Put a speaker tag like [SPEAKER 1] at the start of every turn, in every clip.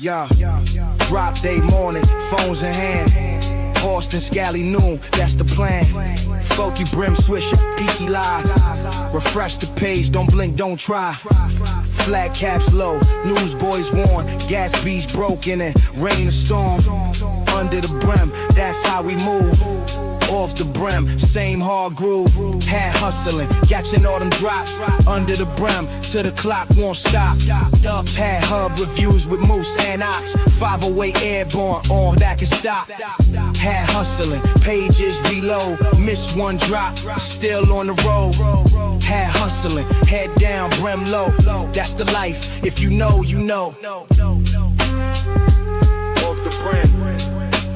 [SPEAKER 1] Yeah, drop day morning, phones in hand. Austin, Scally noon, that's the plan. Folky Brim Swisher, peaky live. Refresh the page, don't blink, don't try. Flat caps low, newsboys worn. Gas beach broken and rain and storm. Under the brim, that's how we move. Off the brim, same hard groove. Had hustling, catching all them drops. Under the brim, till the clock won't stop. Dubs had hub reviews with Moose and Ox. 508 airborne, on that can stop. Had hustling, pages reload. Missed one drop, still on the road. Had hustling, head down, brim low. That's the life, if you know, you know. Off the brim,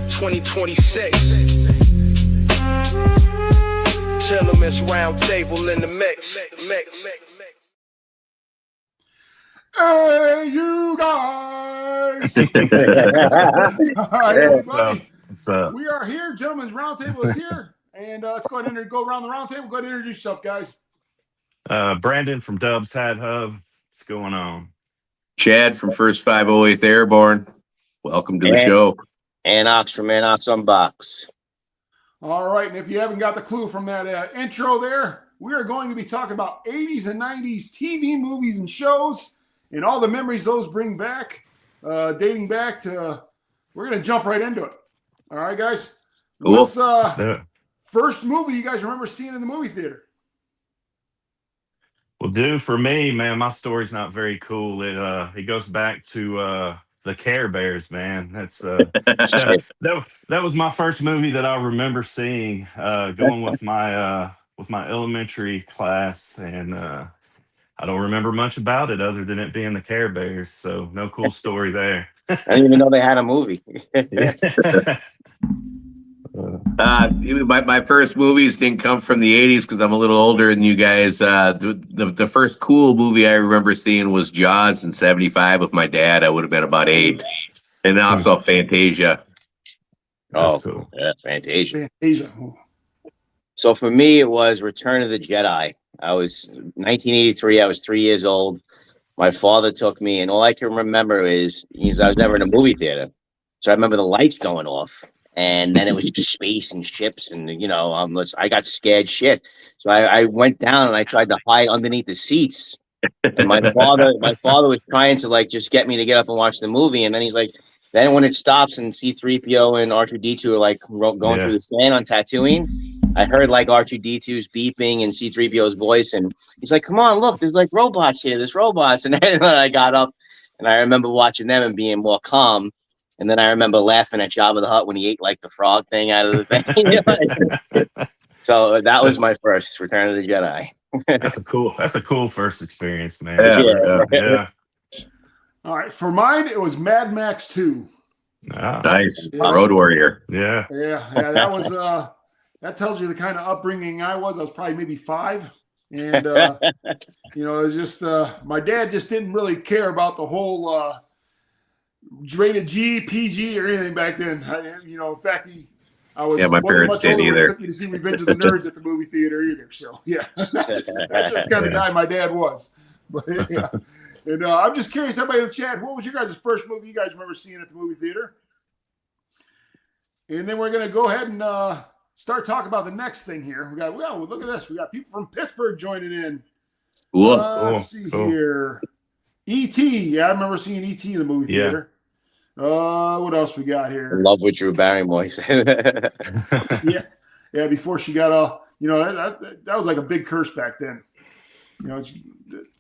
[SPEAKER 1] 2026. Gentlemen's Roundtable in the mix.
[SPEAKER 2] Hey, you guys! All right, everybody.
[SPEAKER 3] What's up?
[SPEAKER 2] We are here. Gentlemen's Roundtable is here. And let's go ahead and go around the roundtable. Go ahead and introduce yourself, guys.
[SPEAKER 3] Brandon from Dubs Hat Hub. What's going on?
[SPEAKER 4] Chad from First 508th Airborne. Welcome to the show.
[SPEAKER 5] Anox from Anox Unbox.
[SPEAKER 2] All right, and if you haven't got the clue from that intro there, we are going to be talking about 80s and 90s TV, movies, and shows, and all the memories those bring back, dating back to, we're going to jump right into it. All right, guys?
[SPEAKER 4] Cool.
[SPEAKER 2] What's first movie you guys remember seeing in the movie theater?
[SPEAKER 3] Well, dude, for me, man, my story's not very cool. It goes back to the Care Bears, man. That's that was my first movie that I remember seeing. Going with my elementary class, and I don't remember much about it other than it being the Care Bears. So no cool story there.
[SPEAKER 5] I didn't even know they had a movie.
[SPEAKER 4] My first movies didn't come from the 80s because I'm a little older than you guys. The first cool movie I remember seeing was Jaws in 75 with my dad. I would have been about 8. And also Fantasia.
[SPEAKER 5] Oh,
[SPEAKER 3] cool.
[SPEAKER 5] Yeah, Fantasia.
[SPEAKER 2] Fantasia.
[SPEAKER 5] So for me, it was Return of the Jedi. I was 1983. I was 3 years old. My father took me, and all I can remember is I was never in a movie theater. So I remember the lights going off. And then it was space and ships, and I got scared shit. So I went down and I tried to hide underneath the seats. And my father was trying to just get me to get up and watch the movie. And then he's like, then when it stops and C-3PO and R2-D2 are going through the sand on Tatooine, I heard R2-D2's beeping and C-3PO's voice, and he's like, "Come on, look, there's robots here. There's robots." And then I got up, and I remember watching them and being more calm. And then I remember laughing at Jabba the Hutt when he ate the frog thing out of the thing. So that was my first Return of the Jedi.
[SPEAKER 3] That's a cool first experience, man.
[SPEAKER 4] Yeah.
[SPEAKER 2] All right, for mine, it was Mad Max 2.
[SPEAKER 4] Nice.
[SPEAKER 2] Yeah.
[SPEAKER 4] Road Warrior.
[SPEAKER 3] Yeah.
[SPEAKER 2] Yeah, that was that tells you the kind of upbringing I was. I was probably maybe 5. And it was just my dad just didn't really care about the whole rated G, PG, or anything back then. In fact,
[SPEAKER 4] my parents didn't either.
[SPEAKER 2] Took me to see Revenge of the Nerds at the movie theater either. So yeah, that's just the kind of guy my dad was. But yeah, and I'm just curious, everybody in the chat, what was your guys' first movie you guys remember seeing at the movie theater? And then we're gonna go ahead and start talking about the next thing here. Look at this. We got people from Pittsburgh joining in. Let's see here. E.T. Yeah, I remember seeing E.T. in the movie theater. What else we got here?
[SPEAKER 5] Love with Drew Barrymore.
[SPEAKER 2] yeah. Before she got all, that was like a big curse back then. She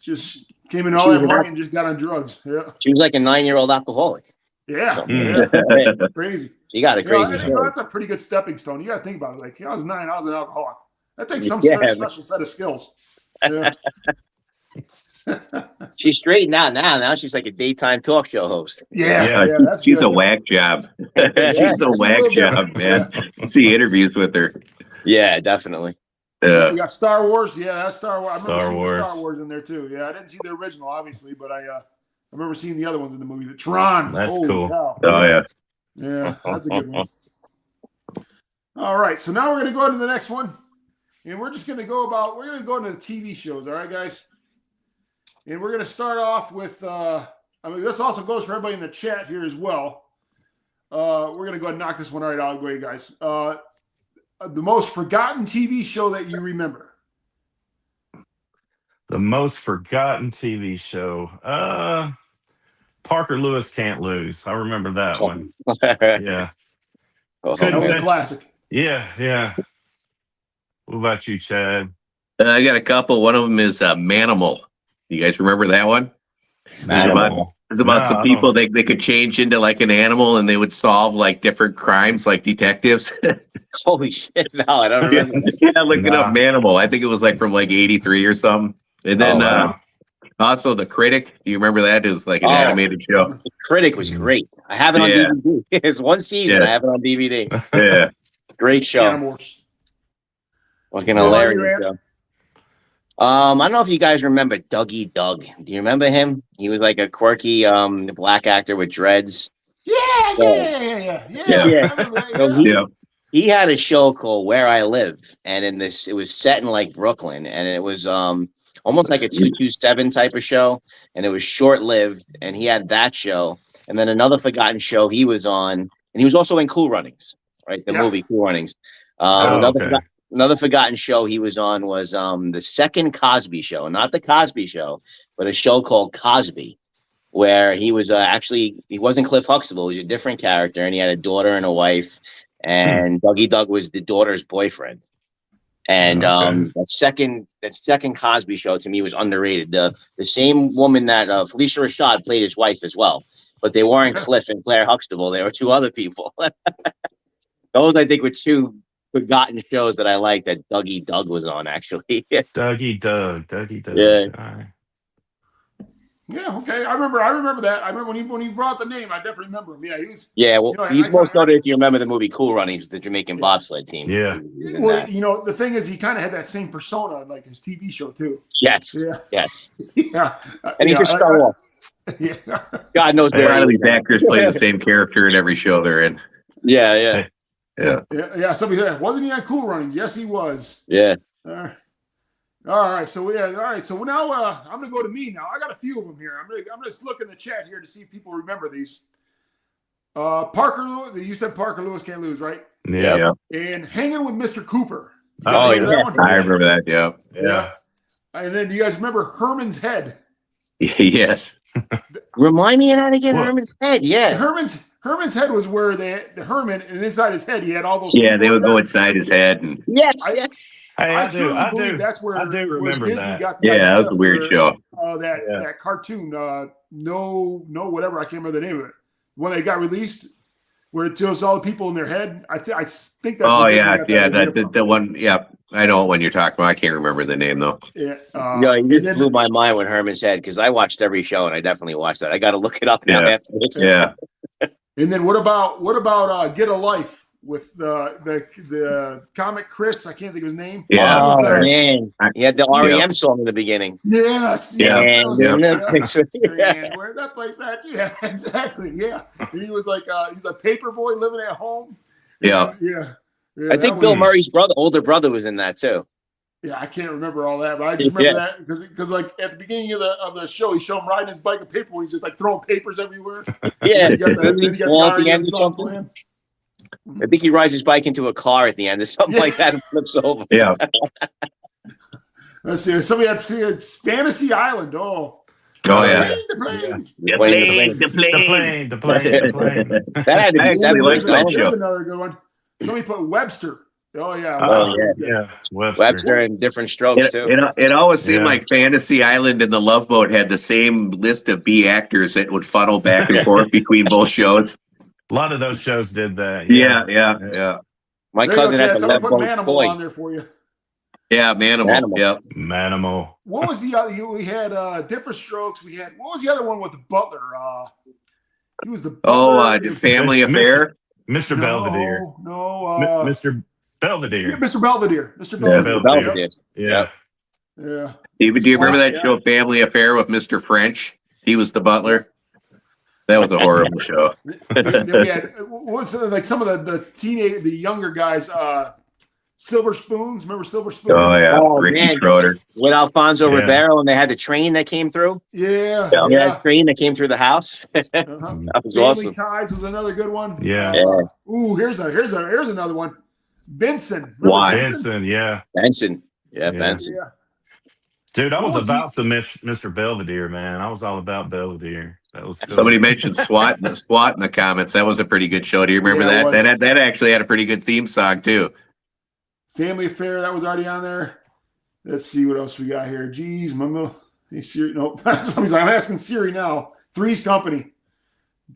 [SPEAKER 2] just came in all that money and just got on drugs. Yeah,
[SPEAKER 5] she was like a 9-year-old alcoholic.
[SPEAKER 2] Yeah, crazy.
[SPEAKER 5] She got a crazy.
[SPEAKER 2] That's a pretty good stepping stone. You got to think about it. I was 9, I was an alcoholic. That takes some special set of skills. Yeah.
[SPEAKER 5] She's straightened out now. Now she's like a daytime talk show host.
[SPEAKER 2] Yeah,
[SPEAKER 4] she's a whack job. She's a whack job, man. See interviews with her.
[SPEAKER 5] Yeah, definitely.
[SPEAKER 2] We got Star Wars. Yeah, that's Star Wars. I remember seeing Star Wars in there too. Yeah, I didn't see the original, obviously, but I remember seeing the other ones in the movie. The Tron.
[SPEAKER 3] That's cool.
[SPEAKER 2] Cow.
[SPEAKER 4] Oh yeah.
[SPEAKER 2] Yeah, that's a good one. All right, so now we're going to go into the next one, and we're just going to go into the TV shows. All right, guys. And we're going to start off with a I mean, this also goes for everybody in the chat here as well. We're going to go ahead and knock this one right out of the way, guys. The most forgotten TV show that you remember.
[SPEAKER 3] The most forgotten TV show. Parker Lewis Can't Lose. I remember that one. Yeah.
[SPEAKER 2] That was a classic.
[SPEAKER 3] Yeah. What about you, Chad?
[SPEAKER 4] I got a couple. One of them is Manimal. You guys remember that one? It's about some people they could change into like an animal and they would solve like different crimes like detectives.
[SPEAKER 5] Holy shit! No, I don't remember.
[SPEAKER 4] Yeah, look it up. Manimal. I think it was like from like '83 or something. And then also The Critic. Do you remember that? It was like an animated show.
[SPEAKER 5] The Critic was great. I have it on DVD. It's one season. I have it on DVD.
[SPEAKER 4] Yeah,
[SPEAKER 5] great show.
[SPEAKER 2] Animals.
[SPEAKER 5] Fucking hilarious show. I don't know if you guys remember Dougie Doug. Do you remember him? He was like a quirky black actor with dreads.
[SPEAKER 2] Yeah.
[SPEAKER 5] He had a show called Where I Live, and it was set in like Brooklyn, and it was almost like a 227 type of show, and it was short-lived, and he had that show, and then another forgotten show he was on, and he was also in Cool Runnings, right? The movie Cool Runnings. Another forgotten show he was on was the second Cosby Show, not the Cosby Show, but a show called Cosby, where he was he wasn't Cliff Huxtable. He was a different character, and he had a daughter and a wife, and Dougie Doug was the daughter's boyfriend. And that second Cosby Show to me was underrated. The same woman that Felicia Rashad played his wife as well, but they weren't Cliff and Claire Huxtable. They were two other people. Those I think were two forgotten shows that I liked that Dougie Doug was on, actually.
[SPEAKER 3] Dougie Doug.
[SPEAKER 5] Yeah.
[SPEAKER 3] All right.
[SPEAKER 2] Yeah, okay. I remember that. I remember when he brought the name, I definitely remember him. Yeah, he was.
[SPEAKER 5] Yeah, well, he's most noted if you remember the movie Cool Runnings, the Jamaican bobsled team.
[SPEAKER 3] Yeah.
[SPEAKER 2] Well, the thing is, he kind of had that same persona in like his TV show too.
[SPEAKER 5] Yes.
[SPEAKER 2] Yeah.
[SPEAKER 5] Yes.
[SPEAKER 2] Yeah.
[SPEAKER 5] And he just fell off.
[SPEAKER 2] Yeah.
[SPEAKER 5] God knows
[SPEAKER 4] a lot of these actors play the same character in every show they're in.
[SPEAKER 5] Yeah.
[SPEAKER 2] Yeah. Somebody said, wasn't he on Cool Runnings? Yes, he was.
[SPEAKER 5] Yeah.
[SPEAKER 2] All right. So So now I'm gonna go to me now. I got a few of them here. I'm gonna just look in the chat here to see if people remember these. Parker Lewis. You said Parker Lewis Can't Lose, right?
[SPEAKER 3] Yeah.
[SPEAKER 2] And Hanging with Mr. Cooper.
[SPEAKER 4] Oh yeah, I remember that.
[SPEAKER 3] Yeah.
[SPEAKER 2] And then do you guys remember Herman's Head?
[SPEAKER 4] Yes.
[SPEAKER 5] Remind me of that again. Herman's Head. Yeah.
[SPEAKER 2] Herman's Head was where the Herman, and inside his head he had all those.
[SPEAKER 4] Yeah, they would go inside his head. And
[SPEAKER 5] yes.
[SPEAKER 3] I
[SPEAKER 2] do.
[SPEAKER 3] That's where I do remember that.
[SPEAKER 4] That was a weird show.
[SPEAKER 2] That cartoon, no, whatever. I can't remember the name of it. When they got released, where it shows all the people in their head. I think that's.
[SPEAKER 4] Oh yeah. The one. Yeah, I know what one you're talking about. I can't remember the name though.
[SPEAKER 2] Yeah.
[SPEAKER 5] You just blew my mind with Herman's Head because I watched every show and I definitely watched that. I got to look it up now after this.
[SPEAKER 4] Yeah.
[SPEAKER 2] And then what about Get a Life with the comic Chris? I can't think of his name.
[SPEAKER 5] Yeah, man, he had the REM song in the beginning.
[SPEAKER 2] Yes.
[SPEAKER 5] Where
[SPEAKER 2] that place at? Yeah, exactly. Yeah, he was like he's a paper boy living at home.
[SPEAKER 4] Yeah.
[SPEAKER 5] I think Bill Murray's older brother was in that too.
[SPEAKER 2] Yeah, I can't remember all that, but I just remember that because like at the beginning of the show, he showed him riding his bike and paper. He's just like throwing papers everywhere.
[SPEAKER 5] Yeah, at the end or something. I think he rides his bike into a car at the end or something like that and flips over.
[SPEAKER 4] Yeah.
[SPEAKER 2] Let's see. Somebody had Fantasy Island. Oh
[SPEAKER 4] yeah.
[SPEAKER 2] The
[SPEAKER 4] plane.
[SPEAKER 5] That had to be
[SPEAKER 4] seven
[SPEAKER 5] years ago.
[SPEAKER 2] Here's another good one. Somebody put Webster. Oh
[SPEAKER 5] yeah. Webster and Different Strokes too.
[SPEAKER 4] It always seemed like Fantasy Island and The Love Boat had the same list of B actors that would funnel back and forth between both shows.
[SPEAKER 3] A lot of those shows did that.
[SPEAKER 4] Yeah.
[SPEAKER 5] My cousin had the Love Boat
[SPEAKER 2] Manimal on there for you.
[SPEAKER 4] Yeah, Manimal. Yeah,
[SPEAKER 3] Manimal.
[SPEAKER 2] What was the other? We had Different Strokes. We had what was the other one with the butler? He was the butler.
[SPEAKER 4] Family Affair.
[SPEAKER 3] Mr. Belvedere.
[SPEAKER 2] No.
[SPEAKER 3] Mr. Belvedere.
[SPEAKER 2] Yeah, Mr. Belvedere.
[SPEAKER 3] Yeah.
[SPEAKER 2] Yeah.
[SPEAKER 4] Do you remember that show Family Affair with Mr. French? He was the butler. That was a horrible show.
[SPEAKER 2] Then we had what's like some of the younger guys. Silver Spoons. Remember Silver Spoons?
[SPEAKER 4] Oh yeah,
[SPEAKER 5] Oh,
[SPEAKER 4] Ricky
[SPEAKER 5] man.
[SPEAKER 4] Schroeder.
[SPEAKER 5] With Alfonso
[SPEAKER 3] Yeah.
[SPEAKER 5] Ribeiro, and they had the train that came through.
[SPEAKER 2] Yeah,
[SPEAKER 4] Yeah.
[SPEAKER 5] Yeah, that train that came through the house.
[SPEAKER 2] Uh-huh.
[SPEAKER 5] That was
[SPEAKER 2] Family
[SPEAKER 5] awesome.
[SPEAKER 2] Ties was another good one.
[SPEAKER 3] Yeah.
[SPEAKER 2] Ooh, here's another one. Benson.
[SPEAKER 4] Why?
[SPEAKER 3] Benson, yeah.
[SPEAKER 5] Benson. Yeah,
[SPEAKER 3] Yeah.
[SPEAKER 5] Benson.
[SPEAKER 2] Yeah.
[SPEAKER 3] Dude, I
[SPEAKER 2] What
[SPEAKER 3] was
[SPEAKER 2] was
[SPEAKER 3] about some Mr. Belvedere, man. I was all about Belvedere. That was cool.
[SPEAKER 4] Somebody mentioned SWAT in the comments. That was a pretty good show. Do you remember
[SPEAKER 2] Yeah, it
[SPEAKER 4] that?
[SPEAKER 2] was.
[SPEAKER 4] That actually had a pretty good theme song too.
[SPEAKER 2] Family Affair, that was already on there. Let's see what else we got here. Geez, Mama. Hey, Siri. No, I'm asking Siri now. Three's Company.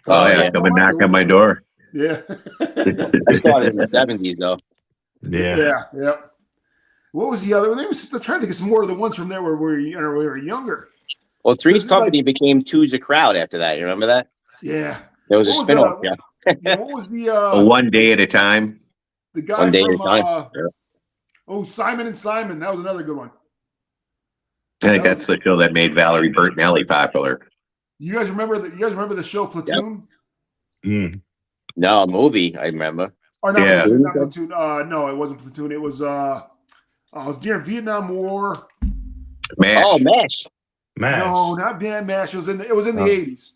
[SPEAKER 4] Oh yeah, come and knock on my door.
[SPEAKER 2] Yeah.
[SPEAKER 5] I started in the 70s, though.
[SPEAKER 3] Yeah.
[SPEAKER 2] Yeah. What was the other one? I'm trying to think of some more of the ones from there where we were younger.
[SPEAKER 5] Well,
[SPEAKER 2] This
[SPEAKER 5] Three's
[SPEAKER 2] is
[SPEAKER 5] Company became Two's a Crowd after that. You remember that?
[SPEAKER 2] Yeah.
[SPEAKER 5] There was a
[SPEAKER 2] What was
[SPEAKER 5] spin-off.
[SPEAKER 2] that?
[SPEAKER 5] Yeah.
[SPEAKER 2] Yeah, what was the
[SPEAKER 4] One day at a time.
[SPEAKER 2] the guy
[SPEAKER 5] One Day
[SPEAKER 2] from
[SPEAKER 5] at a Time. Yeah.
[SPEAKER 2] Simon and Simon? That was another good one.
[SPEAKER 4] I think that's the show that made Valerie Bertinelli popular.
[SPEAKER 2] You guys remember the show Platoon?
[SPEAKER 3] Mm.
[SPEAKER 5] No, a movie, I remember.
[SPEAKER 2] Or not
[SPEAKER 4] Yeah.
[SPEAKER 2] Platoon, not Platoon. No, it wasn't Platoon. It was during Vietnam War.
[SPEAKER 4] Man,
[SPEAKER 5] Oh, MASH.
[SPEAKER 3] Man.
[SPEAKER 2] No, not Dan Mash. It was in the 80s.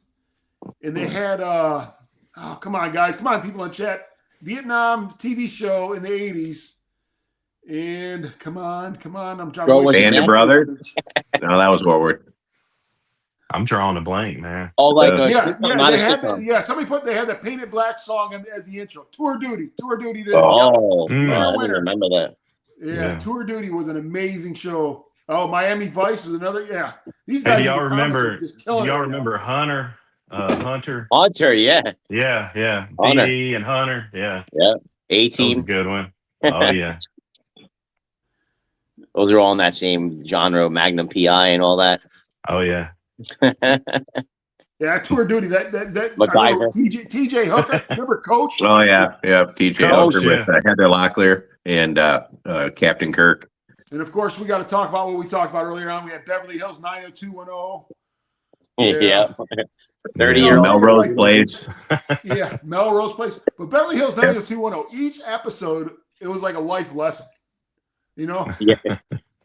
[SPEAKER 2] And they had come on, guys. Come on, people in chat. Vietnam TV show in the 80s. And come on. I'm trying
[SPEAKER 5] Bro, was
[SPEAKER 4] Band of Brothers? No, that was World War.
[SPEAKER 3] I'm drawing a blank, man.
[SPEAKER 5] Oh, like a
[SPEAKER 2] they
[SPEAKER 5] not a
[SPEAKER 2] had
[SPEAKER 5] sitcom.
[SPEAKER 2] they had the Painted Black song as the intro. Tour Duty. To
[SPEAKER 5] Oh,
[SPEAKER 3] Mm.
[SPEAKER 5] I didn't remember that.
[SPEAKER 2] Yeah, Tour Duty was an amazing show. Oh, Miami Vice is another. Yeah, these
[SPEAKER 3] Hey,
[SPEAKER 2] guys.
[SPEAKER 3] do y'all
[SPEAKER 2] in the comments
[SPEAKER 3] remember?
[SPEAKER 2] are just
[SPEAKER 3] Do
[SPEAKER 2] killing it
[SPEAKER 3] y'all
[SPEAKER 2] right now.
[SPEAKER 3] remember Hunter? Hunter.
[SPEAKER 5] Hunter, yeah.
[SPEAKER 3] Yeah.
[SPEAKER 5] Hunter.
[SPEAKER 3] D and Hunter. Yeah.
[SPEAKER 5] Yeah.
[SPEAKER 3] That was a
[SPEAKER 5] A-Team.
[SPEAKER 3] good one. Oh yeah.
[SPEAKER 5] Those are all in that same genre, Magnum PI and all that.
[SPEAKER 3] Oh yeah.
[SPEAKER 2] Yeah, Tour Duty. That
[SPEAKER 5] MacGyver.
[SPEAKER 2] TJ Hooker. Remember Coach?
[SPEAKER 4] Oh yeah. TJ
[SPEAKER 3] Coach,
[SPEAKER 4] Hooker with Heather Locklear and Captain Kirk.
[SPEAKER 2] And of course, we got to talk about what we talked about earlier on. We had Beverly Hills 90210.
[SPEAKER 5] Yeah. 30
[SPEAKER 3] Yeah.
[SPEAKER 5] year old.
[SPEAKER 4] Melrose Place.
[SPEAKER 2] Yeah, Melrose Place. But Beverly Hills 90210. Each episode, it was like a life lesson. You know,
[SPEAKER 5] Yeah.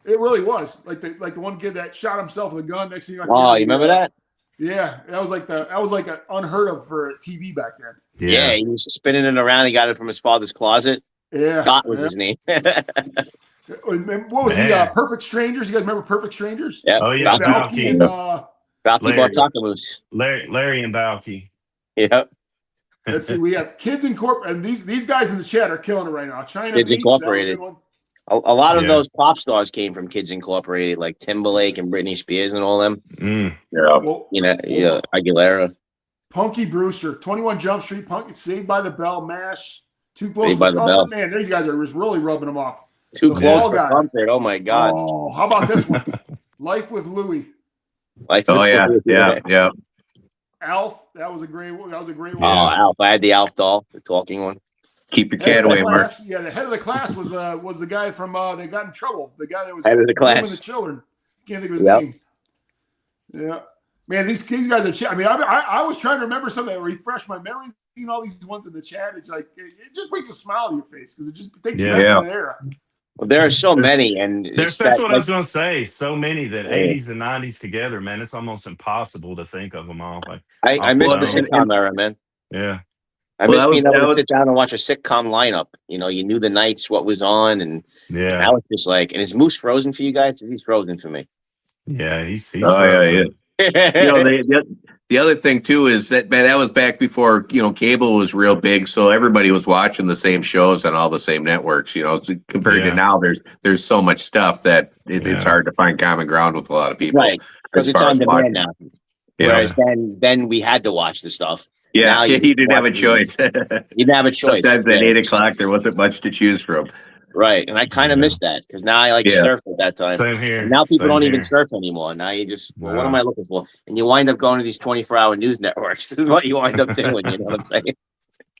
[SPEAKER 2] it really was. Like the one kid that shot himself with a gun. Next thing you know,
[SPEAKER 5] Oh, you remember that?
[SPEAKER 2] Yeah, that was like an unheard of for TV back then.
[SPEAKER 5] Yeah, he was spinning it around. He got it from his father's closet.
[SPEAKER 2] Yeah,
[SPEAKER 5] Scott was his name.
[SPEAKER 2] What was he?
[SPEAKER 3] Man.
[SPEAKER 2] Perfect Strangers. You guys remember Perfect Strangers?
[SPEAKER 5] Yeah.
[SPEAKER 3] Oh, yeah,
[SPEAKER 2] Balky
[SPEAKER 3] Balky.
[SPEAKER 2] and
[SPEAKER 5] Balky
[SPEAKER 3] Larry.
[SPEAKER 5] Bartakamoose.
[SPEAKER 3] Larry and Balky.
[SPEAKER 5] Yep.
[SPEAKER 2] let's see, we have Kids Incorporated, and these guys in the chat are killing it right now. China
[SPEAKER 5] Kids
[SPEAKER 2] Beach, that was a
[SPEAKER 5] Incorporated.
[SPEAKER 2] good one.
[SPEAKER 5] A lot of
[SPEAKER 3] Yeah.
[SPEAKER 5] those pop stars came from Kids Incorporated, like Timberlake and Britney Spears and all them.
[SPEAKER 3] Mm.
[SPEAKER 4] Yeah.
[SPEAKER 2] Well,
[SPEAKER 5] You know, yeah, Aguilera.
[SPEAKER 2] Punky Brewster, 21 Jump Street, Punky, Saved by the Bell, MASH, Too Close
[SPEAKER 5] Saved
[SPEAKER 2] for
[SPEAKER 5] by the
[SPEAKER 2] Comfort.
[SPEAKER 5] Bell.
[SPEAKER 2] Man, these guys are just really rubbing them off.
[SPEAKER 5] Too
[SPEAKER 2] The
[SPEAKER 5] close
[SPEAKER 2] Fall
[SPEAKER 5] for
[SPEAKER 2] Guy.
[SPEAKER 5] comfort. Oh my God.
[SPEAKER 2] Oh, how about this one? Life with Louie.
[SPEAKER 5] Like,
[SPEAKER 4] Oh yeah.
[SPEAKER 2] Alf, that was a great one.
[SPEAKER 5] Oh, Alf. I had the Alf doll, the talking one.
[SPEAKER 4] Keep your
[SPEAKER 2] Head
[SPEAKER 4] cat
[SPEAKER 2] of the
[SPEAKER 4] away, Mark.
[SPEAKER 2] class, yeah, the head of the class was the guy from They Got in Trouble. The guy that was
[SPEAKER 5] Head of the
[SPEAKER 2] grooming
[SPEAKER 5] class.
[SPEAKER 2] the children. Can't think of his
[SPEAKER 5] Yep.
[SPEAKER 2] name. Yeah, man, these guys are. I mean, I was trying to remember something that refresh my memory. Seeing all these ones in the chat, it's like it just brings a smile to your face because it just takes you
[SPEAKER 3] Yeah.
[SPEAKER 2] back
[SPEAKER 4] Yeah.
[SPEAKER 2] to the era.
[SPEAKER 5] Well, there are so many, and
[SPEAKER 3] That's
[SPEAKER 5] it's
[SPEAKER 3] what I
[SPEAKER 5] that,
[SPEAKER 3] was gonna say. So many that
[SPEAKER 5] Yeah.
[SPEAKER 3] 80s and 90s together, man. It's almost impossible to think of them all. Like,
[SPEAKER 5] I miss the
[SPEAKER 3] Well,
[SPEAKER 5] sitcom era, man.
[SPEAKER 3] yeah,
[SPEAKER 5] I
[SPEAKER 4] Well,
[SPEAKER 5] miss
[SPEAKER 4] that
[SPEAKER 5] being
[SPEAKER 4] was-
[SPEAKER 5] able
[SPEAKER 4] that
[SPEAKER 5] to
[SPEAKER 4] was-
[SPEAKER 5] sit down and watch a sitcom lineup. You know, you knew the nights, what was on, and
[SPEAKER 3] yeah,
[SPEAKER 5] now it's just like, and is Moose frozen for you guys? He's frozen for me.
[SPEAKER 3] yeah. He's
[SPEAKER 4] Oh yeah,
[SPEAKER 3] frozen.
[SPEAKER 4] yeah. You know, the other thing too is that man, that was back before cable was real big, so everybody was watching the same shows on all the same networks. So compared
[SPEAKER 3] Yeah.
[SPEAKER 4] to now, there's so much stuff that it's
[SPEAKER 3] Yeah.
[SPEAKER 4] hard to find common ground with a lot of people.
[SPEAKER 5] Right, because
[SPEAKER 4] as
[SPEAKER 5] it's
[SPEAKER 4] far
[SPEAKER 5] on
[SPEAKER 4] as
[SPEAKER 5] demand
[SPEAKER 4] watching.
[SPEAKER 5] now.
[SPEAKER 4] Yeah,
[SPEAKER 5] Whereas then we had to watch the stuff.
[SPEAKER 4] yeah,
[SPEAKER 5] now
[SPEAKER 4] you
[SPEAKER 5] you
[SPEAKER 4] didn't have a
[SPEAKER 5] watch it.
[SPEAKER 4] choice.
[SPEAKER 5] You didn't have a choice.
[SPEAKER 4] Sometimes at
[SPEAKER 5] Yeah.
[SPEAKER 4] 8:00 there wasn't much to choose from.
[SPEAKER 5] Right, and I kind of
[SPEAKER 3] Yeah.
[SPEAKER 5] miss that because now I like
[SPEAKER 4] Yeah.
[SPEAKER 5] surf at that time.
[SPEAKER 3] Same here.
[SPEAKER 5] And now people
[SPEAKER 3] Same
[SPEAKER 5] don't even
[SPEAKER 3] here.
[SPEAKER 5] surf anymore. Now you just, well, what
[SPEAKER 3] Wow.
[SPEAKER 5] am I looking for? And you wind up going to these 24-hour news networks. This is what you wind up doing. You know what I'm saying?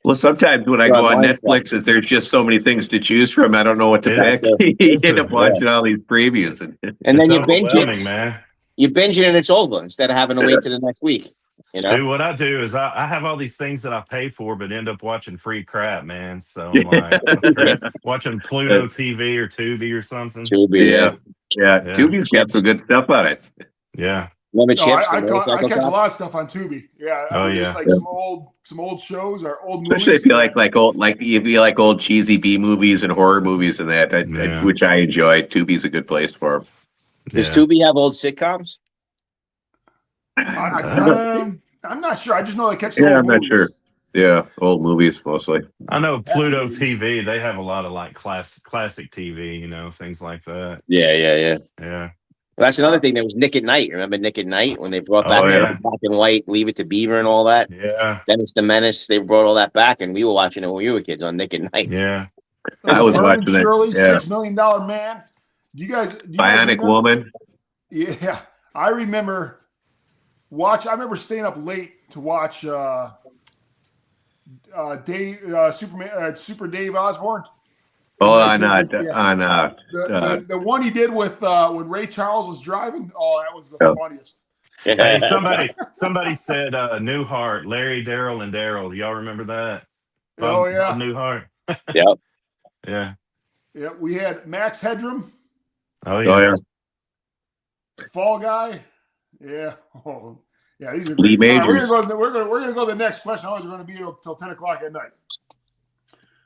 [SPEAKER 4] Well, sometimes when I
[SPEAKER 5] Well,
[SPEAKER 4] go on
[SPEAKER 5] mine is
[SPEAKER 4] Netflix, if there's just so many things to choose from, I don't know what to
[SPEAKER 3] It's-
[SPEAKER 4] pick. You
[SPEAKER 3] it's
[SPEAKER 4] end
[SPEAKER 3] a-
[SPEAKER 4] up watching all these previews.
[SPEAKER 5] And then
[SPEAKER 3] It's
[SPEAKER 5] you binge
[SPEAKER 3] overwhelming,
[SPEAKER 5] it.
[SPEAKER 3] man.
[SPEAKER 5] You binge it and it's over instead of having to wait to the next week. You know?
[SPEAKER 3] Dude, what I do is I have all these things that I pay for, but end up watching free crap, man. So I'm like, watching Pluto TV or Tubi or something.
[SPEAKER 5] Tubi,
[SPEAKER 4] Yeah. Yeah.
[SPEAKER 3] Yeah.
[SPEAKER 4] Tubi's got some good stuff on it.
[SPEAKER 3] Yeah.
[SPEAKER 5] Remember
[SPEAKER 2] No,
[SPEAKER 5] Chips?
[SPEAKER 2] I catch a lot of stuff on Tubi. Yeah, I
[SPEAKER 3] Oh,
[SPEAKER 2] mean,
[SPEAKER 3] yeah.
[SPEAKER 2] there's like some old shows or old movies.
[SPEAKER 4] Especially if you if you like old cheesy B movies and horror movies and that,
[SPEAKER 3] Yeah.
[SPEAKER 4] which I enjoy. Tubi's a good place for them.
[SPEAKER 5] Does
[SPEAKER 3] Yeah.
[SPEAKER 5] Tubi have old sitcoms?
[SPEAKER 2] I'm not sure. I just know I catch.
[SPEAKER 4] Yeah,
[SPEAKER 2] old
[SPEAKER 4] I'm not
[SPEAKER 2] movies.
[SPEAKER 4] sure. Yeah, old movies mostly.
[SPEAKER 3] I know Pluto
[SPEAKER 2] movies.
[SPEAKER 3] TV, they have a lot of like classic TV, things like that.
[SPEAKER 5] Yeah.
[SPEAKER 3] Yeah.
[SPEAKER 5] Well, that's another thing. There was Nick at Night. Remember Nick at Night when they brought back
[SPEAKER 3] Oh,
[SPEAKER 5] the
[SPEAKER 3] yeah.
[SPEAKER 5] black and white, Leave It to Beaver and all that?
[SPEAKER 3] Yeah.
[SPEAKER 5] Dennis the Menace. They brought all that back, and we were watching it when we were kids on Nick at Night.
[SPEAKER 3] Yeah.
[SPEAKER 4] I was
[SPEAKER 2] Vernon
[SPEAKER 4] watching that.
[SPEAKER 2] Shirley,
[SPEAKER 4] Yeah.
[SPEAKER 2] $6 Million Man. Do you guys
[SPEAKER 4] Bionic
[SPEAKER 2] remember?
[SPEAKER 4] Woman.
[SPEAKER 2] Yeah, I remember I remember staying up late to watch Super Dave Osborne.
[SPEAKER 4] Oh,
[SPEAKER 2] The one he did with when Ray Charles was driving. Oh, that was the funniest.
[SPEAKER 3] Hey, somebody said Newhart, Larry, Daryl, and Daryl. Y'all remember that?
[SPEAKER 2] Oh yeah,
[SPEAKER 3] Bob Newhart.
[SPEAKER 5] Yep.
[SPEAKER 3] Yeah.
[SPEAKER 2] Yeah, we had Max Headroom,
[SPEAKER 3] Oh yeah.
[SPEAKER 4] Oh yeah.
[SPEAKER 2] Fall Guy. Yeah. Oh, yeah. These are
[SPEAKER 4] Lee
[SPEAKER 2] great. All right,
[SPEAKER 4] Majors.
[SPEAKER 2] we're gonna go to the next question. Otherwise, we're gonna be here till 10:00 at night.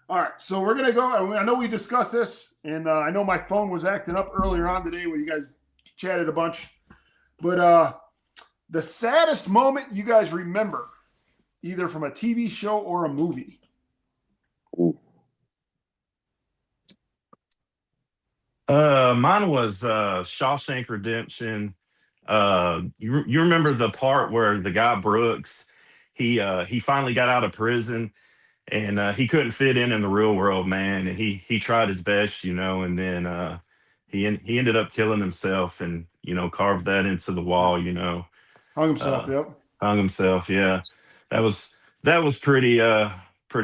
[SPEAKER 2] All right, so we're gonna go. I know we discussed this, and I know my phone was acting up earlier on today when you guys chatted a bunch. But the saddest moment you guys remember, either from a TV show or a movie.
[SPEAKER 3] Mine was Shawshank Redemption. You remember the part where the guy Brooks, he finally got out of prison, and he couldn't fit in the real world, man. And he tried his best, and then he ended up killing himself, and carved that into the wall,
[SPEAKER 2] Hung himself. Yep.
[SPEAKER 3] hung himself. Yeah, that was pretty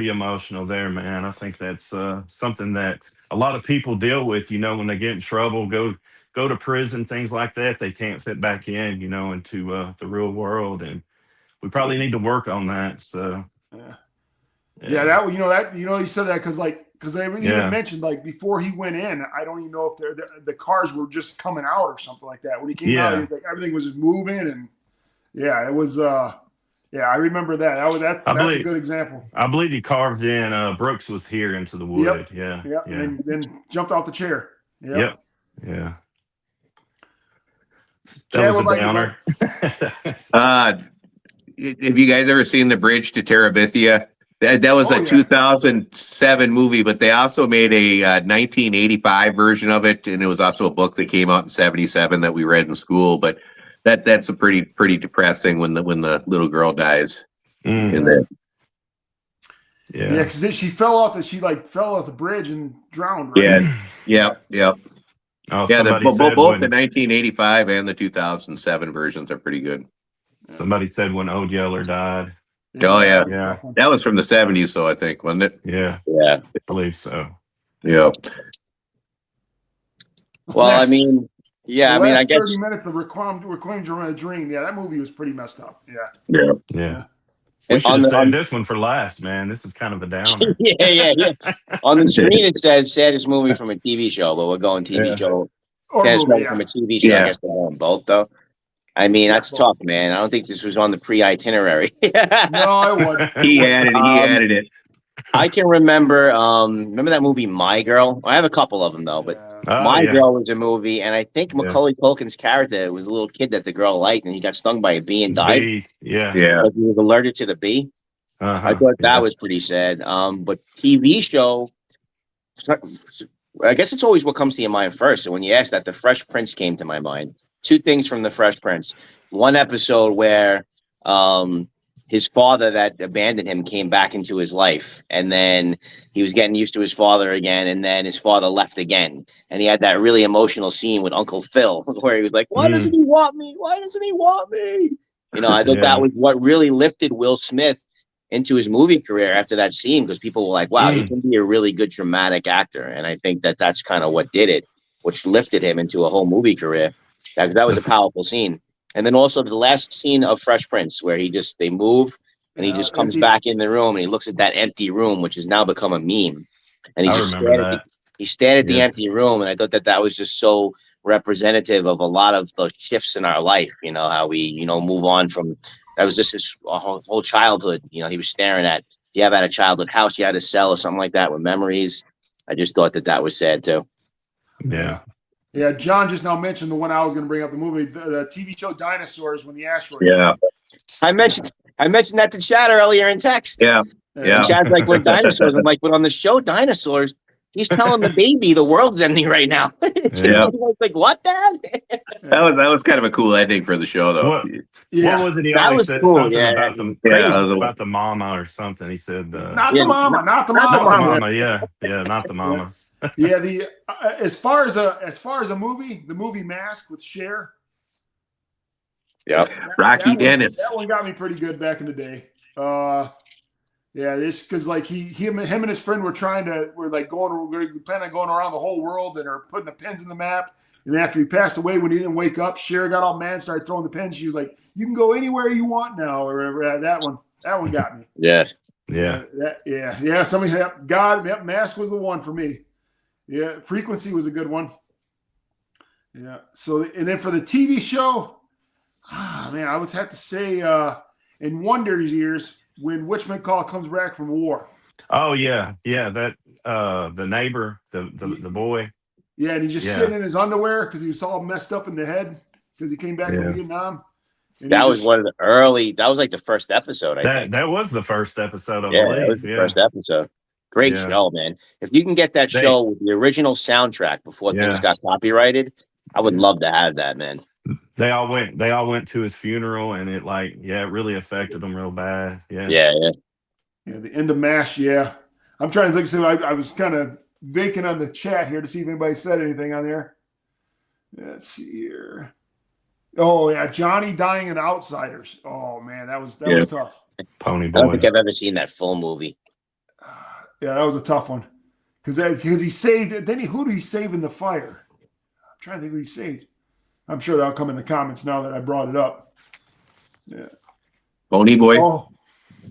[SPEAKER 3] emotional there, man. I think that's something that a lot of people deal with, when they get in trouble, go to prison, things like that. They can't fit back in, into the real world, and we probably need to work on that. So
[SPEAKER 2] Yeah, you said that because they even
[SPEAKER 3] Yeah.
[SPEAKER 2] mentioned before he went in. I don't even know if the cars were just coming out or something like that. When he came out,
[SPEAKER 3] Yeah.
[SPEAKER 2] it was everything was just moving, and yeah, it was. I remember that. That's a good example.
[SPEAKER 3] I believe he carved in Brooks was here into the wood. Yeah.
[SPEAKER 2] Yep.
[SPEAKER 3] Yeah.
[SPEAKER 2] And then jumped off the chair.
[SPEAKER 3] Yep. Yeah.
[SPEAKER 2] Chad,
[SPEAKER 3] That was
[SPEAKER 2] what
[SPEAKER 3] a
[SPEAKER 2] about you,
[SPEAKER 3] downer.
[SPEAKER 4] Have you guys ever seen The Bridge to Terabithia? That was
[SPEAKER 2] Oh,
[SPEAKER 4] a
[SPEAKER 2] yeah.
[SPEAKER 4] 2007 movie, but they also made a 1985 version of it, and it was also a book that came out in 77 that we read in school. But that's a pretty depressing when the little girl dies in there.
[SPEAKER 2] Yeah, because she fell off the bridge and drowned. Right?
[SPEAKER 4] Yeah, yep.
[SPEAKER 3] Oh,
[SPEAKER 4] Yeah,
[SPEAKER 3] somebody
[SPEAKER 4] both
[SPEAKER 3] said
[SPEAKER 4] the
[SPEAKER 3] when,
[SPEAKER 4] 1985 and the 2007 versions are pretty good.
[SPEAKER 3] somebody said when Old Yeller died.
[SPEAKER 4] Oh, yeah.
[SPEAKER 3] Yeah.
[SPEAKER 4] That was from the 70s, so I think, wasn't it?
[SPEAKER 3] Yeah.
[SPEAKER 5] Yeah.
[SPEAKER 3] I believe so.
[SPEAKER 4] Yeah.
[SPEAKER 5] Well, I mean, yeah,
[SPEAKER 2] The
[SPEAKER 5] I
[SPEAKER 2] last
[SPEAKER 5] guess
[SPEAKER 2] 30 minutes of Reclaimed a Dream. Yeah, that movie was pretty messed up. Yeah.
[SPEAKER 4] Yeah.
[SPEAKER 3] Yeah. We
[SPEAKER 5] And
[SPEAKER 3] should
[SPEAKER 5] on
[SPEAKER 3] have
[SPEAKER 5] the-
[SPEAKER 3] saved
[SPEAKER 5] on-
[SPEAKER 3] this one for last, man. This is kind of a downer.
[SPEAKER 5] yeah. On the screen it says saddest movie from a TV show, but we're going TV
[SPEAKER 3] Yeah.
[SPEAKER 5] show.
[SPEAKER 2] Or
[SPEAKER 5] Saddest
[SPEAKER 2] movie,
[SPEAKER 5] movie
[SPEAKER 2] yeah.
[SPEAKER 5] from a TV show.
[SPEAKER 4] Yeah.
[SPEAKER 5] I guess they're going both though. I mean, that's tough, man. I don't think this was on the pre-itinerary.
[SPEAKER 2] No, it wasn't.
[SPEAKER 4] He added it.
[SPEAKER 5] I can remember. Remember that movie My Girl? I have a couple of them though, but
[SPEAKER 3] Oh,
[SPEAKER 5] My
[SPEAKER 3] yeah.
[SPEAKER 5] Girl was a movie, and I think Macaulay Culkin's character was a little kid that the girl liked, and he got stung by a bee and died.
[SPEAKER 3] Bee, yeah.
[SPEAKER 4] Yeah.
[SPEAKER 5] Like he was allergic to the bee.
[SPEAKER 3] Uh-huh.
[SPEAKER 5] I thought that
[SPEAKER 3] Yeah.
[SPEAKER 5] was pretty sad. But TV show, I guess it's always what comes to your mind first. So when you asked that, The Fresh Prince came to my mind. Two things from The Fresh Prince. One episode where his father that abandoned him came back into his life, and then he was getting used to his father again, and then his father left again. And he had that really emotional scene with Uncle Phil where he was like, why doesn't he want me? Why doesn't he want me? I thought
[SPEAKER 3] Yeah.
[SPEAKER 5] that was what really lifted Will Smith into his movie career after that scene, because people were like, wow, he can be a really good dramatic actor. And I think that that's kind of what did it, which lifted him into a whole movie career. That was a powerful scene. And then also the last scene of Fresh Prince where they move and he just comes back in the room and he looks at that empty room, which has now become a meme. And he
[SPEAKER 3] I
[SPEAKER 5] just
[SPEAKER 3] remember that.
[SPEAKER 5] he stared at the
[SPEAKER 3] Yeah.
[SPEAKER 5] empty room, and I thought that was just so representative of a lot of those shifts in our life. You know, how we, move on from that was just his whole childhood. He was staring at. If you ever had a childhood house you had to sell or something like that with memories, I just thought that was sad too.
[SPEAKER 3] Yeah.
[SPEAKER 2] Yeah, John just now mentioned the one I was going to bring up, the movie, the TV show Dinosaurs when the asteroid.
[SPEAKER 4] Yeah.
[SPEAKER 5] I mentioned that to Chad earlier in text.
[SPEAKER 4] Yeah.
[SPEAKER 5] And Chad's like, "We're dinosaurs." I'm like, "But on the show Dinosaurs, he's telling the baby the world's ending right now."
[SPEAKER 4] Yeah.
[SPEAKER 5] I was like, "What, Dad?"
[SPEAKER 4] That was kind of a cool ending for the show, though.
[SPEAKER 3] What was it? He
[SPEAKER 5] That
[SPEAKER 3] always
[SPEAKER 5] was
[SPEAKER 3] said
[SPEAKER 5] cool,
[SPEAKER 3] something
[SPEAKER 5] yeah.
[SPEAKER 3] about the
[SPEAKER 4] Yeah,
[SPEAKER 3] mama or something. He said
[SPEAKER 2] Not
[SPEAKER 5] Yeah,
[SPEAKER 2] the mama, not the
[SPEAKER 5] not the
[SPEAKER 2] mama.
[SPEAKER 3] mama. Yeah, not the mama.
[SPEAKER 2] Yeah, the as far as a movie, the movie Mask with Cher.
[SPEAKER 5] Yeah.
[SPEAKER 4] Rocky
[SPEAKER 2] that
[SPEAKER 4] Dennis.
[SPEAKER 2] That one got me pretty good back in the day. Yeah, this because like him and his friend were planning on going around the whole world and are putting the pins in the map. And after he passed away, when he didn't wake up, Cher got all mad, started throwing the pins. She was like, "You can go anywhere you want now," or whatever. That one got me.
[SPEAKER 5] Yeah.
[SPEAKER 2] Yeah. Somebody had God. Yep, Mask was the one for me. Yeah, Frequency was a good one. Yeah. So and then for the TV show, man, I would have to say in Wonder's years when Witch McCall comes back from war.
[SPEAKER 3] Oh yeah. That the neighbor, the boy.
[SPEAKER 2] Yeah, and he's just sitting in his underwear because he was all messed up in the head because he came back from Vietnam. And
[SPEAKER 5] that was one of the early. That was like the first episode. I think
[SPEAKER 3] that was the first episode. I
[SPEAKER 5] that
[SPEAKER 3] believe.
[SPEAKER 5] was the first episode. Great show, man. If you can get that show with the original soundtrack before things got copyrighted, I would love to have that, man.
[SPEAKER 3] They all went to his funeral, and it really affected them real bad.
[SPEAKER 2] Yeah, the end of MASH. Yeah, I'm trying to think. So I was kind of vacant on the chat here to see if anybody said anything on there. Let's see here. Oh yeah, Johnny dying in Outsiders. Oh man, that was tough.
[SPEAKER 3] Pony Boy.
[SPEAKER 5] I don't think I've ever seen that full movie.
[SPEAKER 2] Yeah, that was a tough one because he saved. Then who did he save in the fire? I'm trying to think who he saved. I'm sure that'll come in the comments now that I brought it up. Yeah,
[SPEAKER 4] Pony Boy.
[SPEAKER 2] Oh,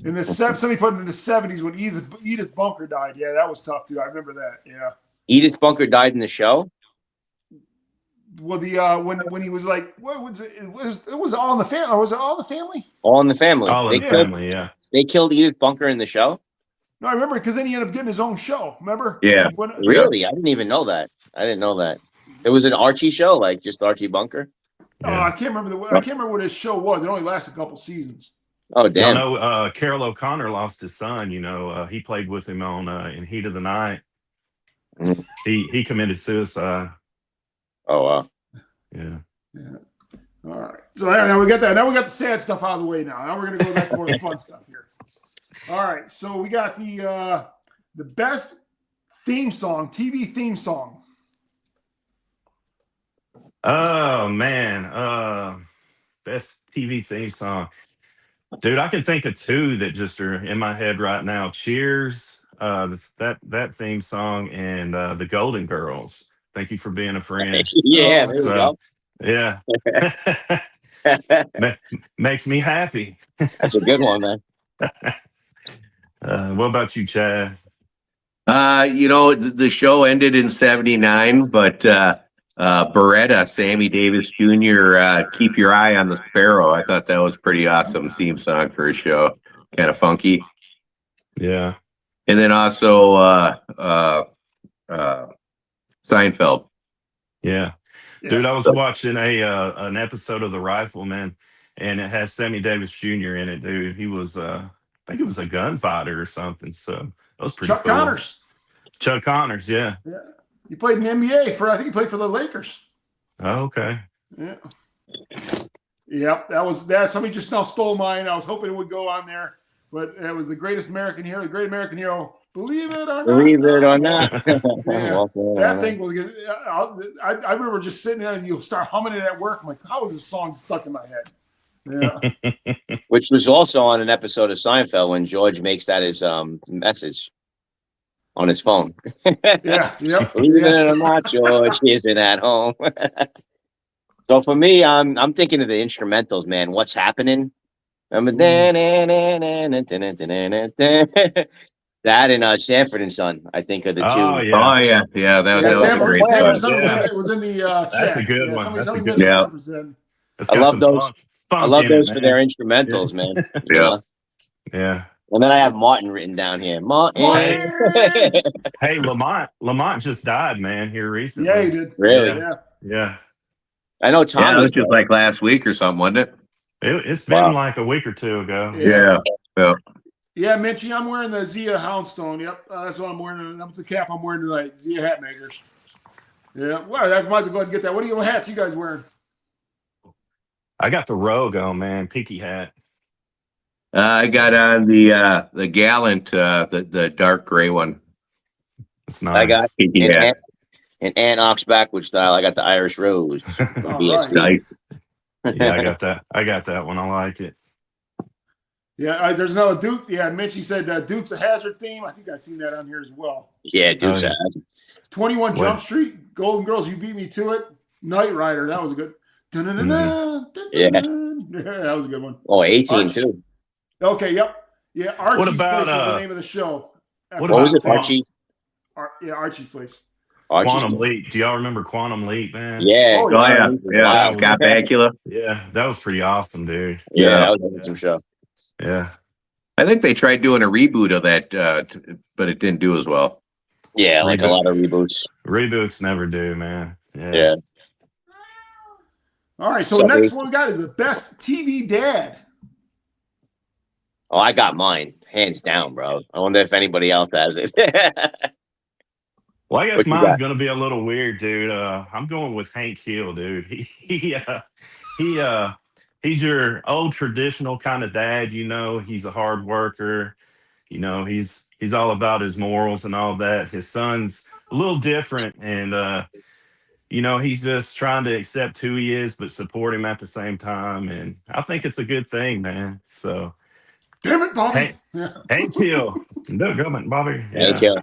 [SPEAKER 2] in the somebody put it in the 70s when Edith Bunker died. Yeah, that was tough too. I remember that. Yeah.
[SPEAKER 5] Edith Bunker died in the show.
[SPEAKER 2] Well, the when he was like, what was it? It was All in the Family. Or was it All in the Family?
[SPEAKER 5] All in the Family.
[SPEAKER 3] All in the Family. Yeah.
[SPEAKER 5] They killed Edith Bunker in the show.
[SPEAKER 2] No, I remember because then he ended up getting his own show. Remember?
[SPEAKER 4] Yeah.
[SPEAKER 5] Really? I didn't even know that. I didn't know that. It was an Archie show, like just Archie Bunker.
[SPEAKER 2] Oh, I can't remember I can't remember what his show was. It only lasted a couple seasons.
[SPEAKER 5] Oh, damn.
[SPEAKER 3] No, Carol O'Connor lost his son. He played with him on in Heat of the Night.
[SPEAKER 5] Mm.
[SPEAKER 3] He committed suicide.
[SPEAKER 5] Oh wow.
[SPEAKER 3] Yeah.
[SPEAKER 2] All right. So now we got that. Now we got the sad stuff out of the way. Now we're gonna go back to more of the fun stuff here. All right. So we got the best theme song, TV theme song.
[SPEAKER 3] Oh man, best TV theme song, dude. I can think of two that just are in my head right now. Cheers, that theme song, and the Golden Girls. Thank you for being a friend.
[SPEAKER 5] Yeah, there we go.
[SPEAKER 3] Yeah, makes me happy.
[SPEAKER 5] That's a good one, man.
[SPEAKER 3] What about you, Chad?
[SPEAKER 4] The show ended in '79, but Beretta, Sammy Davis Jr., Keep Your Eye on the Sparrow. I thought that was pretty awesome theme song for a show. Kind of funky.
[SPEAKER 3] Yeah.
[SPEAKER 4] And then also Seinfeld.
[SPEAKER 3] Yeah. Dude, I was watching an episode of The Rifleman, and it has Sammy Davis Jr. in it, dude. He was I think it was a gunfighter or something. So that was pretty cool. Chuck Connors, yeah.
[SPEAKER 2] Yeah. He played in the NBA I think he played for the Lakers.
[SPEAKER 3] Oh, okay.
[SPEAKER 2] Yeah. Yep. That somebody just now stole mine. I was hoping it would go on there, but it was the great American hero. Believe it or not.
[SPEAKER 5] Believe it or not.
[SPEAKER 2] Yeah. That thing was good. I remember just sitting there and you start humming it at work. I'm like, how is this song stuck in my head? Yeah.
[SPEAKER 5] Which was also on an episode of Seinfeld when George makes that his message on his phone.
[SPEAKER 2] Yeah. Yep.
[SPEAKER 5] Believe it or not, George isn't at home. So for me, I'm thinking of the instrumentals, man. What's happening? Remember that and Sanford and Son, I think are the
[SPEAKER 3] Oh
[SPEAKER 5] two.
[SPEAKER 3] yeah,
[SPEAKER 4] Oh yeah, yeah. That
[SPEAKER 2] Yeah,
[SPEAKER 4] was a
[SPEAKER 2] Sanford,
[SPEAKER 4] great
[SPEAKER 2] Sanford
[SPEAKER 4] song.
[SPEAKER 2] Son was,
[SPEAKER 3] Yeah.
[SPEAKER 2] was in the
[SPEAKER 3] that's a
[SPEAKER 2] chat.
[SPEAKER 3] good
[SPEAKER 2] Yeah,
[SPEAKER 3] one. That's a
[SPEAKER 2] somebody
[SPEAKER 3] good
[SPEAKER 2] mentioned
[SPEAKER 3] one.
[SPEAKER 4] Yeah.
[SPEAKER 2] Sanford Son.
[SPEAKER 3] It's
[SPEAKER 5] I
[SPEAKER 3] got
[SPEAKER 5] love
[SPEAKER 3] some
[SPEAKER 5] those. I
[SPEAKER 3] funk
[SPEAKER 5] love
[SPEAKER 3] in it,
[SPEAKER 5] those for their
[SPEAKER 3] man.
[SPEAKER 5] instrumentals, man. You
[SPEAKER 4] Yeah.
[SPEAKER 5] know?
[SPEAKER 3] Yeah.
[SPEAKER 5] And then I have Martin written down here. Martin.
[SPEAKER 3] Hey, Lamont just died, man, here
[SPEAKER 2] Yeah, he
[SPEAKER 3] recently.
[SPEAKER 2] did.
[SPEAKER 5] Really?
[SPEAKER 3] Yeah.
[SPEAKER 2] Yeah.
[SPEAKER 3] Yeah.
[SPEAKER 5] I know
[SPEAKER 4] Yeah, it was
[SPEAKER 5] Tommy's
[SPEAKER 4] just like last week or something, wasn't it?
[SPEAKER 3] It's been
[SPEAKER 5] Wow.
[SPEAKER 3] like a week or two ago.
[SPEAKER 2] Yeah.
[SPEAKER 4] Yeah.
[SPEAKER 2] Yeah, Minchie, I'm wearing the Zia Houndstone. Yep, that's what I'm wearing. That's the cap I'm wearing tonight. Zia Hat Makers. Yeah, well, I might as well go ahead and get that. What hats you guys wearing?
[SPEAKER 3] I got the Rogue on, man. Peaky hat.
[SPEAKER 4] I got on the Gallant, the dark gray one.
[SPEAKER 3] It's
[SPEAKER 5] I got
[SPEAKER 3] nice.
[SPEAKER 4] Yeah.
[SPEAKER 5] an Annox backward style. I got the Irish Rose from
[SPEAKER 2] All
[SPEAKER 5] BSC.
[SPEAKER 2] right.
[SPEAKER 4] Nice.
[SPEAKER 3] Yeah, I got that. I got that one. I like it.
[SPEAKER 2] Yeah, there's another Duke. Yeah, Minchie said Duke's a hazard theme. I think I've seen that on here as well.
[SPEAKER 5] Yeah, Duke's
[SPEAKER 3] Oh, yeah.
[SPEAKER 5] has.
[SPEAKER 2] 21
[SPEAKER 3] What?
[SPEAKER 2] Jump Street, Golden Girls, You Beat Me to It, Knight Rider. That was a good.
[SPEAKER 5] Yeah.
[SPEAKER 2] That was a good one.
[SPEAKER 5] Oh, 18
[SPEAKER 2] Arch-
[SPEAKER 5] too.
[SPEAKER 2] Okay, yep. Yeah, Archie's
[SPEAKER 3] about,
[SPEAKER 2] Place was the name of the show.
[SPEAKER 3] what
[SPEAKER 5] What was it,
[SPEAKER 3] about
[SPEAKER 5] Archie?
[SPEAKER 2] Yeah, Archie's Place.
[SPEAKER 5] Archie's
[SPEAKER 3] Quantum Leap? Do y'all remember Quantum Leap, man?
[SPEAKER 5] Yeah.
[SPEAKER 2] Oh,
[SPEAKER 4] Oh yeah, yeah.
[SPEAKER 5] Wow.
[SPEAKER 4] Scott Bakula.
[SPEAKER 3] Yeah, that was pretty awesome, dude.
[SPEAKER 5] Yeah,
[SPEAKER 4] Yeah.
[SPEAKER 5] that was an awesome show.
[SPEAKER 3] Yeah.
[SPEAKER 4] I think they tried doing a reboot of that, but it didn't do as well.
[SPEAKER 5] Yeah, like a
[SPEAKER 3] Reboot.
[SPEAKER 5] lot of reboots.
[SPEAKER 3] Reboots never do, man.
[SPEAKER 5] Yeah.
[SPEAKER 2] All right, so
[SPEAKER 5] So
[SPEAKER 2] the next
[SPEAKER 5] basi-
[SPEAKER 2] one we got is the best TV dad.
[SPEAKER 5] Oh, I got mine. Hands down, bro. I wonder if anybody else has it.
[SPEAKER 3] Well, I guess
[SPEAKER 5] What you
[SPEAKER 3] mine's
[SPEAKER 5] got?
[SPEAKER 3] gonna be a little weird, dude. I'm going with Hank Hill, dude. He's your old traditional kind of dad. You know, he's a hard worker. You know, he's all about his morals and all that. His son's a little different, and you know, he's just trying to accept who he is, but support him at the same time. And I think it's a good thing, man. So,
[SPEAKER 2] Damn it, Bobby.
[SPEAKER 3] Hank,
[SPEAKER 2] Yeah.
[SPEAKER 3] Hank Hill, no government, Bobby.
[SPEAKER 5] Thank you.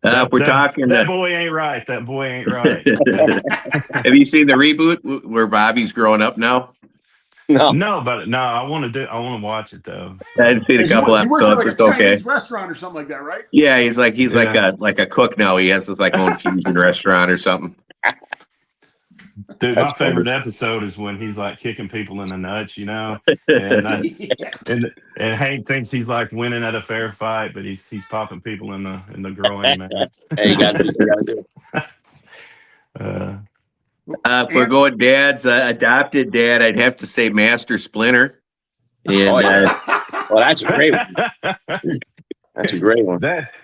[SPEAKER 4] If we're talking,
[SPEAKER 3] that boy ain't right. That boy ain't right.
[SPEAKER 4] have you seen the reboot where Bobby's growing up now?
[SPEAKER 5] No.
[SPEAKER 3] No, but no, I want to watch it though.
[SPEAKER 4] I've seen a couple
[SPEAKER 2] He works at
[SPEAKER 4] episodes.
[SPEAKER 2] like a
[SPEAKER 4] It's okay.
[SPEAKER 2] Chinese restaurant or something like that, right?
[SPEAKER 4] Yeah, he's like
[SPEAKER 3] Yeah.
[SPEAKER 4] a cook now. He has his like own fusion restaurant or something.
[SPEAKER 3] Dude,
[SPEAKER 5] That's
[SPEAKER 3] my favorite episode is when he's like kicking people in the nuts, you know, and and Hank thinks he's like winning at a fair fight, but he's popping people in the groin, man.
[SPEAKER 5] Hey, you gotta do it.
[SPEAKER 4] If we're going dads, adopted dad, I'd have to say Master Splinter. And
[SPEAKER 5] Oh, yeah. Well, that's a great one. That's a great one.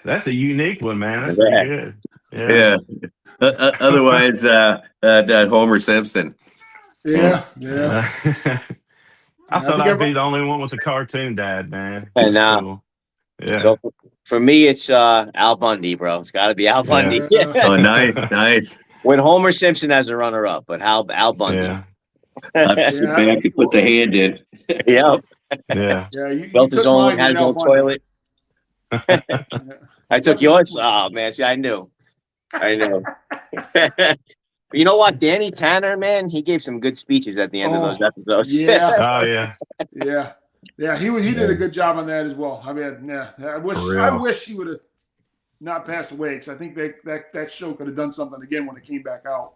[SPEAKER 3] That's a unique one, man. That's
[SPEAKER 5] Yeah.
[SPEAKER 3] pretty good.
[SPEAKER 4] yeah. Otherwise, Homer Simpson.
[SPEAKER 2] Yeah.
[SPEAKER 3] I thought
[SPEAKER 2] think
[SPEAKER 3] I'd be
[SPEAKER 2] everybody-
[SPEAKER 3] the only one with a cartoon dad, man.
[SPEAKER 5] And,
[SPEAKER 3] That's cool. Yeah.
[SPEAKER 5] So for me, it's Al Bundy, bro. It's got to be Al Bundy.
[SPEAKER 2] Yeah.
[SPEAKER 4] Oh, nice.
[SPEAKER 5] When Homer Simpson as a runner-up, but Al Bundy.
[SPEAKER 3] yeah.
[SPEAKER 4] Sit back and put the hand in.
[SPEAKER 5] Yep.
[SPEAKER 3] Yeah.
[SPEAKER 2] Yeah, you
[SPEAKER 5] Built his
[SPEAKER 2] took
[SPEAKER 5] own,
[SPEAKER 2] mine
[SPEAKER 5] had
[SPEAKER 2] with
[SPEAKER 5] his
[SPEAKER 2] Al
[SPEAKER 5] own
[SPEAKER 2] Bundy.
[SPEAKER 5] toilet. I took yours. Oh man, see, I knew. You know what, Danny Tanner, man, he gave some good speeches at the end of those episodes.
[SPEAKER 2] Yeah.
[SPEAKER 3] Oh yeah.
[SPEAKER 2] Yeah. He did a good job on that as well. I mean, yeah. I wish he would have not passed away because I think that show could have done something again when it came back out.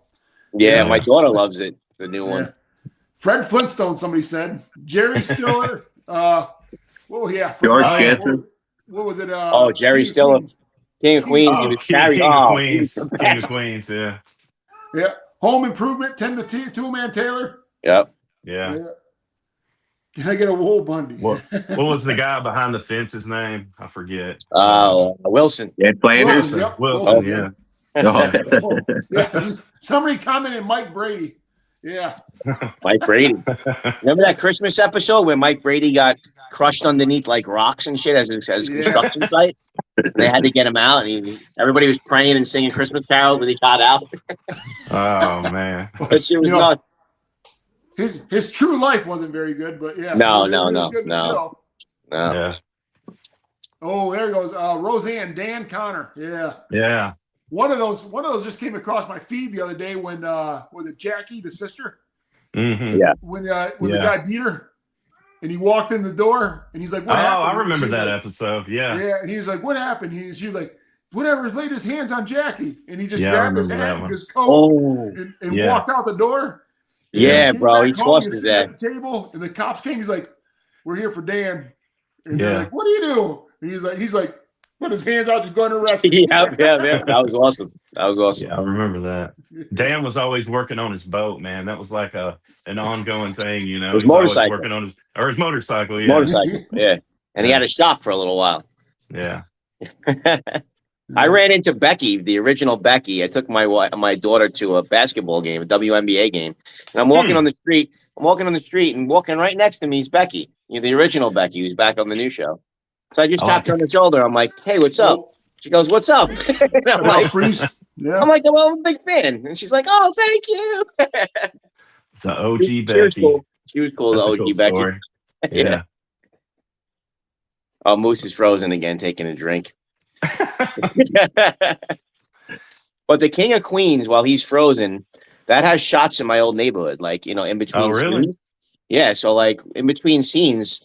[SPEAKER 5] Yeah,
[SPEAKER 3] Yeah.
[SPEAKER 5] my daughter loves it. The new one.
[SPEAKER 2] Yeah. Fred Flintstone, somebody said. Jerry Stiller.
[SPEAKER 4] George
[SPEAKER 3] Oh, yeah.
[SPEAKER 4] Jensen.
[SPEAKER 2] What was it?
[SPEAKER 5] Jerry
[SPEAKER 2] King of
[SPEAKER 5] Stiller.
[SPEAKER 2] Queens.
[SPEAKER 5] King of Queens. He
[SPEAKER 3] Oh,
[SPEAKER 5] was
[SPEAKER 3] King,
[SPEAKER 5] carried.
[SPEAKER 3] King of
[SPEAKER 5] Oh,
[SPEAKER 3] Queens.
[SPEAKER 5] he was the
[SPEAKER 3] King of
[SPEAKER 5] best.
[SPEAKER 3] Queens. Yeah.
[SPEAKER 2] Yeah. Home Improvement, 10 to 2 Man Taylor.
[SPEAKER 5] Yep.
[SPEAKER 3] Yeah.
[SPEAKER 2] Can I get a wool Bundy?
[SPEAKER 3] What was the guy behind the fence's name? I forget.
[SPEAKER 5] Wilson.
[SPEAKER 4] Ed Flanders.
[SPEAKER 2] Wilson, yep.
[SPEAKER 3] Wilson.
[SPEAKER 2] Wilson.
[SPEAKER 3] Yeah.
[SPEAKER 4] Oh.
[SPEAKER 2] Yeah. Somebody commented Mike Brady. Yeah.
[SPEAKER 5] Mike Brady. Remember that Christmas episode where Mike Brady got crushed underneath like rocks and shit as his construction site? They had to get him out, and everybody was praying and singing Christmas carols, but he got out.
[SPEAKER 3] Oh man.
[SPEAKER 5] That shit was nuts.
[SPEAKER 2] His true life wasn't very good, but yeah.
[SPEAKER 5] No.
[SPEAKER 2] It was good in the show.
[SPEAKER 5] No.
[SPEAKER 3] Yeah.
[SPEAKER 2] Oh, there he goes. Roseanne, Dan Connor. Yeah.
[SPEAKER 3] Yeah.
[SPEAKER 2] one of those just came across my feed the other day when was it Jackie, the sister?
[SPEAKER 3] Mm-hmm.
[SPEAKER 5] Yeah.
[SPEAKER 2] When the guy beat her, and he walked in the door, and he's like, "What happened?"
[SPEAKER 3] I remember that
[SPEAKER 2] like,
[SPEAKER 3] episode. Yeah.
[SPEAKER 2] Yeah, and he was like, "What happened?" She was like, "Whatever." Laid his hands on Jackie, and he just
[SPEAKER 3] Yeah, I
[SPEAKER 2] grabbed his
[SPEAKER 3] remember
[SPEAKER 2] hat
[SPEAKER 3] that
[SPEAKER 2] and
[SPEAKER 3] one.
[SPEAKER 2] his coat
[SPEAKER 5] Oh,
[SPEAKER 2] and
[SPEAKER 3] Yeah.
[SPEAKER 2] walked out the door. And
[SPEAKER 3] Yeah.
[SPEAKER 2] then
[SPEAKER 5] yeah,
[SPEAKER 2] came
[SPEAKER 5] bro.
[SPEAKER 2] back
[SPEAKER 5] He
[SPEAKER 2] home,
[SPEAKER 5] tossed
[SPEAKER 2] was
[SPEAKER 5] his
[SPEAKER 2] sitting
[SPEAKER 5] ass.
[SPEAKER 2] at the table, and the cops came. He's like, "We're here for Dan," and they're
[SPEAKER 3] Yeah.
[SPEAKER 2] like, "What do you do?" And he's like, put his hands out, just going to arrest me.
[SPEAKER 5] Yeah. That was awesome.
[SPEAKER 3] Yeah, I remember that. Dan was always working on his boat, man. That was like an ongoing thing, you know.
[SPEAKER 5] His
[SPEAKER 3] He's always
[SPEAKER 5] motorcycle.
[SPEAKER 3] working on his motorcycle. Yeah,
[SPEAKER 5] Motorcycle. Yeah. And he had a shop for a little while.
[SPEAKER 3] yeah.
[SPEAKER 5] I ran into Becky, the original Becky. I took my daughter to a basketball game, a WNBA game, and I'm walking on the street. And walking right next to me is Becky, the original Becky, who's back on the new show. So I just tapped her on the shoulder. I'm like, "Hey, what's up?" She goes, "What's up?" And I'm like,
[SPEAKER 2] Yeah.
[SPEAKER 5] "Well, I'm a big fan." And she's like, "Oh, thank you."
[SPEAKER 3] The OG
[SPEAKER 5] She was
[SPEAKER 3] Becky.
[SPEAKER 5] cool. She was cool.
[SPEAKER 3] That's
[SPEAKER 5] The
[SPEAKER 3] a
[SPEAKER 5] OG
[SPEAKER 3] cool
[SPEAKER 5] Becky.
[SPEAKER 3] story.
[SPEAKER 5] Yeah. Oh, Moose is frozen again, taking a drink. But the King of Queens, while he's frozen, that has shots in my old neighborhood, like, in between
[SPEAKER 3] Oh, really?
[SPEAKER 5] scenes. Yeah, so like in between scenes,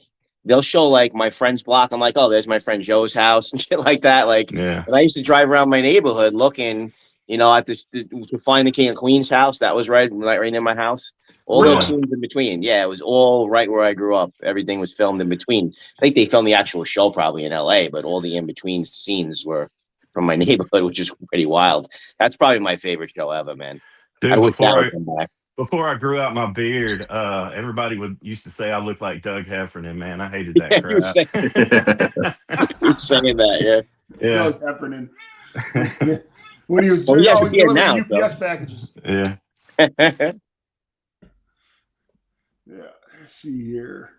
[SPEAKER 5] they'll show like my friend's block. I'm like, "Oh, there's my friend Joe's house," and shit like that. Like,
[SPEAKER 3] Yeah.
[SPEAKER 5] and I used to drive around my neighborhood looking, at this to find the King of Queens house. That was right near my house. All
[SPEAKER 3] Really?
[SPEAKER 5] those scenes in between. Yeah, it was all right where I grew up. Everything was filmed in between. I think they filmed the actual show probably in LA, but all the in between scenes were from my neighborhood, which is pretty wild. That's probably my favorite show ever, man.
[SPEAKER 3] Dude,
[SPEAKER 5] I wish that would come back.
[SPEAKER 3] before I grew out my beard, everybody used to say I looked like Doug Heffernan, man. I hated that
[SPEAKER 5] You were saying that,
[SPEAKER 3] Yeah.
[SPEAKER 2] Doug Heffernan. When he was
[SPEAKER 5] Well, he has a
[SPEAKER 2] always
[SPEAKER 5] beard
[SPEAKER 2] delivering
[SPEAKER 5] now,
[SPEAKER 2] UPS packages.
[SPEAKER 3] Yeah.
[SPEAKER 5] yeah.
[SPEAKER 2] Yeah, let's see here.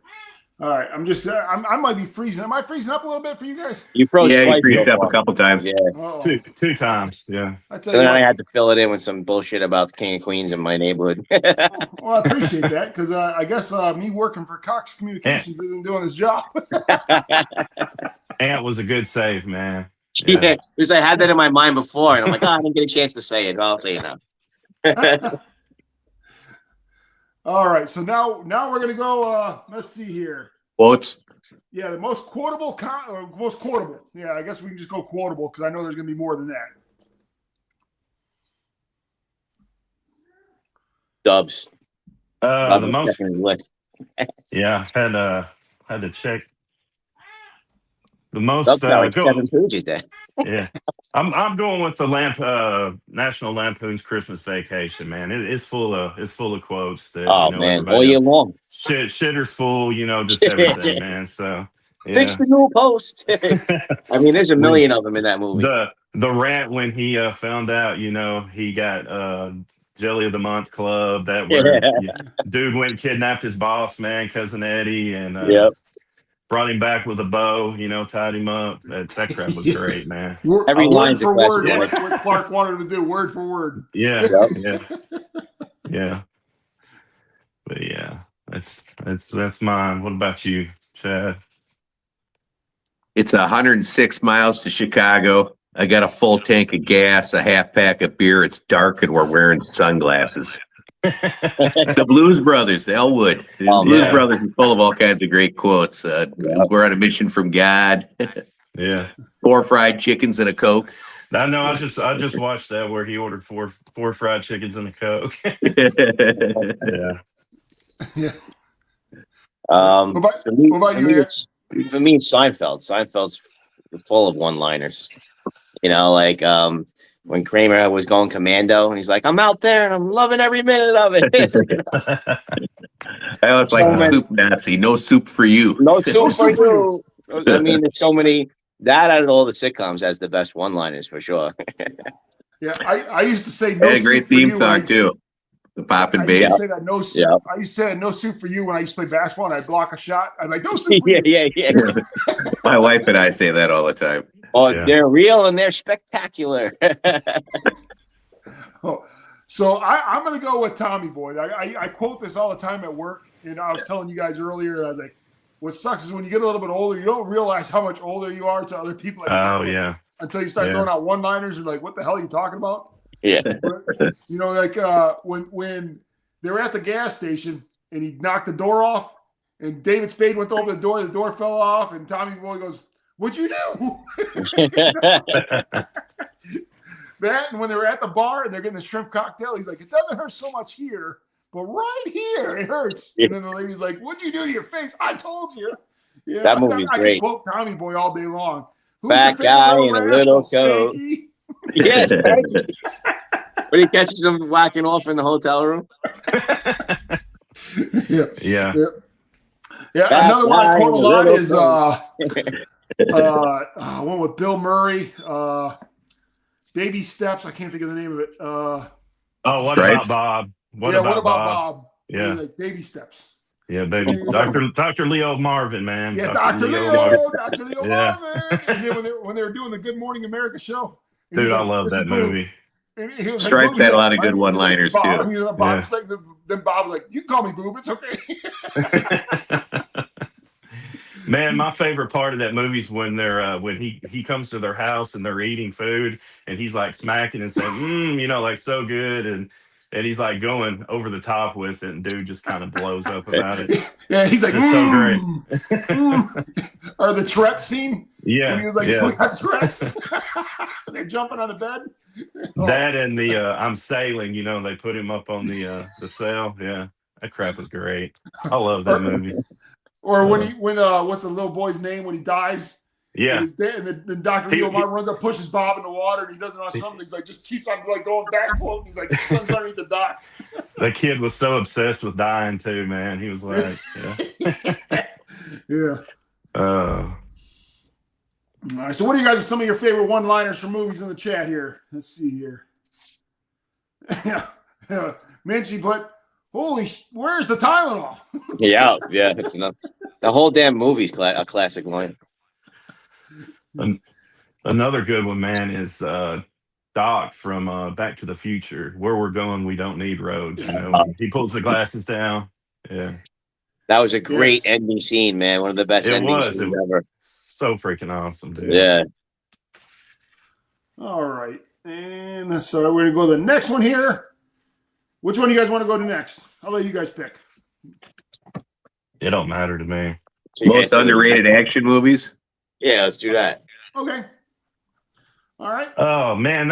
[SPEAKER 2] All right, I might be freezing. Am I freezing up a little bit for you guys?
[SPEAKER 5] You froze
[SPEAKER 4] Yeah,
[SPEAKER 5] twice
[SPEAKER 4] you freaked
[SPEAKER 5] so
[SPEAKER 4] up a
[SPEAKER 5] far.
[SPEAKER 4] couple times.
[SPEAKER 5] Yeah.
[SPEAKER 2] Uh-oh.
[SPEAKER 3] Two times. Yeah.
[SPEAKER 2] I tell
[SPEAKER 5] So
[SPEAKER 2] you
[SPEAKER 5] then I
[SPEAKER 2] what,
[SPEAKER 5] had to fill it in with some bullshit about the King of Queens in my neighborhood.
[SPEAKER 2] well, I appreciate that because I guess me working for Cox Communications isn't doing his job.
[SPEAKER 3] Ant was a good save, man.
[SPEAKER 5] Yeah, because I had that in my mind before, and I'm like, I didn't get a chance to say it. I'll say it now.
[SPEAKER 2] All right, so now we're gonna go. Let's see here.
[SPEAKER 4] Quotes.
[SPEAKER 2] Yeah, the most quotable. Most quotable. Yeah, I guess we can just go quotable because I know there's gonna be more than that.
[SPEAKER 5] Dubs.
[SPEAKER 3] The
[SPEAKER 5] was
[SPEAKER 3] most.
[SPEAKER 5] checking his list.
[SPEAKER 3] Yeah, had to check. The most.
[SPEAKER 5] Dubs got like
[SPEAKER 3] go-
[SPEAKER 5] 7 pages there.
[SPEAKER 3] Yeah, I'm going with the National Lampoon's Christmas Vacation, man. It's full of quotes that
[SPEAKER 5] Oh, man, all year long.
[SPEAKER 3] Shitter's full, just everything, man. So yeah.
[SPEAKER 5] Fix the new post. I mean, there's a million of them in that movie.
[SPEAKER 3] The rant when he found out, he got Jelly of the Month Club. That where dude went and kidnapped his boss, man, Cousin Eddie, and
[SPEAKER 5] Yep.
[SPEAKER 3] brought him back with a bow, tied him up. That crap was great, man.
[SPEAKER 5] Every
[SPEAKER 2] word
[SPEAKER 5] line's a
[SPEAKER 2] for word,
[SPEAKER 5] classic.
[SPEAKER 2] what Clark wanted him to do, word for word.
[SPEAKER 3] Yeah,
[SPEAKER 5] Yep.
[SPEAKER 3] yeah. But yeah, that's mine. What about you, Chad?
[SPEAKER 4] It's 106 miles to Chicago. I got a full tank of gas, a half pack of beer. It's dark and we're wearing sunglasses. The Blues Brothers, Elwood. The
[SPEAKER 5] Oh,
[SPEAKER 4] Blues
[SPEAKER 3] yeah.
[SPEAKER 4] Brothers is full of all kinds of great quotes. We're on a mission from God.
[SPEAKER 3] Yeah,
[SPEAKER 4] 4 fried chickens and a Coke.
[SPEAKER 3] I know. I just watched that where he ordered four fried chickens and a Coke. Yeah.
[SPEAKER 2] Yeah.
[SPEAKER 5] For me,
[SPEAKER 2] what about you, Aaron?
[SPEAKER 5] for me, it's Seinfeld. Seinfeld's full of one-liners. Like when Kramer was going commando, and he's like, "I'm out there and I'm loving every minute of it."
[SPEAKER 4] I always like the
[SPEAKER 5] many-
[SPEAKER 4] soup Nazi. No soup for you.
[SPEAKER 5] No soup for
[SPEAKER 2] soup for
[SPEAKER 5] you. I mean, there's so many. That out of all the sitcoms has the best one-liners for sure.
[SPEAKER 2] Yeah, I used to say
[SPEAKER 4] They
[SPEAKER 2] no
[SPEAKER 4] had a
[SPEAKER 2] soup
[SPEAKER 4] great
[SPEAKER 2] for
[SPEAKER 4] theme
[SPEAKER 2] you
[SPEAKER 4] song
[SPEAKER 2] when
[SPEAKER 4] too. The Pop and
[SPEAKER 2] I used
[SPEAKER 4] Bass.
[SPEAKER 2] to say that no soup.
[SPEAKER 5] Yeah.
[SPEAKER 2] I used to say no soup for you when I used to play basketball and I'd block a shot. I'd like no soup for you.
[SPEAKER 5] yeah.
[SPEAKER 4] My wife and I say that all the time.
[SPEAKER 5] Oh,
[SPEAKER 3] Yeah.
[SPEAKER 5] they're real and they're spectacular.
[SPEAKER 2] Oh, so I'm going to go with Tommy Boy. I quote this all the time at work. And I was telling you guys earlier, I was like, what sucks is when you get a little bit older, you don't realize how much older you are to other people.
[SPEAKER 3] Oh yeah.
[SPEAKER 2] until you start throwing out one-liners. You're like, what the hell are you talking about?
[SPEAKER 5] Yeah.
[SPEAKER 2] You know, like when they were at the gas station and he knocked the door off, and David Spade went to open the door fell off, and Tommy Boy goes, "What'd you do?" That, and when they were at the bar and they're getting the shrimp cocktail, he's like, "It doesn't hurt so much here, but right here it hurts." And then the lady's like, "What'd you do to your face?" "I told you." Yeah,
[SPEAKER 5] That movie's
[SPEAKER 2] I
[SPEAKER 5] great.
[SPEAKER 2] can quote Tommy Boy all day long. Who's
[SPEAKER 5] Fat
[SPEAKER 2] your favorite
[SPEAKER 5] guy
[SPEAKER 2] little
[SPEAKER 5] in a
[SPEAKER 2] rascal,
[SPEAKER 5] little coat.
[SPEAKER 2] Spanky?
[SPEAKER 5] Yes, thank you. When he catches him whacking off in the hotel room.
[SPEAKER 2] Yeah. Another one I quote a lot is one with Bill Murray. Baby Steps. I can't think of the name of it.
[SPEAKER 3] What
[SPEAKER 4] Stripes.
[SPEAKER 3] about Bob?
[SPEAKER 2] What about Bob?
[SPEAKER 3] Yeah.
[SPEAKER 2] Like Baby Steps.
[SPEAKER 3] Yeah, baby. Dr. Leo Marvin, man.
[SPEAKER 2] Yeah, Dr. Leo
[SPEAKER 3] Marvin.
[SPEAKER 2] Marvin. And then when they were doing the Good Morning America show.
[SPEAKER 3] Dude,
[SPEAKER 2] like,
[SPEAKER 3] I love that movie.
[SPEAKER 4] Stripes had a lot of good one-liners,
[SPEAKER 2] Bob,
[SPEAKER 4] too.
[SPEAKER 2] You know, Bob's like, then Bob's like, "You call me Boob, it's okay."
[SPEAKER 3] Man, my favorite part of that movie is when they're when he comes to their house and they're eating food and he's like smacking and saying, you know, like so good, and he's like going over the top with it, and dude just kind of blows up about it.
[SPEAKER 2] Yeah, he's like,
[SPEAKER 3] it's so great.
[SPEAKER 2] Or the Tourette's scene.
[SPEAKER 3] Yeah,
[SPEAKER 2] when he was like,
[SPEAKER 3] yeah.
[SPEAKER 2] "We got Tourette's." They're jumping on the bed.
[SPEAKER 3] That and the I'm sailing, you know, they put him up on the sail. Yeah, that crap was great. I love that movie.
[SPEAKER 2] Or when what's the little boy's name when he dives?
[SPEAKER 3] Yeah.
[SPEAKER 2] And then Dr. Leo Martin runs up, pushes Bob in the water, and he doesn't know something. He's like, just keeps on like going back floating. He's like, swims underneath the dock.
[SPEAKER 3] The kid was so obsessed with dying too, man. He was like,
[SPEAKER 2] Yeah.
[SPEAKER 3] Oh.
[SPEAKER 2] All right. So, what are you guys? Some of your favorite one-liners from movies in the chat here? Let's see here. Yeah. Minchie put, where's the Tylenol?
[SPEAKER 5] Yeah, it's enough. The whole damn movie's a classic line.
[SPEAKER 3] Another good one, man, is Doc from Back to the Future. Where we're going, we don't need roads. You know, he pulls the glasses down. Yeah,
[SPEAKER 5] that was a great ending scene, man. One of the best ending scenes ever.
[SPEAKER 3] So freaking awesome, dude.
[SPEAKER 5] Yeah.
[SPEAKER 2] All right, and so we're gonna go to the next one here. Which one do you guys want to go to next? I'll let you guys pick.
[SPEAKER 3] It don't matter to me.
[SPEAKER 4] Most underrated action movies.
[SPEAKER 5] Yeah, let's do that.
[SPEAKER 2] Okay. All right.
[SPEAKER 3] Oh man,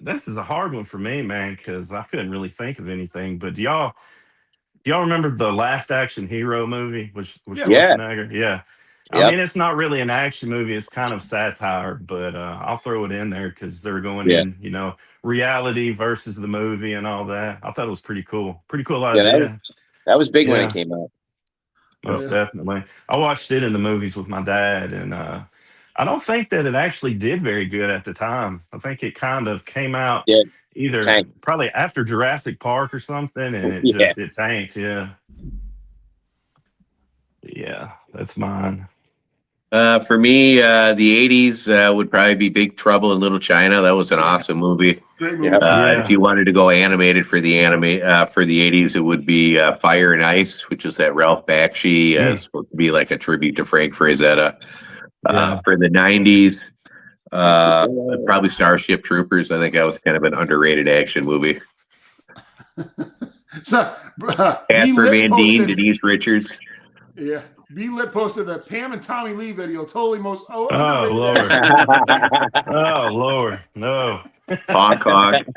[SPEAKER 3] this is a hard one for me, man, because I couldn't really think of anything. But do y'all remember the Last Action Hero movie? Schwarzenegger? Yeah. I mean, it's not really an action movie; it's kind of satire. But I'll throw it in there because they're going in, you know, reality versus the movie and all that. I thought it was pretty cool. Pretty cool idea.
[SPEAKER 5] That was big when it came out.
[SPEAKER 3] Most definitely. I watched it in the movies with my dad, and I don't think that it actually did very good at the time. I think it kind of came out probably after Jurassic Park or something, and it tanked. Yeah. Yeah, that's mine.
[SPEAKER 4] For me, the 80s would probably be Big Trouble in Little China. That was an awesome movie.
[SPEAKER 2] Great movie.
[SPEAKER 4] If you wanted to go animated for the for the 80s, it would be Fire and Ice, which is that Ralph Bakshi. Supposed to be like a tribute to Frank Frazetta. For the 90s, probably Starship Troopers. I think that was kind of an underrated action movie.
[SPEAKER 2] So,
[SPEAKER 4] Casper Van Dien, Denise Richards.
[SPEAKER 2] Yeah. B-Lit posted the Pam and Tommy Lee video. Totally most.
[SPEAKER 3] Oh, Lord. Oh, Lord. No.
[SPEAKER 4] Honk, honk.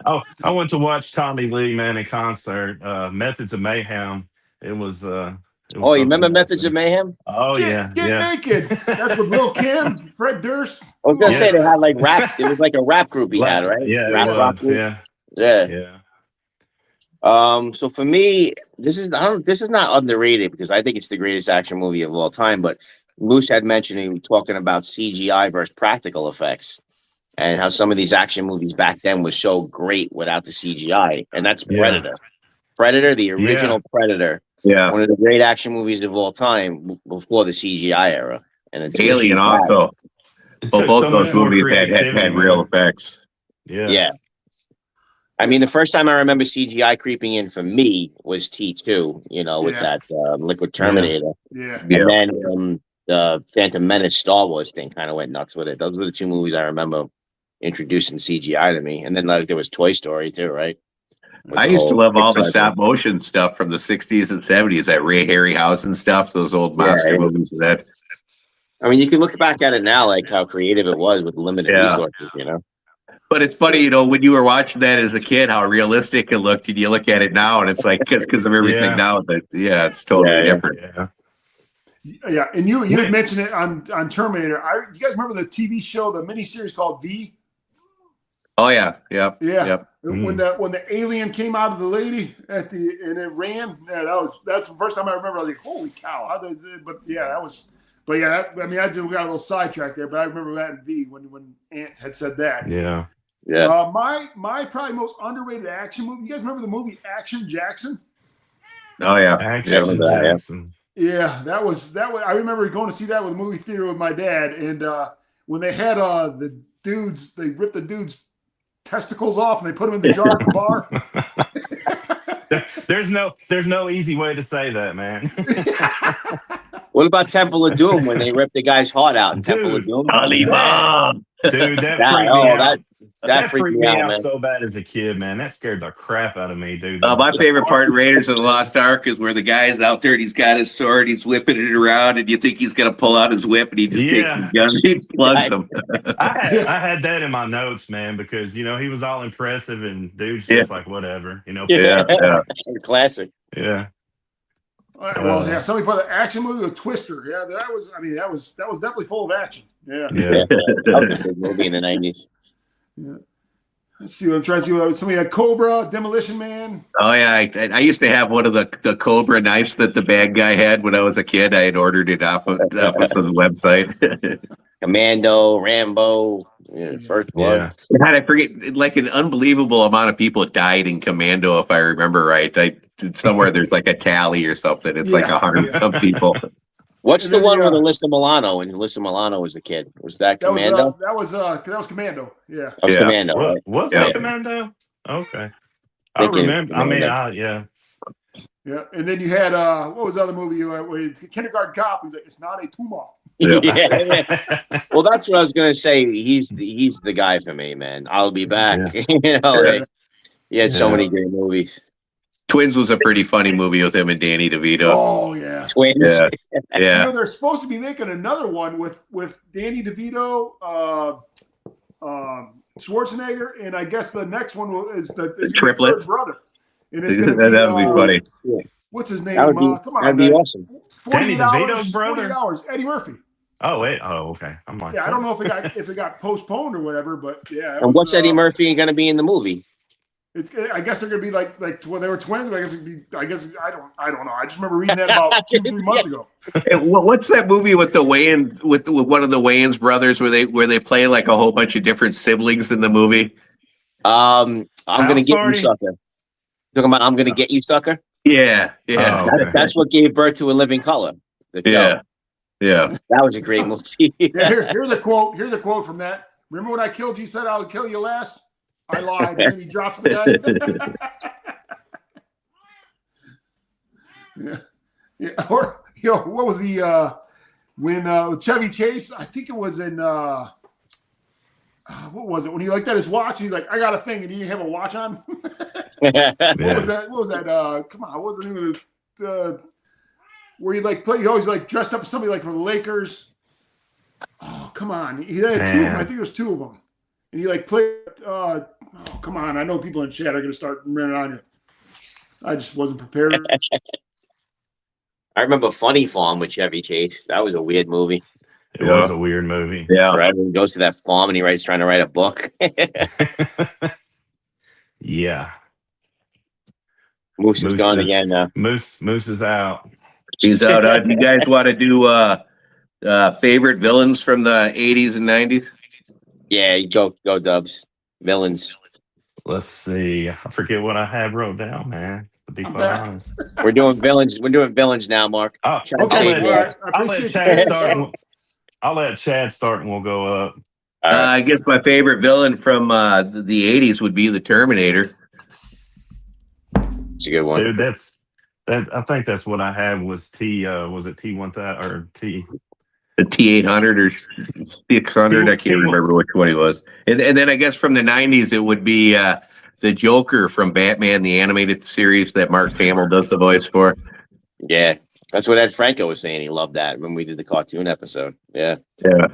[SPEAKER 3] Oh, I went to watch Tommy Lee, man, in concert. Methods of Mayhem. It was you
[SPEAKER 5] remember Methods of Mayhem?
[SPEAKER 3] Oh,
[SPEAKER 2] Get naked. That's with Lil Kim, Fred Durst.
[SPEAKER 5] I was going to say they had like rap. It was like a rap group he had, right?
[SPEAKER 3] Yeah,
[SPEAKER 5] rap,
[SPEAKER 3] it was. Yeah.
[SPEAKER 5] So for me, this is not underrated because I think it's the greatest action movie of all time. But Moose had mentioned he was talking about CGI versus practical effects, and how some of these action movies back then was so great without the CGI, and that's Predator. Predator, the original Predator. Yeah, one of the great action movies of all time before the CGI era. And
[SPEAKER 4] Alien also. Well, both those movies had real effects.
[SPEAKER 5] Yeah. I mean, the first time I remember CGI creeping in for me was T2, you know, with that Liquid Terminator.
[SPEAKER 2] Yeah.
[SPEAKER 5] And then the Phantom Menace Star Wars thing kind of went nuts with it. Those were the two movies I remember introducing CGI to me. And then like there was Toy Story too, right? With
[SPEAKER 4] I
[SPEAKER 5] the
[SPEAKER 4] used to
[SPEAKER 5] whole
[SPEAKER 4] love all the
[SPEAKER 5] Pixar
[SPEAKER 4] stop
[SPEAKER 5] thing.
[SPEAKER 4] motion stuff from the 60s and 70s, that Ray Harryhausen stuff, those old
[SPEAKER 5] Yeah,
[SPEAKER 4] monster
[SPEAKER 5] yeah.
[SPEAKER 4] movies and that.
[SPEAKER 5] I mean, you can look back at it now, like how creative it was with limited
[SPEAKER 4] Yeah.
[SPEAKER 5] resources, you know?
[SPEAKER 4] But it's funny, you know, when you were watching that as a kid, how realistic it looked, and you look at it now, and it's like because of everything
[SPEAKER 3] Yeah.
[SPEAKER 4] now. That it's totally
[SPEAKER 5] Yeah, yeah.
[SPEAKER 4] different.
[SPEAKER 3] Yeah.
[SPEAKER 2] Yeah, and you had mentioned it on Terminator. You guys remember the TV show, the miniseries called V?
[SPEAKER 4] Oh yeah, yep,
[SPEAKER 2] Yeah.
[SPEAKER 4] yep.
[SPEAKER 2] When the alien came out of the lady and it ran, that's the first time I remember. I was like, holy cow! How does it? But yeah, that was. But yeah, I mean, I just got a little sidetracked there. But I remember that in V when Ant had said that.
[SPEAKER 3] Yeah.
[SPEAKER 5] Yeah.
[SPEAKER 2] My probably most underrated action movie. You guys remember the movie Action Jackson?
[SPEAKER 4] Oh yeah.
[SPEAKER 3] Action
[SPEAKER 5] Yeah.
[SPEAKER 3] Jackson.
[SPEAKER 2] Yeah, that was. I remember going to see that with a movie theater with my dad, and when they had the dudes, they ripped the dudes' testicles off and they put them in the jar at the bar.
[SPEAKER 3] There's no easy way to say that, man.
[SPEAKER 5] What about Temple of Doom when they ripped the guy's heart out in Temple of
[SPEAKER 3] Dude.
[SPEAKER 5] Doom?
[SPEAKER 3] Dude, that
[SPEAKER 5] That-
[SPEAKER 3] freaked
[SPEAKER 5] oh,
[SPEAKER 3] me out.
[SPEAKER 5] that freaked me out, man.
[SPEAKER 3] so bad as a kid, man. That scared the crap out of me, dude.
[SPEAKER 4] My favorite part in Raiders of the Lost Ark is where the guy's out there and he's got his sword, he's whipping it around, and you think he's gonna pull out his whip, and he just takes his gun, and he plugs him.
[SPEAKER 3] I had that in my notes, man, because you know he was all impressive and dude's just like whatever, you know.
[SPEAKER 4] Yeah.
[SPEAKER 5] Classic.
[SPEAKER 3] Yeah.
[SPEAKER 2] Well, yeah, somebody put an action movie with Twister. Yeah, that was. I mean, that was definitely full of action. Yeah.
[SPEAKER 3] Yeah.
[SPEAKER 5] That was a big movie in the 90s.
[SPEAKER 2] Yeah. Let's see. I'm trying to see what somebody had. Cobra, Demolition Man.
[SPEAKER 4] Oh yeah, I used to have one of the Cobra knives that the bad guy had when I was a kid. I had ordered it off of some website.
[SPEAKER 5] Commando, Rambo, First Blood.
[SPEAKER 3] Yeah.
[SPEAKER 4] God, I forget. Like an unbelievable amount of people died in Commando, if I remember right. Somewhere there's like a tally or something. It's like 100 some people.
[SPEAKER 5] What's
[SPEAKER 2] And
[SPEAKER 5] the
[SPEAKER 2] then
[SPEAKER 5] one
[SPEAKER 2] the,
[SPEAKER 5] with Alyssa Milano when Alyssa Milano was a kid? Was that Commando?
[SPEAKER 2] That was Commando. Yeah.
[SPEAKER 5] That was
[SPEAKER 4] Yeah.
[SPEAKER 5] Commando.
[SPEAKER 3] What,
[SPEAKER 5] Right?
[SPEAKER 3] was
[SPEAKER 4] Yeah.
[SPEAKER 3] that Commando? Okay. I
[SPEAKER 5] Thinking
[SPEAKER 3] remember. I mean,
[SPEAKER 5] Commando.
[SPEAKER 3] yeah.
[SPEAKER 2] Yeah. And then you had what was the other movie? Where Kindergarten Cop. He's like, it's not a tumor.
[SPEAKER 4] Yeah.
[SPEAKER 5] Yeah. Well, that's what I was gonna say. He's the guy for me, man. I'll be back.
[SPEAKER 3] Yeah.
[SPEAKER 5] You know,
[SPEAKER 2] Yeah.
[SPEAKER 5] like, he had so
[SPEAKER 3] Yeah.
[SPEAKER 5] many great movies.
[SPEAKER 4] Twins was a pretty funny movie with him and Danny DeVito.
[SPEAKER 2] Oh yeah.
[SPEAKER 5] Twins.
[SPEAKER 4] Yeah.
[SPEAKER 2] You
[SPEAKER 4] Yeah.
[SPEAKER 2] know, they're supposed to be making another one with Danny DeVito, Schwarzenegger, and I guess the next one is the
[SPEAKER 4] Triplets.
[SPEAKER 2] brother. And it's gonna be,
[SPEAKER 4] That would be funny.
[SPEAKER 2] What's his name?
[SPEAKER 5] That would be,
[SPEAKER 2] Come on,
[SPEAKER 5] that'd be
[SPEAKER 2] man.
[SPEAKER 5] awesome.
[SPEAKER 2] 48
[SPEAKER 3] Danny
[SPEAKER 2] hours,
[SPEAKER 3] DeVito's brother?
[SPEAKER 2] 48 hours. Eddie Murphy.
[SPEAKER 3] Oh wait. Oh, okay. I'm like,
[SPEAKER 2] Yeah, I don't know if it got postponed or whatever, but yeah. it
[SPEAKER 5] And
[SPEAKER 2] was,
[SPEAKER 5] what's Eddie Murphy going to be in the movie?
[SPEAKER 2] I guess they're gonna be like when they were twins. But I guess it'd be. I don't know. I just remember reading that about 2-3 months ago.
[SPEAKER 4] Hey, what's that movie with the Wayans with one of the Wayans brothers where they play like a whole bunch of different siblings in the movie?
[SPEAKER 5] I'm going to get
[SPEAKER 3] Party?
[SPEAKER 5] you, sucker. Talking about I'm going to get you, sucker.
[SPEAKER 4] Yeah.
[SPEAKER 3] Oh, okay.
[SPEAKER 5] That's what gave birth to A Living Color. The show.
[SPEAKER 4] Yeah. Yeah.
[SPEAKER 5] That was a great movie.
[SPEAKER 2] Yeah, here's a quote. Here's a quote from that. Remember when I killed you? Said I would kill you last. I lied, and then he drops the guy. yeah. Or what was he? When Chevy Chase? I think it was in. What was it? When he looked at his watch, he's like, "I got a thing," and he didn't have a watch on. What was that? What was that? Come on, what was the name of the where he like play? He always like dressed up as somebody like for the Lakers. Oh, come on! He had two. I think it was two of them, and he like played. Oh, come on! I know people in chat are going to start running on you. I just wasn't prepared.
[SPEAKER 5] I remember Funny Farm with Chevy Chase. That was a weird movie.
[SPEAKER 3] It was a weird movie.
[SPEAKER 4] Yeah.
[SPEAKER 5] Right? When he goes to that farm and he's trying to write a book.
[SPEAKER 3] Yeah.
[SPEAKER 5] Moose is gone again now.
[SPEAKER 3] Moose is out.
[SPEAKER 4] He's out. Do you guys want to do favorite villains from the 80s and 90s?
[SPEAKER 5] Yeah, you go Dubs. Villains.
[SPEAKER 3] Let's see. I forget what I have wrote down, man. To be
[SPEAKER 2] I'm
[SPEAKER 3] quite
[SPEAKER 2] back.
[SPEAKER 3] honest.
[SPEAKER 5] We're doing villains. We're doing villains now, Mark.
[SPEAKER 3] Oh,
[SPEAKER 5] Try to
[SPEAKER 2] Okay,
[SPEAKER 5] save
[SPEAKER 2] all
[SPEAKER 5] more.
[SPEAKER 2] right. I
[SPEAKER 3] I'll let
[SPEAKER 2] appreciate
[SPEAKER 3] Chad
[SPEAKER 2] you.
[SPEAKER 3] start. I'll let Chad start, and we'll go up.
[SPEAKER 5] All right.
[SPEAKER 4] I guess my favorite villain from the 80s would be the Terminator.
[SPEAKER 5] It's a good one.
[SPEAKER 3] Dude, I think that's what I had was T. Was it T1000 or T?
[SPEAKER 4] The T800 or 600. I can't remember which one he was. And then I guess from the 90s, it would be the Joker from Batman, the animated series that Mark Hamill does the voice for.
[SPEAKER 5] Yeah, that's what Ed Franco was saying. He loved that when we did the cartoon episode. Yeah.
[SPEAKER 4] Yeah.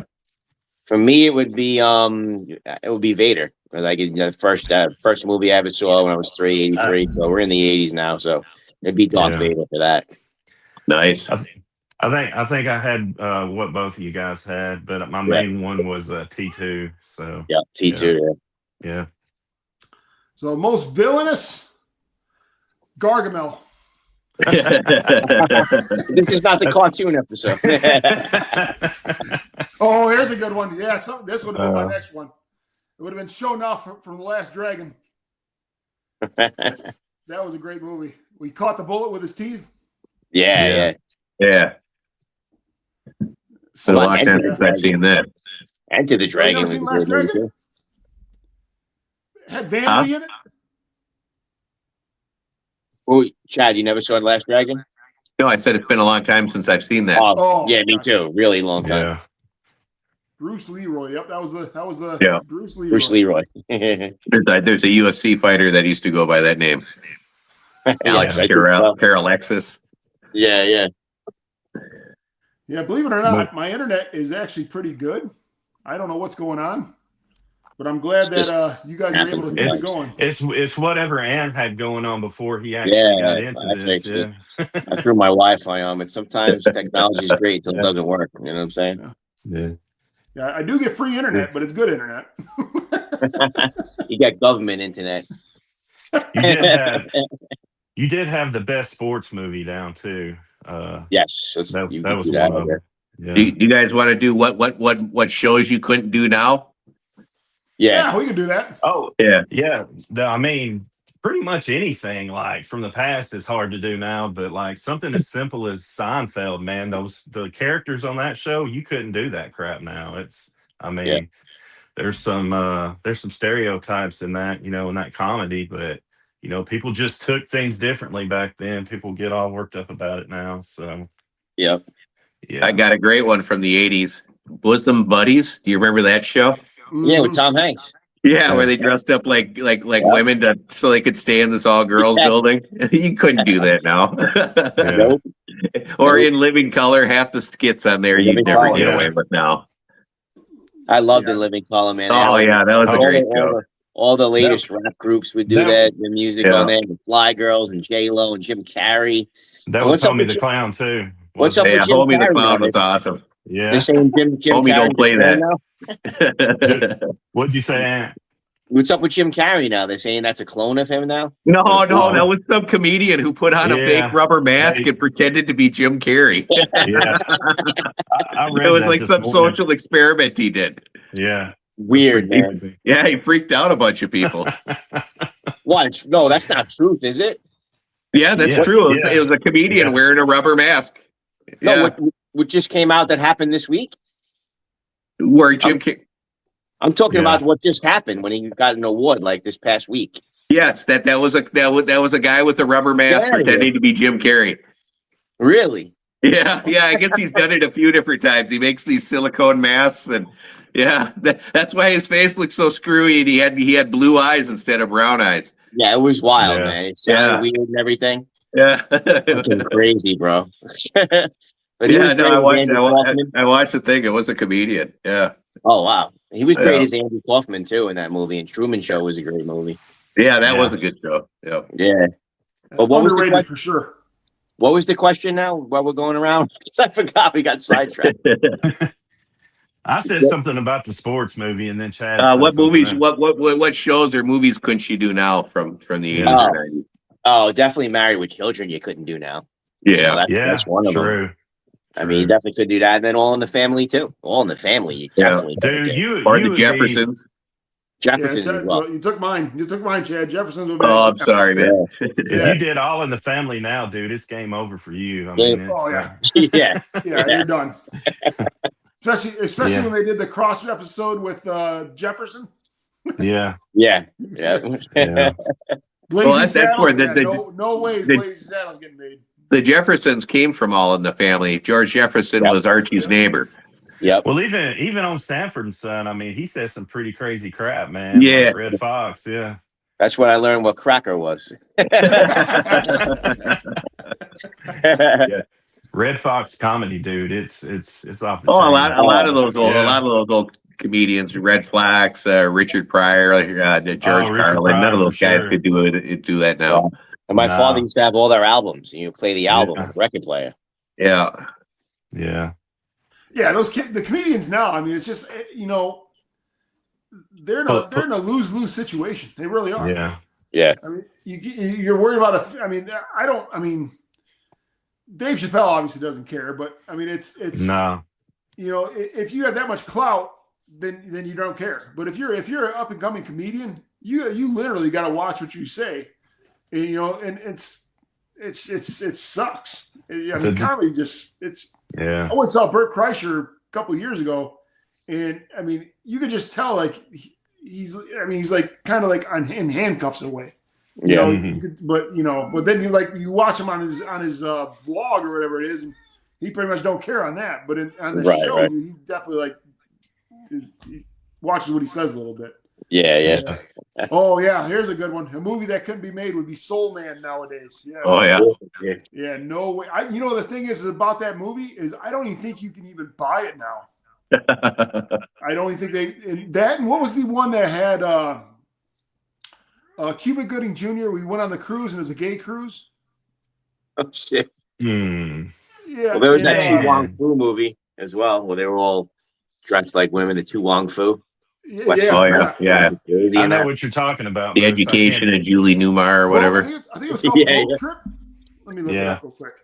[SPEAKER 5] For me, it would be Vader. Like the first movie I ever saw when I was 83. So we're in the 80s now. So it'd be Darth Vader for that.
[SPEAKER 4] Nice.
[SPEAKER 3] I think I had what both of you guys had, but my main one was T2. So
[SPEAKER 5] yeah, T2.
[SPEAKER 3] Yeah.
[SPEAKER 2] So most villainous, Gargamel.
[SPEAKER 5] This is not the cartoon episode.
[SPEAKER 2] Oh, here's a good one. Yeah, this would have been my next one. It would have been shown off from The Last Dragon. That was a great movie. We caught the bullet with his teeth.
[SPEAKER 5] Yeah.
[SPEAKER 4] So a long time since I've seen that.
[SPEAKER 5] Enter the Dragon.
[SPEAKER 2] You never seen Last Dragon? Had Vanity in it?
[SPEAKER 5] Oh, Chad, you never saw The Last Dragon?
[SPEAKER 4] No, I said it's been a long time since I've seen that.
[SPEAKER 5] Oh, yeah, me too. Really long time.
[SPEAKER 3] Yeah.
[SPEAKER 2] Bruce Leroy. Yep, that was the
[SPEAKER 4] Yeah.
[SPEAKER 2] Bruce Leroy.
[SPEAKER 5] Bruce Leroy.
[SPEAKER 4] There's a UFC fighter that used to go by that name. Alex Alexis.
[SPEAKER 5] Yeah.
[SPEAKER 2] Yeah, believe it or not, my internet is actually pretty good. I don't know what's going on, but I'm glad that you guys are able to keep it going.
[SPEAKER 3] It's whatever Ant had going on before he actually got into this. Yeah.
[SPEAKER 5] I threw my Wi-Fi on, but sometimes technology is great until it doesn't work. You know what I'm saying?
[SPEAKER 2] Yeah, I do get free internet, but it's good internet.
[SPEAKER 5] You got government internet.
[SPEAKER 3] You did have the best sports movie down too.
[SPEAKER 5] Yes,
[SPEAKER 3] that was one of them. Yeah.
[SPEAKER 4] Do you guys want to do what shows you couldn't do now?
[SPEAKER 2] Yeah, we can do that.
[SPEAKER 3] Oh,
[SPEAKER 4] yeah.
[SPEAKER 3] I mean, pretty much anything like from the past is hard to do now, but like something as simple as Seinfeld, man, the characters on that show, you couldn't do that crap now. There's some stereotypes in that, in that comedy, but people just took things differently back then. People get all worked up about it now. So
[SPEAKER 5] yeah.
[SPEAKER 4] I got a great one from the 80s. Bosom Buddies. Do you remember that show?
[SPEAKER 5] Yeah, with Tom Hanks.
[SPEAKER 4] Yeah, where they dressed up like women so they could stay in this all girls building. You couldn't do that now.
[SPEAKER 5] Nope.
[SPEAKER 4] Or in Living Color, half the skits on there you'd never get away with now.
[SPEAKER 5] I loved In Living Color, man.
[SPEAKER 4] Oh yeah, that was a great show.
[SPEAKER 5] All the latest rap groups would do that. The music on there, the Fly Girls and J-Lo and Jim Carrey.
[SPEAKER 3] That was Homie the Clown too.
[SPEAKER 5] What's up with Jim
[SPEAKER 4] Homie the
[SPEAKER 5] Carrey,
[SPEAKER 4] Clown
[SPEAKER 5] man?
[SPEAKER 4] was awesome.
[SPEAKER 3] Yeah.
[SPEAKER 5] They're saying Jim
[SPEAKER 4] Homie
[SPEAKER 5] Carrey
[SPEAKER 4] don't play that.
[SPEAKER 3] What'd you say, Ant?
[SPEAKER 5] What's up with Jim Carrey now? They're saying that's a clone of him now?
[SPEAKER 4] No, that was some comedian who put on a fake rubber mask and pretended to be Jim Carrey.
[SPEAKER 3] Yeah. I read
[SPEAKER 4] it was
[SPEAKER 3] that
[SPEAKER 4] like some social experiment he did.
[SPEAKER 3] Yeah.
[SPEAKER 5] Weird, man.
[SPEAKER 4] Yeah, he freaked out a bunch of people.
[SPEAKER 5] What? No, that's not truth, is it?
[SPEAKER 4] Yeah, that's true. It was a comedian wearing a rubber mask.
[SPEAKER 5] No, what just came out that happened this week?
[SPEAKER 4] Where Jim
[SPEAKER 5] I'm talking about what just happened when he got an award like this past week.
[SPEAKER 4] Yes, that was a guy with a rubber mask pretending to be Jim Carrey.
[SPEAKER 5] Really?
[SPEAKER 4] Yeah. I guess he's done it a few different times. He makes these silicone masks, and that's why his face looks so screwy. And he had blue eyes instead of brown eyes.
[SPEAKER 5] Yeah, it was wild, man. It sounded weird and everything.
[SPEAKER 4] Yeah,
[SPEAKER 5] fucking crazy, bro. But
[SPEAKER 4] I watched the thing. It was a comedian. Yeah.
[SPEAKER 5] Oh wow, he was great as Andy Kaufman too in that movie. And Truman Show was a great movie.
[SPEAKER 4] Yeah, that was a good show. Yeah.
[SPEAKER 5] Yeah. But what was the question?
[SPEAKER 2] For sure.
[SPEAKER 5] What was the question now? While we're going around, I forgot. We got sidetracked.
[SPEAKER 3] I said something about the sports movie, and then Chad.
[SPEAKER 4] What movies? What shows or movies couldn't you do now from the 80s or 90s?
[SPEAKER 5] Oh, definitely Married with Children. You couldn't do now.
[SPEAKER 4] Yeah,
[SPEAKER 5] that's one of them. I mean, you definitely could do that, and then All in the Family too. All in the Family, you definitely.
[SPEAKER 3] Dude,
[SPEAKER 4] or the Jeffersons.
[SPEAKER 5] Jeffersons as well.
[SPEAKER 2] You took mine. You took mine, Chad. Jeffersons.
[SPEAKER 4] Oh, I'm sorry, man.
[SPEAKER 3] If you did All in the Family now, dude, it's game over for you. I mean,
[SPEAKER 5] yeah,
[SPEAKER 2] you're done. Especially when they did the cross episode with Jefferson.
[SPEAKER 3] Yeah.
[SPEAKER 5] Yeah.
[SPEAKER 4] Well, that's where
[SPEAKER 2] no way Blazing Saddles getting made.
[SPEAKER 4] The Jeffersons came from All in the Family. George Jefferson was Archie's neighbor.
[SPEAKER 5] Yep.
[SPEAKER 3] Well, even on Sanford and Son, I mean, he says some pretty crazy crap, man.
[SPEAKER 4] Yeah.
[SPEAKER 3] Like Red Fox, yeah.
[SPEAKER 5] That's what I learned what cracker was.
[SPEAKER 3] Yeah. Red Fox comedy, dude. It's off the
[SPEAKER 4] Oh,
[SPEAKER 3] chain.
[SPEAKER 4] a lot of those old, a
[SPEAKER 3] Yeah.
[SPEAKER 4] lot of those old comedians, Red Flax, Richard Pryor, George
[SPEAKER 3] Richard
[SPEAKER 4] Carlin. None
[SPEAKER 3] Pryor
[SPEAKER 4] of
[SPEAKER 3] for
[SPEAKER 4] those guys
[SPEAKER 3] sure.
[SPEAKER 4] could do that now.
[SPEAKER 5] And my
[SPEAKER 3] Nah.
[SPEAKER 5] father used to have all their albums, and you play the album
[SPEAKER 3] Yeah.
[SPEAKER 5] with the record player.
[SPEAKER 4] Yeah.
[SPEAKER 3] Yeah.
[SPEAKER 2] Yeah, the comedians now. I mean, it's just they're in a lose-lose situation. They really are.
[SPEAKER 3] Yeah.
[SPEAKER 5] Yeah.
[SPEAKER 2] I mean, you're worried about I mean, I don't. I mean, Dave Chappelle obviously doesn't care, but I mean, it's
[SPEAKER 3] No.
[SPEAKER 2] if you have that much clout, then you don't care. But if you're an up and coming comedian, you literally got to watch what you say, and it sucks. I mean, comedy
[SPEAKER 3] Yeah.
[SPEAKER 2] I went and saw Bert Kreischer a couple of years ago, and I mean, you could just tell like he's like kind of like in handcuffs in a way.
[SPEAKER 5] Yeah.
[SPEAKER 2] But then you watch him on his vlog or whatever it is, and he pretty much don't care on that. But on the show, he definitely he watches what he says a little bit.
[SPEAKER 5] Yeah.
[SPEAKER 2] Oh yeah, here's a good one. A movie that couldn't be made would be Soul Man nowadays. Yeah.
[SPEAKER 4] Oh yeah.
[SPEAKER 2] Yeah, no way. The thing is about that movie is I don't even think you can even buy it now. I don't even think and what was the one that had Cuba Gooding Jr. We went on the cruise and it was a gay cruise.
[SPEAKER 5] Oh shit.
[SPEAKER 3] Hmm.
[SPEAKER 2] Yeah.
[SPEAKER 5] Well, there was that
[SPEAKER 3] Yeah.
[SPEAKER 5] Tu Wong Fu movie as well, where they were all dressed like women. The Tu Wong Fu.
[SPEAKER 2] Yeah.
[SPEAKER 5] Jersey
[SPEAKER 3] I
[SPEAKER 5] and
[SPEAKER 3] know
[SPEAKER 5] that.
[SPEAKER 3] what you're talking about.
[SPEAKER 4] The
[SPEAKER 3] Bruce.
[SPEAKER 4] Education of Julie Newmar or
[SPEAKER 2] Well,
[SPEAKER 4] whatever.
[SPEAKER 2] I think it was called Road Trip. Let me look it up real quick.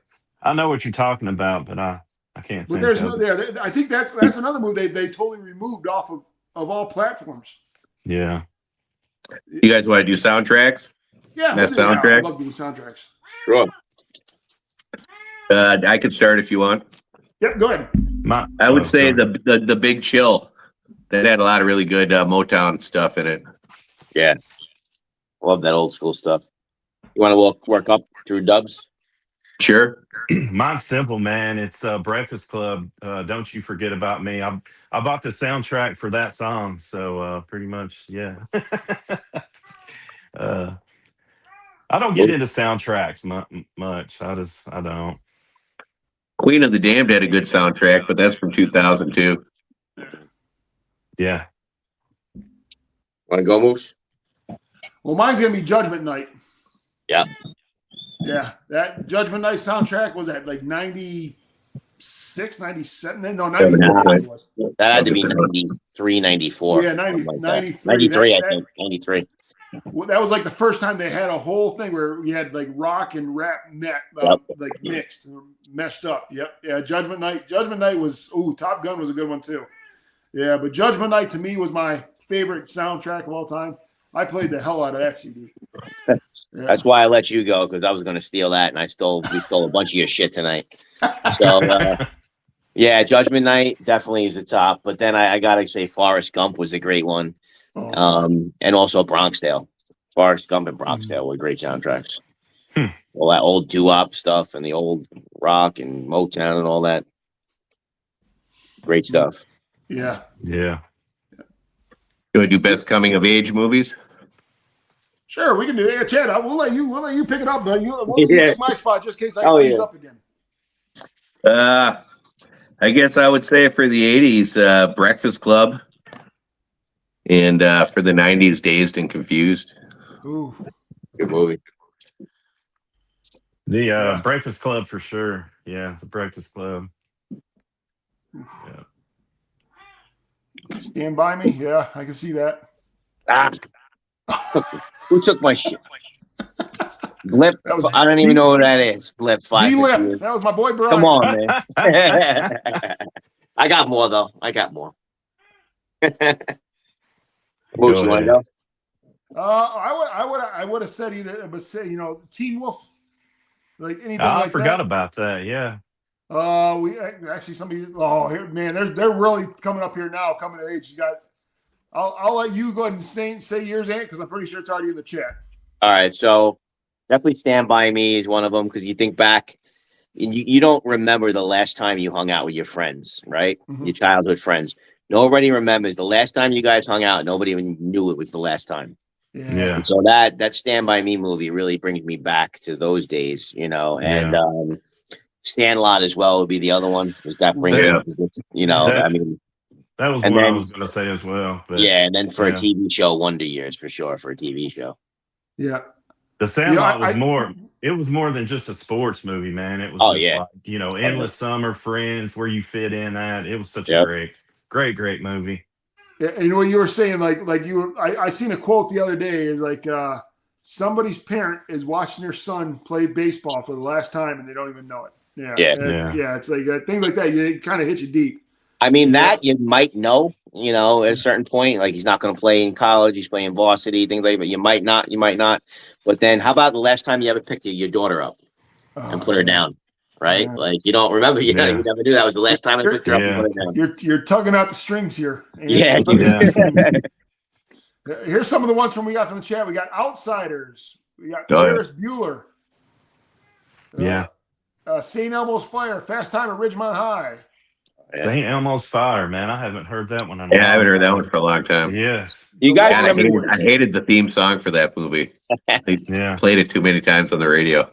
[SPEAKER 3] I know what you're talking about, but I can't
[SPEAKER 2] But
[SPEAKER 3] think
[SPEAKER 2] there's
[SPEAKER 3] of
[SPEAKER 2] no
[SPEAKER 3] it.
[SPEAKER 2] there. I think that's another movie they totally removed off of all platforms.
[SPEAKER 3] Yeah.
[SPEAKER 4] You guys want to do soundtracks?
[SPEAKER 2] Yeah,
[SPEAKER 4] That
[SPEAKER 2] I
[SPEAKER 4] soundtrack?
[SPEAKER 2] love doing soundtracks.
[SPEAKER 5] Sure.
[SPEAKER 4] I could start if you want.
[SPEAKER 2] Yep, go ahead.
[SPEAKER 4] I would say
[SPEAKER 3] sorry.
[SPEAKER 4] the Big Chill. That had a lot of really good Motown stuff in it.
[SPEAKER 5] Yeah. Love that old school stuff. You want to work up through dubs?
[SPEAKER 4] Sure.
[SPEAKER 3] Mine's simple, man. It's Breakfast Club. Don't you forget about me. I bought the soundtrack for that song, so pretty much, yeah. I don't get into soundtracks much. I don't.
[SPEAKER 4] Queen of the Damned had a good soundtrack, but that's from 2002.
[SPEAKER 3] Yeah.
[SPEAKER 5] Want to go, Moose?
[SPEAKER 2] Well, mine's gonna be Judgment Night.
[SPEAKER 5] Yeah.
[SPEAKER 2] Yeah, that Judgment Night soundtrack was at like 96, 97. No, 94. I think it was.
[SPEAKER 5] That had to be 93, 94.
[SPEAKER 2] Yeah,
[SPEAKER 5] something like that.
[SPEAKER 2] 93.
[SPEAKER 5] 93, I think. 93.
[SPEAKER 2] Well, that was like the first time they had a whole thing where you had like rock and rap like mixed, meshed up. Yep. Yeah. Judgment Night. Judgment Night was Top Gun was a good one too. Yeah, but Judgment Night to me was my favorite soundtrack of all time. I played the hell out of that CD. Yeah.
[SPEAKER 5] That's why I let you go, because I was going to steal that, and we stole a bunch of your shit tonight. So, yeah, Judgment Night definitely is the top. But then I got to say Forrest Gump was a great one. And also Bronxdale. Forrest Gump and Bronxdale were great soundtracks. All that old doo-wop stuff and the old rock and Motown and all that. Great stuff.
[SPEAKER 2] Yeah.
[SPEAKER 3] Yeah.
[SPEAKER 4] You want to do best coming of age movies?
[SPEAKER 2] Sure, we can do it. Yeah, Chad, we'll let you pick it up, but we'll take my spot just in case I freeze up again.
[SPEAKER 4] I guess I would say for the 80s, Breakfast Club. And for the 90s, Dazed and Confused.
[SPEAKER 2] Ooh.
[SPEAKER 5] Good movie.
[SPEAKER 3] The Breakfast Club for sure. Yeah, the Breakfast Club. Yeah.
[SPEAKER 2] Stand By Me? Yeah, I can see that.
[SPEAKER 5] Who took my shit? Blip. I don't even know what that is. Blip 5.
[SPEAKER 2] Blip. That was my boy Brian.
[SPEAKER 5] Come on, man. I got more though. Moose, you want to go?
[SPEAKER 2] I would have said either, but say Teen Wolf, like anything.
[SPEAKER 3] I
[SPEAKER 2] like
[SPEAKER 3] forgot
[SPEAKER 2] that.
[SPEAKER 3] about that. Yeah.
[SPEAKER 2] We actually somebody. Oh, here, man, they're really coming up here now, coming of age. You got. I'll let you go ahead and say yours, Ant, because I'm pretty sure it's already in the chat.
[SPEAKER 5] All right, so definitely Stand By Me is one of them, because you think back you don't remember the last time you hung out with your friends, right?
[SPEAKER 2] Mhm.
[SPEAKER 5] Your childhood friends. Nobody remembers the last time you guys hung out. Nobody even knew it was the last time.
[SPEAKER 3] Yeah.
[SPEAKER 5] And so that Stand By Me movie really brings me back to those days, you know. And Sandlot as well would be the other one. Is that brings
[SPEAKER 4] Yeah.
[SPEAKER 5] me, you know?
[SPEAKER 3] That
[SPEAKER 5] I mean,
[SPEAKER 3] that was
[SPEAKER 5] and
[SPEAKER 3] one I
[SPEAKER 5] then
[SPEAKER 3] was going to say as well. But
[SPEAKER 5] yeah, and then for a
[SPEAKER 3] yeah.
[SPEAKER 5] TV show, Wonder Years for sure for a TV show.
[SPEAKER 2] Yeah.
[SPEAKER 3] The Sandlot was
[SPEAKER 2] I-
[SPEAKER 3] more. It was more than just a sports movie, man. It was
[SPEAKER 5] Oh,
[SPEAKER 3] just
[SPEAKER 5] yeah.
[SPEAKER 3] like, you know, endless summer, Friends, where you fit in at. It was such a
[SPEAKER 5] Yep.
[SPEAKER 3] great movie.
[SPEAKER 2] Yeah, you know what you were saying, like you were, I seen a quote the other day is like somebody's parent is watching their son play baseball for the last time and they don't even know it. Yeah.
[SPEAKER 3] Yeah.
[SPEAKER 2] It's like things like that. It kind of hits you deep.
[SPEAKER 5] I mean, that you might know, you know, at a certain point, like he's not going to play in college, he's playing varsity, things like that. But you might not. But then, how about the last time you ever picked your daughter up and put her down, right?
[SPEAKER 2] Yeah.
[SPEAKER 5] Like you don't remember, you know,
[SPEAKER 3] Yeah.
[SPEAKER 5] you never knew that was the last time I picked her up and
[SPEAKER 3] Yeah.
[SPEAKER 5] put her down.
[SPEAKER 2] You're tugging out the strings here.
[SPEAKER 5] Yeah.
[SPEAKER 2] Here's some of the ones we got from the chat. We got Outsiders. We got
[SPEAKER 4] Oh, yeah.
[SPEAKER 2] Ferris Bueller.
[SPEAKER 3] Yeah.
[SPEAKER 2] St. Elmo's Fire. Fast Time at Ridgemont High.
[SPEAKER 3] St. Elmo's Fire, man. I haven't heard that one.
[SPEAKER 4] Yeah, I haven't heard that one for a long time.
[SPEAKER 3] Yes.
[SPEAKER 5] You guys
[SPEAKER 4] God,
[SPEAKER 5] remember?
[SPEAKER 4] I hated the theme song for that movie. They
[SPEAKER 3] Yeah.
[SPEAKER 4] played it too many times on the radio.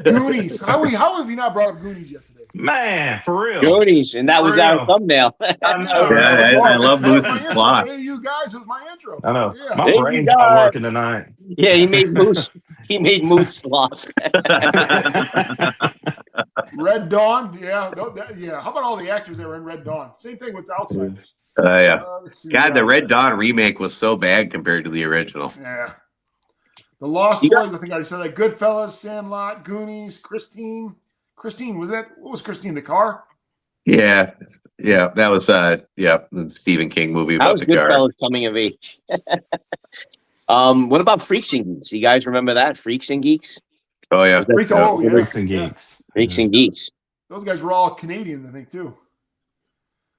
[SPEAKER 2] Goonies. How have you not brought up Goonies yet today?
[SPEAKER 3] Man, for real.
[SPEAKER 5] Goonies, and that was
[SPEAKER 3] For
[SPEAKER 5] our
[SPEAKER 3] real.
[SPEAKER 5] thumbnail.
[SPEAKER 3] I know.
[SPEAKER 4] Yeah, I love
[SPEAKER 2] That was
[SPEAKER 4] Moose
[SPEAKER 2] my
[SPEAKER 4] and
[SPEAKER 2] intro.
[SPEAKER 4] Sloth.
[SPEAKER 2] Hey, you guys, it was my intro.
[SPEAKER 3] I know.
[SPEAKER 2] Yeah.
[SPEAKER 3] My
[SPEAKER 5] Hey, you
[SPEAKER 3] brain's not
[SPEAKER 5] guys.
[SPEAKER 3] working tonight.
[SPEAKER 5] Yeah, he made moose. He made moose sloth.
[SPEAKER 2] Red Dawn. Yeah. Yeah. How about all the actors that were in Red Dawn? Same thing with Outsiders.
[SPEAKER 4] Yeah.
[SPEAKER 2] Let's see.
[SPEAKER 4] God, the Red Dawn remake was so bad compared to the original.
[SPEAKER 2] Yeah. The Lost
[SPEAKER 5] You got-
[SPEAKER 2] Boys, I think I said that. Goodfellas, Sandlot, Goonies, Christine. Christine, what was Christine, the car?
[SPEAKER 4] Yeah. Yeah. That was the Stephen King movie
[SPEAKER 5] That
[SPEAKER 4] about
[SPEAKER 5] was
[SPEAKER 4] the car.
[SPEAKER 5] Goodfellas coming of age. What about Freaks and Geeks? You guys remember that? Freaks and Geeks?
[SPEAKER 4] Oh yeah.
[SPEAKER 2] Freaks, oh, yeah.
[SPEAKER 3] Freaks and
[SPEAKER 2] Yeah.
[SPEAKER 3] Geeks.
[SPEAKER 5] Freaks and Geeks.
[SPEAKER 2] Those guys were all Canadian, I think, too.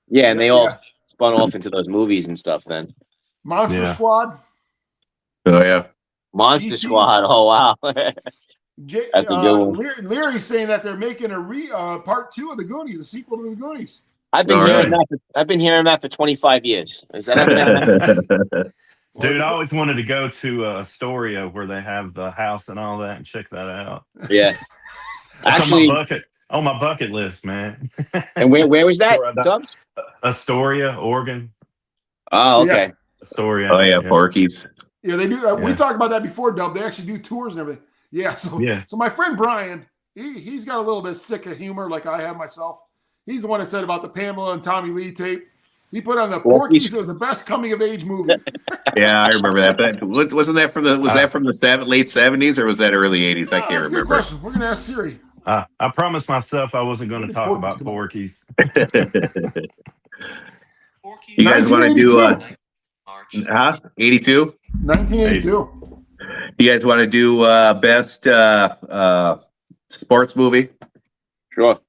[SPEAKER 5] Yeah, and they all
[SPEAKER 2] Yeah.
[SPEAKER 5] spun off into those movies and stuff then.
[SPEAKER 2] Monster
[SPEAKER 3] Yeah.
[SPEAKER 2] Squad.
[SPEAKER 4] Oh yeah.
[SPEAKER 5] Monster
[SPEAKER 2] DC.
[SPEAKER 5] Squad. Oh, wow. That's a good one.
[SPEAKER 2] Leary's saying that they're making a part 2 of the Goonies, a sequel to the Goonies.
[SPEAKER 5] I've been
[SPEAKER 4] All
[SPEAKER 5] hearing
[SPEAKER 4] right.
[SPEAKER 5] that. I've been hearing that for 25 years. Is that happening?
[SPEAKER 3] Dude, I always wanted to go to Astoria where they have the house and all that and check that out.
[SPEAKER 5] Yeah.
[SPEAKER 3] That's
[SPEAKER 5] Actually,
[SPEAKER 3] on my bucket list, man.
[SPEAKER 5] and where was that,
[SPEAKER 3] Sure, I-
[SPEAKER 5] Doug?
[SPEAKER 3] Astoria, Oregon.
[SPEAKER 5] Oh, okay.
[SPEAKER 3] Astoria.
[SPEAKER 4] Oh yeah, Porky's.
[SPEAKER 2] Yeah, they do. We
[SPEAKER 3] Yeah.
[SPEAKER 2] talked about that before, Dub. They actually do tours and everything. Yeah. So my friend Brian, he's got a little bit sick of humor like I have myself. He's the one that said about the Pamela and Tommy Lee tape. He put on the Porky's. It was the best coming of age movie.
[SPEAKER 4] Yeah, I remember that. But wasn't that from the late 70s or was that early 80s? I can't
[SPEAKER 2] That's a good
[SPEAKER 4] remember.
[SPEAKER 2] question. We're gonna ask Siri.
[SPEAKER 3] I promised myself I wasn't going to talk about Porky's.
[SPEAKER 4] You guys want to do 82?
[SPEAKER 2] 1982.
[SPEAKER 4] You guys want to do best sports movie?
[SPEAKER 5] Sure.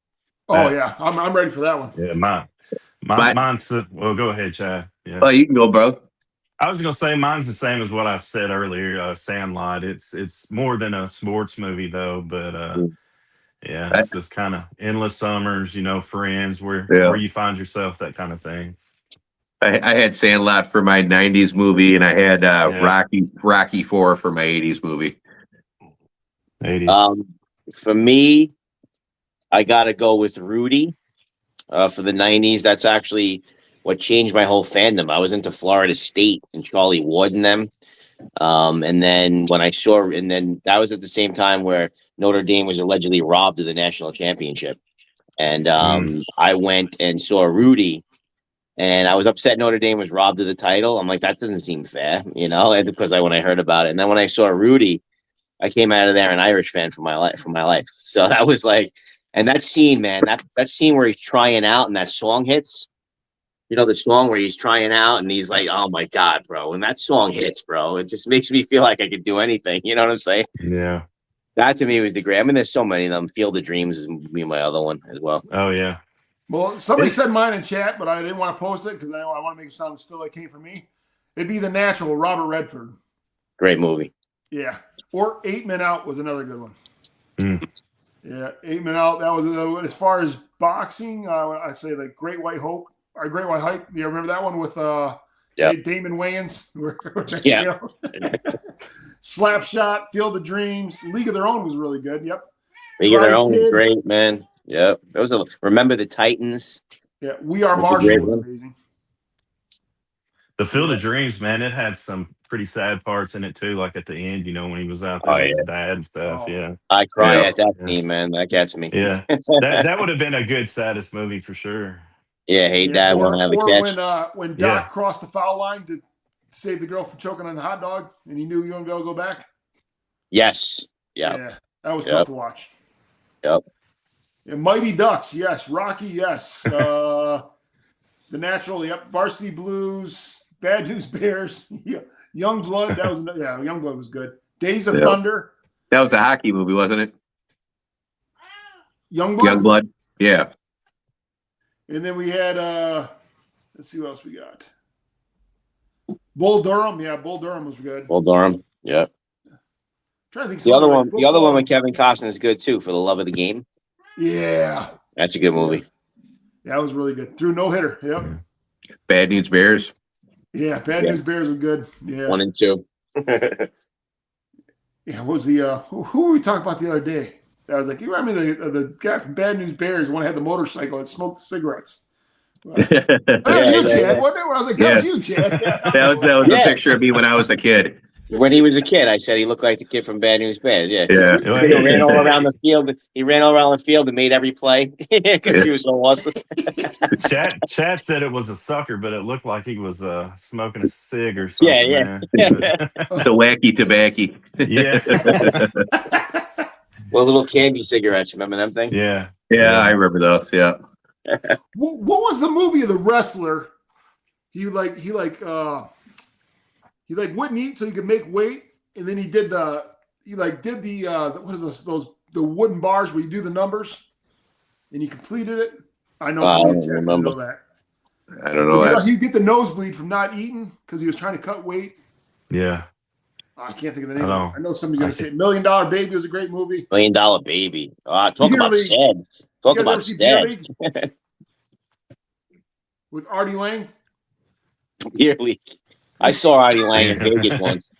[SPEAKER 2] Oh yeah, I'm ready for that one.
[SPEAKER 3] Yeah, mine's well, go ahead, Chad. Yeah.
[SPEAKER 4] Oh, you can go, bro.
[SPEAKER 3] I was gonna say mine's the same as what I said earlier. Sandlot. It's more than a sports movie though, but yeah, it's just kind of endless summers, you know, Friends, where you find yourself, that kind of thing.
[SPEAKER 4] I had Sandlot for my 90s movie, and I had Rocky 4 for my 80s movie.
[SPEAKER 3] 80s.
[SPEAKER 5] For me, I got to go with Rudy for the 90s. That's actually what changed my whole fandom. I was into Florida State and Charlie Ward and them. And then that was at the same time where Notre Dame was allegedly robbed of the national championship. And I went and saw Rudy, and I was upset Notre Dame was robbed of the title. I'm like, that doesn't seem fair, you know, and because when I heard about it. And then when I saw Rudy, I came out of there an Irish fan for my life. So that was like, and that scene, man, that scene where he's trying out and that song hits, you know, the song where he's trying out and he's like, oh my God, bro. When that song hits, bro, it just makes me feel like I could do anything. You know what I'm saying?
[SPEAKER 3] Yeah.
[SPEAKER 5] That to me was the great. I mean, there's so many of them. Field of Dreams is me, my other one as well.
[SPEAKER 3] Oh yeah.
[SPEAKER 2] Well, somebody said mine in chat, but I didn't want to post it because I want to make it sound still like it came from me. It'd be The Natural, Robert Redford.
[SPEAKER 5] Great movie.
[SPEAKER 2] Yeah. Or 8 Men Out was another good one. Yeah, 8 Men Out. That was as far as boxing. I say the Great White Hope or Great White Hype. You remember that one with Damon Wayans?
[SPEAKER 5] Yeah.
[SPEAKER 2] Slapshot, Field of Dreams, League of Their Own was really good. Yep.
[SPEAKER 5] League of Their
[SPEAKER 2] Karate
[SPEAKER 5] Own was
[SPEAKER 2] Kid.
[SPEAKER 5] great, man. Yep. Those are Remember the Titans.
[SPEAKER 2] Yeah, We Are
[SPEAKER 5] That's a great
[SPEAKER 2] Marshall was
[SPEAKER 5] one.
[SPEAKER 2] amazing.
[SPEAKER 3] The Field of Dreams, man, it had some pretty sad parts in it too. Like at the end, when he was out there
[SPEAKER 5] Oh,
[SPEAKER 3] with his
[SPEAKER 5] yeah.
[SPEAKER 3] dad and stuff.
[SPEAKER 2] Oh.
[SPEAKER 3] Yeah,
[SPEAKER 5] I cry
[SPEAKER 4] Yeah.
[SPEAKER 5] at that
[SPEAKER 3] Yeah.
[SPEAKER 5] scene, man. That gets me.
[SPEAKER 3] yeah. That would have been a good saddest movie for sure.
[SPEAKER 5] Yeah, hey, Dad, want to have a catch?
[SPEAKER 2] when Doc
[SPEAKER 3] Yeah.
[SPEAKER 2] crossed the foul line to save the girl from choking on the hot dog, and he knew he wasn't going to go back.
[SPEAKER 5] Yes. Yep.
[SPEAKER 2] Yeah, that was
[SPEAKER 5] Yep.
[SPEAKER 2] tough to watch.
[SPEAKER 5] Yep.
[SPEAKER 2] Yeah, Mighty Ducks, yes. Rocky, yes. The Natural, yep. Varsity Blues, Bad News Bears, Young Blood. That was Young Blood was good. Days of
[SPEAKER 4] Yep.
[SPEAKER 2] Thunder,
[SPEAKER 4] That was a hockey movie, wasn't it?
[SPEAKER 2] Young Blood.
[SPEAKER 4] Youngblood. Yeah.
[SPEAKER 2] And then we had let's see what else we got. Bull Durham, yeah, Bull Durham was good.
[SPEAKER 5] Well, Durham. Yep.
[SPEAKER 2] Trying to think
[SPEAKER 5] The other
[SPEAKER 2] something
[SPEAKER 5] one,
[SPEAKER 2] like
[SPEAKER 5] the other one
[SPEAKER 2] football.
[SPEAKER 5] with Kevin Costner is good too. For the Love of the Game.
[SPEAKER 2] Yeah.
[SPEAKER 5] That's a good movie.
[SPEAKER 2] Yeah, that was really good. Threw no hitter. Yep.
[SPEAKER 4] Bad News Bears.
[SPEAKER 2] Yeah, Bad News Bears were good. Yeah.
[SPEAKER 5] 1 and 2.
[SPEAKER 2] Yeah, what was the who were we talking about the other day? I was like, you remember the guy from Bad News Bears, the one who had the motorcycle and smoked the cigarettes. That was you, Chad.
[SPEAKER 5] yeah.
[SPEAKER 2] Wasn't it? I was like, that was you, Chad.
[SPEAKER 4] That was
[SPEAKER 5] Yeah.
[SPEAKER 4] a picture of me when I was a kid.
[SPEAKER 5] When he was a kid, I said he looked like the kid from Bad News Bears. Yeah.
[SPEAKER 4] Yeah.
[SPEAKER 5] He ran all around the field. He ran all around the field and made every play because he was so awesome.
[SPEAKER 3] Chad said it was a sucker, but it looked like he was smoking a cig or something.
[SPEAKER 5] Yeah,
[SPEAKER 3] man.
[SPEAKER 4] The wacky tobacco.
[SPEAKER 3] yeah,
[SPEAKER 5] Those little candy cigarettes. Remember them things?
[SPEAKER 3] yeah.
[SPEAKER 4] Yeah, I remember those. Yeah.
[SPEAKER 2] What was the movie of the wrestler? He wouldn't eat so he could make weight, and then he did the what is those the wooden bars where you do the numbers, and he completed it. I know
[SPEAKER 5] I
[SPEAKER 2] some
[SPEAKER 5] don't
[SPEAKER 2] of you Chats
[SPEAKER 5] remember.
[SPEAKER 2] know that.
[SPEAKER 4] I don't know.
[SPEAKER 2] He'd get the nosebleed from not eating because he was trying to cut weight.
[SPEAKER 3] Yeah.
[SPEAKER 2] I can't think of the name.
[SPEAKER 3] I
[SPEAKER 2] I know somebody's going to say $1 Million Baby was a great movie.
[SPEAKER 5] $1 Million Baby. Talk
[SPEAKER 2] Beer
[SPEAKER 5] about
[SPEAKER 2] League.
[SPEAKER 5] sad. Talk
[SPEAKER 2] You guys
[SPEAKER 5] about
[SPEAKER 2] ever see Beer
[SPEAKER 5] sad.
[SPEAKER 2] League? With Artie Lang.
[SPEAKER 5] Beer League. I saw Artie Lang in Vegas once.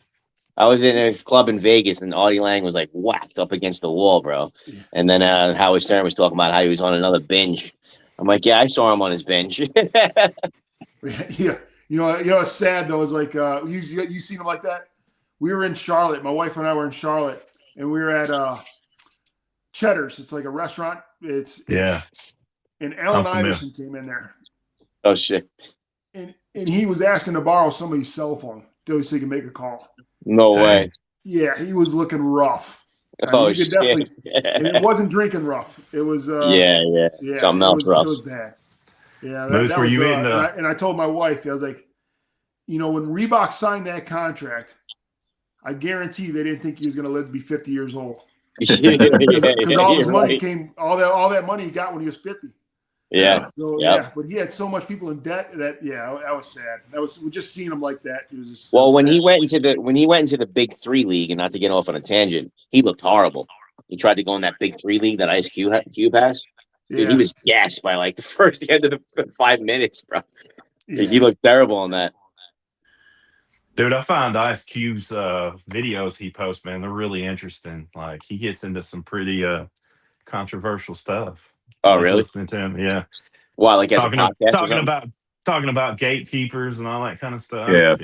[SPEAKER 5] I was in a club in Vegas and Artie Lang was like whacked up against the wall, bro. And then Howard Stern was talking about how he was on another binge. I'm like, yeah, I saw him on his binge.
[SPEAKER 2] Yeah. You know, it's sad though. It's like you seen him like that. We were in Charlotte. My wife and I were in Charlotte, and we were at Cheddar's. It's like a restaurant. It's and Allen
[SPEAKER 3] I'm familiar.
[SPEAKER 2] Iverson came in there,
[SPEAKER 5] Oh shit.
[SPEAKER 2] and he was asking to borrow somebody's cell phone so he could make a call.
[SPEAKER 5] No
[SPEAKER 3] Dang.
[SPEAKER 5] way.
[SPEAKER 2] Yeah, he was looking rough. I mean,
[SPEAKER 5] Oh
[SPEAKER 2] you could
[SPEAKER 5] shit.
[SPEAKER 2] definitely- and it wasn't drinking rough. It was
[SPEAKER 5] yeah. Something else rough.
[SPEAKER 2] It was bad. Yeah,
[SPEAKER 3] Moose, were you in the-
[SPEAKER 2] and I told my wife, I was like, when Reebok signed that contract, I guarantee they didn't think he was going to live to be 50 years old because all his money came, all that money he got when he was 50.
[SPEAKER 5] Yeah.
[SPEAKER 2] So
[SPEAKER 5] Yep.
[SPEAKER 2] but he had so much people in debt that that was sad. That was just seeing him like that. It was just
[SPEAKER 5] Well, when
[SPEAKER 2] sad.
[SPEAKER 5] he went into the Big Three league, and not to get off on a tangent, he looked horrible. He tried to go in that Big Three league that Ice Cube has. Dude, he was gassed by like the end of the 5 minutes, bro.
[SPEAKER 2] Yeah.
[SPEAKER 5] He looked terrible on that.
[SPEAKER 3] Dude, I find Ice Cube's videos he posts, man, they're really interesting. Like he gets into some pretty controversial stuff.
[SPEAKER 5] Oh,
[SPEAKER 3] Like,
[SPEAKER 5] really?
[SPEAKER 3] listening to him, yeah.
[SPEAKER 5] Why, like as a
[SPEAKER 3] Talking,
[SPEAKER 5] podcast? or
[SPEAKER 3] talking
[SPEAKER 5] something?
[SPEAKER 3] about gatekeepers and all that kind of stuff.
[SPEAKER 4] Yeah.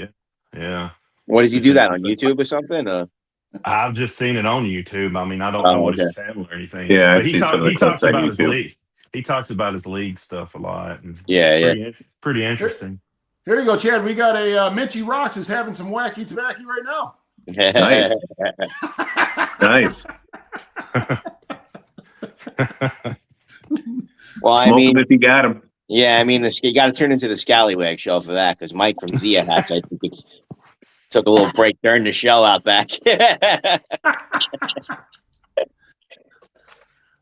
[SPEAKER 3] Yeah.
[SPEAKER 5] What does he do that on YouTube or something?
[SPEAKER 3] I've just seen it on YouTube. I mean, I don't know what his channel or anything.
[SPEAKER 4] Yeah,
[SPEAKER 3] But
[SPEAKER 4] I've
[SPEAKER 3] he
[SPEAKER 4] seen some of the
[SPEAKER 3] he
[SPEAKER 4] clips
[SPEAKER 3] talks
[SPEAKER 4] on
[SPEAKER 3] about his
[SPEAKER 4] YouTube.
[SPEAKER 3] league. He talks about his league stuff a lot. And
[SPEAKER 5] Yeah,
[SPEAKER 3] it's pretty interesting.
[SPEAKER 2] Here you go, Chad. We got a Minchie Rocks is having some wacky tobacco right now.
[SPEAKER 4] Nice. Nice.
[SPEAKER 5] Well,
[SPEAKER 4] Smoke
[SPEAKER 5] I mean,
[SPEAKER 4] him if you got him.
[SPEAKER 5] yeah, I mean, you got to turn into the Scallywag show for that because Mike from Zia Hats, I think, took a little break, turned the shell out back.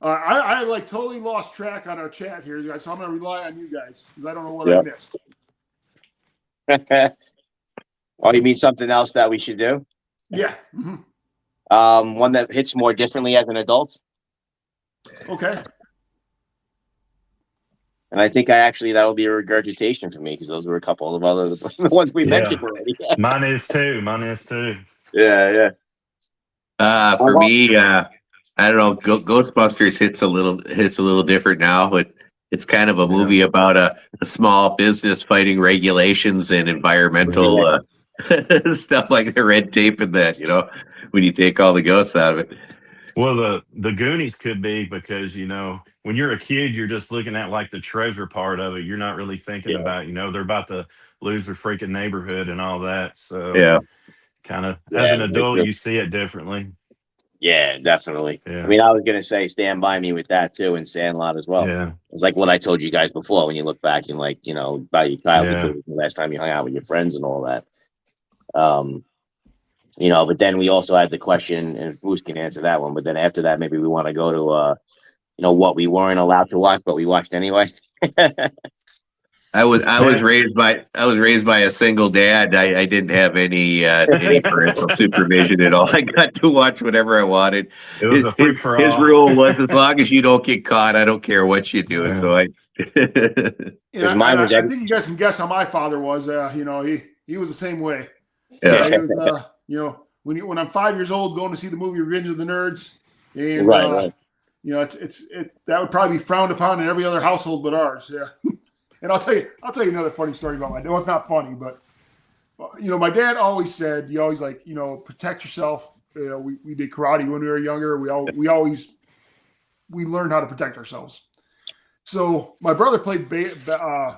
[SPEAKER 2] I like totally lost track on our chat here, guys. So I'm going to rely on you guys because I don't know what I missed.
[SPEAKER 5] Oh, you mean something else that we should do?
[SPEAKER 2] Yeah. Mhm.
[SPEAKER 5] One that hits more differently as an adult.
[SPEAKER 2] Okay.
[SPEAKER 5] And I think that'll be a regurgitation for me because those were a couple of other the ones we mentioned already.
[SPEAKER 3] Mine is too.
[SPEAKER 5] Yeah.
[SPEAKER 4] For me, I don't know. Ghostbusters hits a little different now, but it's kind of a movie about a small business fighting regulations and environmental stuff like the red tape and that. You know, when you take all the ghosts out of it.
[SPEAKER 3] Well, the Goonies could be because, you know, when you're a kid, you're just looking at like the treasure part of it. You're not really thinking about, you know, they're about to lose their freaking neighborhood and all that. So
[SPEAKER 4] Yeah.
[SPEAKER 3] kind of as an adult, you see it differently.
[SPEAKER 5] Yeah, definitely.
[SPEAKER 3] Yeah.
[SPEAKER 5] I mean, I was gonna say Stand By Me with that too, and Sandlot as well.
[SPEAKER 3] Yeah.
[SPEAKER 5] It's like what I told you guys before. When you look back and like, you know, by your childhood, the last time you hung out with your friends and all that. You know, but then we also had the question, and Foos can answer that one. But then after that, maybe we want to go to you know, what we weren't allowed to watch, but we watched anyway.
[SPEAKER 4] I was raised by a single dad. I didn't have any parental supervision at all. I got to watch whatever I wanted.
[SPEAKER 3] It was a free for all.
[SPEAKER 4] His rule was as long as you don't get caught, I don't care what you do.
[SPEAKER 3] Yeah.
[SPEAKER 4] So I
[SPEAKER 2] I think you guys can guess how my father was. You know, he was the same way.
[SPEAKER 4] Yeah.
[SPEAKER 2] He was, you know, when I'm 5 years old, going to see the movie Revenge of the Nerds, and
[SPEAKER 5] Right.
[SPEAKER 2] you know, that would probably be frowned upon in every other household but ours. Yeah. And I'll tell you another funny story about my dad. Well, it's not funny, but you know, my dad always said, you always like, you know, protect yourself. You know, we did karate when we were younger. We learned how to protect ourselves. So my brother played.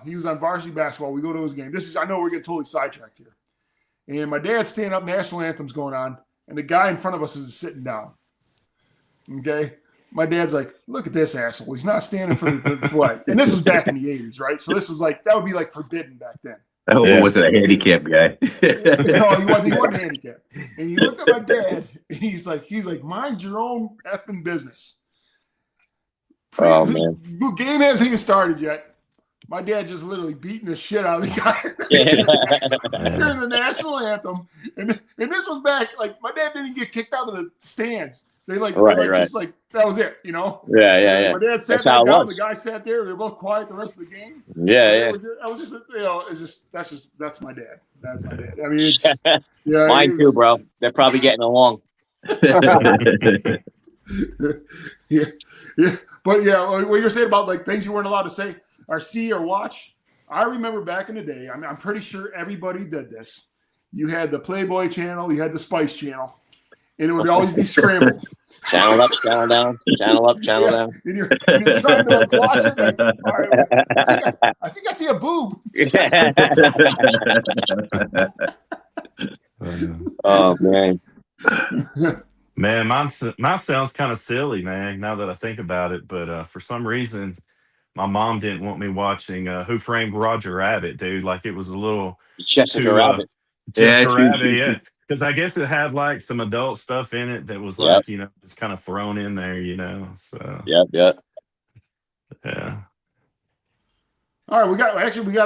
[SPEAKER 2] He was on varsity basketball. We go to his game. I know we're getting totally sidetracked here. And my dad's standing up, national anthem's going on, and the guy in front of us is sitting down. Okay. My dad's like, look at this asshole. He's not standing for the flag. And this was back in the 80s, right? So this was like, that would be like forbidden back then.
[SPEAKER 4] Wasn't a handicapped guy.
[SPEAKER 2] No, he wasn't handicapped. And he looked at my dad, and he's like, mind your own effing business.
[SPEAKER 5] Oh, man.
[SPEAKER 2] The game hasn't even started yet. My dad just literally beating the shit out of the guy during the national anthem. And this was back, like, my dad didn't get kicked out of the stands. They just like, that was it, you know?
[SPEAKER 5] Yeah.
[SPEAKER 2] My dad sat back down, the guy sat there, they were both quiet the rest of the game.
[SPEAKER 5] Yeah.
[SPEAKER 2] I was just, you know, that's my dad. That's my dad. I mean,
[SPEAKER 5] mine too, bro. They're probably getting along.
[SPEAKER 2] Yeah. But yeah, what you're saying about like things you weren't allowed to say or see or watch. I remember back in the day, I mean, I'm pretty sure everybody did this. You had the Playboy channel, you had the Spice channel, and it would always be scrambled.
[SPEAKER 5] Channel up, channel down, channel up, channel down.
[SPEAKER 2] And you're trying to like watch it. Like, all right, I think I see a boob.
[SPEAKER 5] Oh man.
[SPEAKER 3] Man, mine sounds kind of silly, man, now that I think about it. But for some reason, my mom didn't want me watching Who Framed Roger Rabbit, dude. Like it was a little
[SPEAKER 5] Jessica Rabbit.
[SPEAKER 3] Yeah. Because I guess it had like some adult stuff in it that was like, you know, just kind of thrown in there, you know. So
[SPEAKER 5] Yeah.
[SPEAKER 2] All right, we got.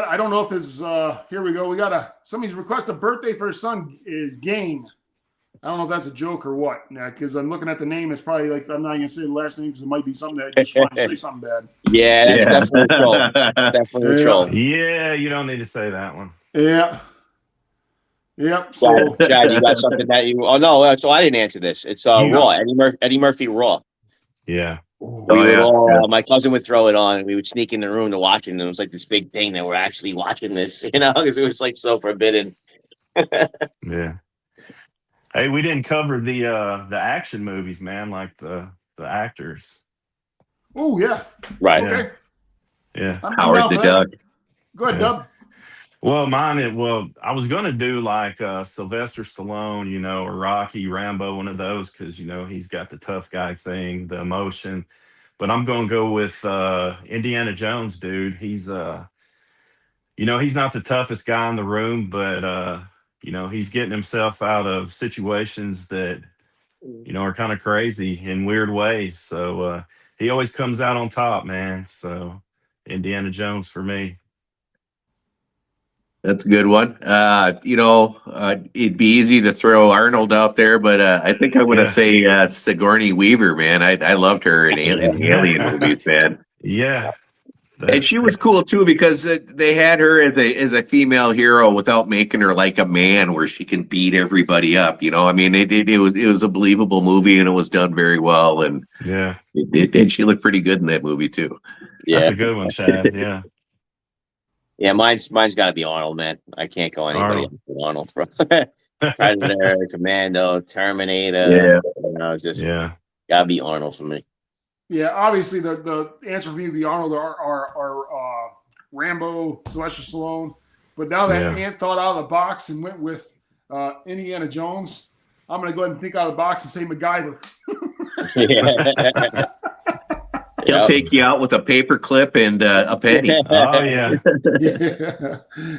[SPEAKER 2] I don't know if this is. Here we go. We got somebody's request a birthday for his son is Gain. I don't know if that's a joke or what. Now, because I'm looking at the name, it's probably like I'm not gonna say the last name because it might be something that I just want to say something bad.
[SPEAKER 5] Yeah, that's definitely a troll. Definitely a troll.
[SPEAKER 3] Yeah, you don't need to say that one.
[SPEAKER 2] Yeah. Yep. So,
[SPEAKER 5] Chad, you got something that you? Oh no, so I didn't answer this. It's Raw. Eddie Murphy Raw.
[SPEAKER 3] Yeah.
[SPEAKER 5] My cousin would throw it on, and we would sneak in the room to watch it. And it was like this big thing that we're actually watching this, you know, because it was like so forbidden.
[SPEAKER 3] Yeah. Hey, we didn't cover the action movies, man, like the actors.
[SPEAKER 2] Oh yeah.
[SPEAKER 5] Right.
[SPEAKER 2] Okay.
[SPEAKER 3] Yeah.
[SPEAKER 4] Howard the Duck.
[SPEAKER 2] Go ahead, Dub.
[SPEAKER 3] Well, I was gonna do like Sylvester Stallone, you know, or Rocky, Rambo, one of those, because you know he's got the tough guy thing, the emotion. But I'm gonna go with Indiana Jones, dude. He's you know, he's not the toughest guy in the room, but you know, he's getting himself out of situations that, you know, are kind of crazy in weird ways. So he always comes out on top, man. So Indiana Jones for me.
[SPEAKER 4] That's a good one. It'd be easy to throw Arnold out there, but I think I'm going to
[SPEAKER 3] Yeah.
[SPEAKER 4] say Sigourney Weaver, man. I loved her in the Alien movies, man.
[SPEAKER 3] Yeah.
[SPEAKER 4] And she was cool too because they had her as a female hero without making her like a man, where she can beat everybody up. I mean, it was a believable movie, and it was done very well, and
[SPEAKER 3] Yeah.
[SPEAKER 4] and she looked pretty good in that movie too.
[SPEAKER 3] That's
[SPEAKER 5] Yeah,
[SPEAKER 3] a good one, Chad. Yeah.
[SPEAKER 5] yeah. Mine's got to be Arnold, man. I can't go anybody else than Arnold. Predator, Commando, Terminator.
[SPEAKER 4] Yeah.
[SPEAKER 5] It's just
[SPEAKER 3] Yeah.
[SPEAKER 5] gotta be Arnold for me.
[SPEAKER 2] Yeah, obviously the answer for me would be Arnold or Rambo, Sylvester Stallone. But now that Ant thought out of the box and went with Indiana Jones, I'm going to go ahead and think out of the box and say MacGyver.
[SPEAKER 4] He'll take you out with a paper clip and a penny.
[SPEAKER 3] Oh yeah.